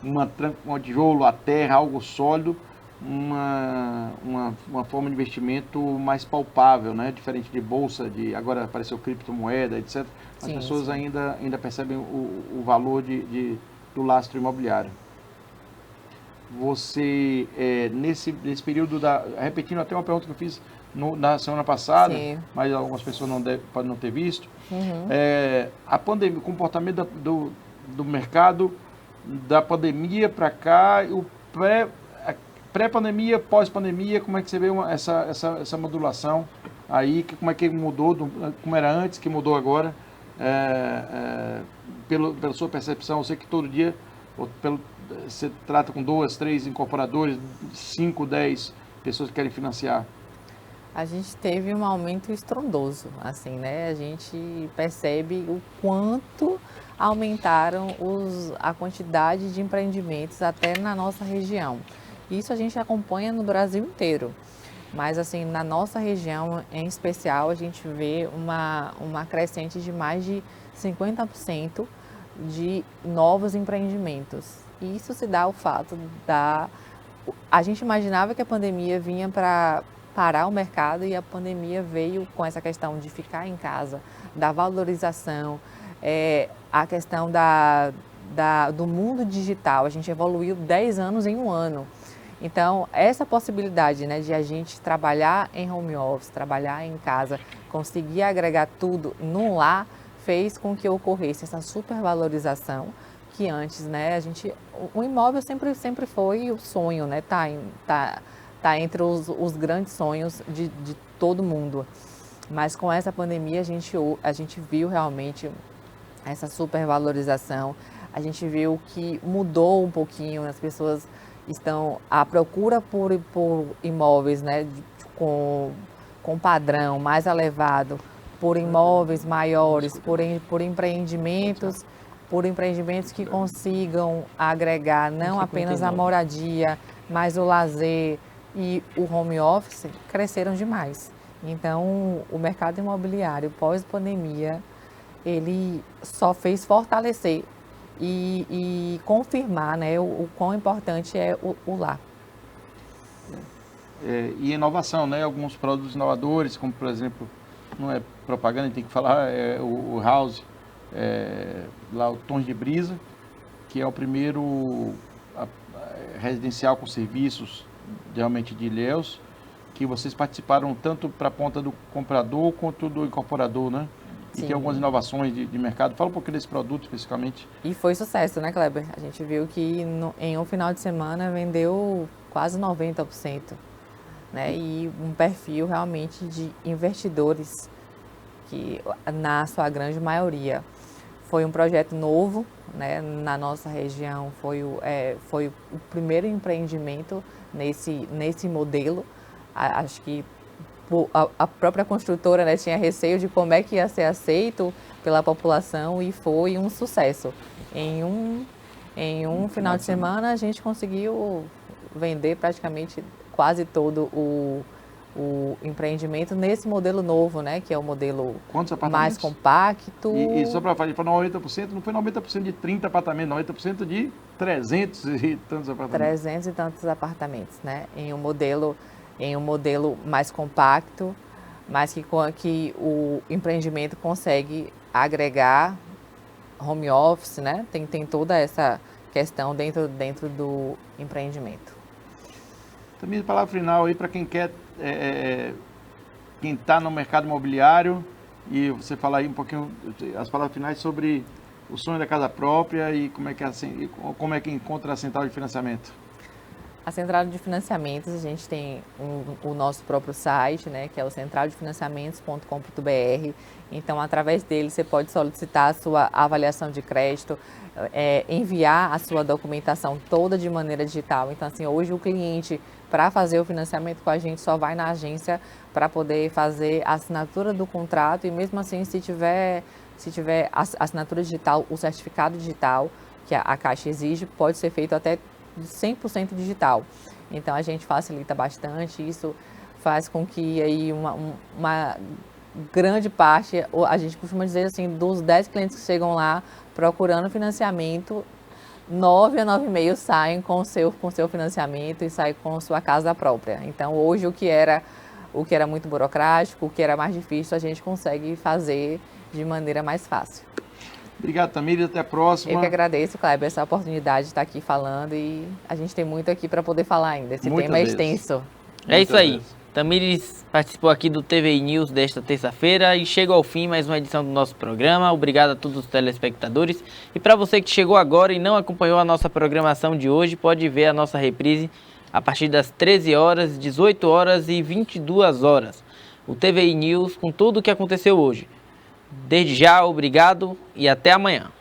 um tijolo, a terra, algo sólido, uma forma de investimento mais palpável, né? Diferente de bolsa, agora apareceu criptomoeda, etc. As Sim, pessoas sim. ainda percebem o valor do lastro imobiliário. Você, nesse período, repetindo até uma pergunta que eu fiz na semana passada, Sim. mas algumas pessoas podem não ter visto, Uhum. a pandemia, o comportamento do mercado da pandemia para cá, o pré-pandemia, pós-pandemia, como é que você vê essa modulação aí, como é que mudou, como era antes, que mudou agora, pela sua percepção? Eu sei que todo dia você trata com 2, 3 incorporadores, 5, 10 pessoas que querem financiar. A gente teve um aumento estrondoso, assim, né? A gente percebe o quanto aumentaram a quantidade de empreendimentos até na nossa região. Isso a gente acompanha no Brasil inteiro. Mas, assim, na nossa região em especial, a gente vê uma crescente de mais de 50% de novos empreendimentos. E isso se dá ao fato a gente imaginava que a pandemia vinha para parar o mercado e a pandemia veio com essa questão de ficar em casa, da valorização, a questão do mundo digital. A gente evoluiu 10 anos em um ano. Então, essa possibilidade, né, de a gente trabalhar em home office, trabalhar em casa, conseguir agregar tudo num lar, fez com que ocorresse essa supervalorização que antes, né, o imóvel sempre foi o sonho, né, tá entre os grandes sonhos de todo mundo. Mas com essa pandemia a gente viu realmente essa supervalorização, a gente viu que mudou um pouquinho, as pessoas estão à procura por imóveis, né, com padrão mais elevado, por imóveis maiores, por empreendimentos que consigam agregar não apenas a moradia, mas o lazer e o home office, cresceram demais. Então, o mercado imobiliário pós-pandemia, ele só fez fortalecer e confirmar, né, o quão importante é o lar. E inovação, né? Alguns produtos inovadores, como por exemplo, não é propaganda, a gente tem que falar, o House, lá o Tons de Brisa, que é o primeiro residencial com serviços realmente de Ilhéus, que vocês participaram tanto para a ponta do comprador quanto do incorporador, né? E tem algumas inovações de mercado. Fala um pouquinho desse produto especificamente. E foi sucesso, né, Kleber? A gente viu que em um final de semana vendeu quase 90%, né? E um perfil realmente de investidores, que na sua grande maioria. Foi um projeto novo, né? Na nossa região foi o primeiro empreendimento nesse modelo. Acho que a própria construtora, né, tinha receio de como é que ia ser aceito pela população e foi um sucesso. Em um final de semana a gente conseguiu vender praticamente quase todo o empreendimento nesse modelo novo, né, que é o modelo mais compacto. E só para falar 90%, não foi 90% de 30 apartamentos, 90% de 300 e tantos apartamentos. 300 e tantos apartamentos, né, em um modelo mais compacto, mas que o empreendimento consegue agregar home office, né? Tem toda essa questão dentro do empreendimento. Também a palavra final aí para quem quer, quem está no mercado imobiliário, e você falar aí um pouquinho, as palavras finais sobre o sonho da casa própria e como é que encontra a central de financiamento. A central de financiamentos, a gente tem o nosso próprio site, né, que é o centraldefinanciamentos.com.br. Então, através dele, você pode solicitar a sua avaliação de crédito, enviar a sua documentação toda de maneira digital. Então, assim, hoje o cliente, para fazer o financiamento com a gente, só vai na agência para poder fazer a assinatura do contrato e mesmo assim, se tiver a assinatura digital, o certificado digital que a Caixa exige, pode ser feito até 100% digital. Então a gente facilita bastante, isso faz com que aí uma grande parte, a gente costuma dizer assim, dos 10 clientes que chegam lá procurando financiamento, 9 a 9,5 saem com seu financiamento e saem com sua casa própria. Então, hoje, o que era muito burocrático, o que era mais difícil, a gente consegue fazer de maneira mais fácil. Obrigado, Tamires. Até a próxima. Eu que agradeço, Kleber, essa oportunidade de estar aqui falando e a gente tem muito aqui para poder falar ainda. Esse Muitas tema é vezes. extenso. É isso aí. vezes. Tamires participou aqui do TVI News desta terça-feira e chega ao fim mais uma edição do nosso programa. Obrigado a todos os telespectadores. E para você que chegou agora e não acompanhou a nossa programação de hoje, pode ver a nossa reprise a partir das 13 horas, 18 horas e 22 horas. O TVI News com tudo o que aconteceu hoje. Desde já, obrigado e até amanhã.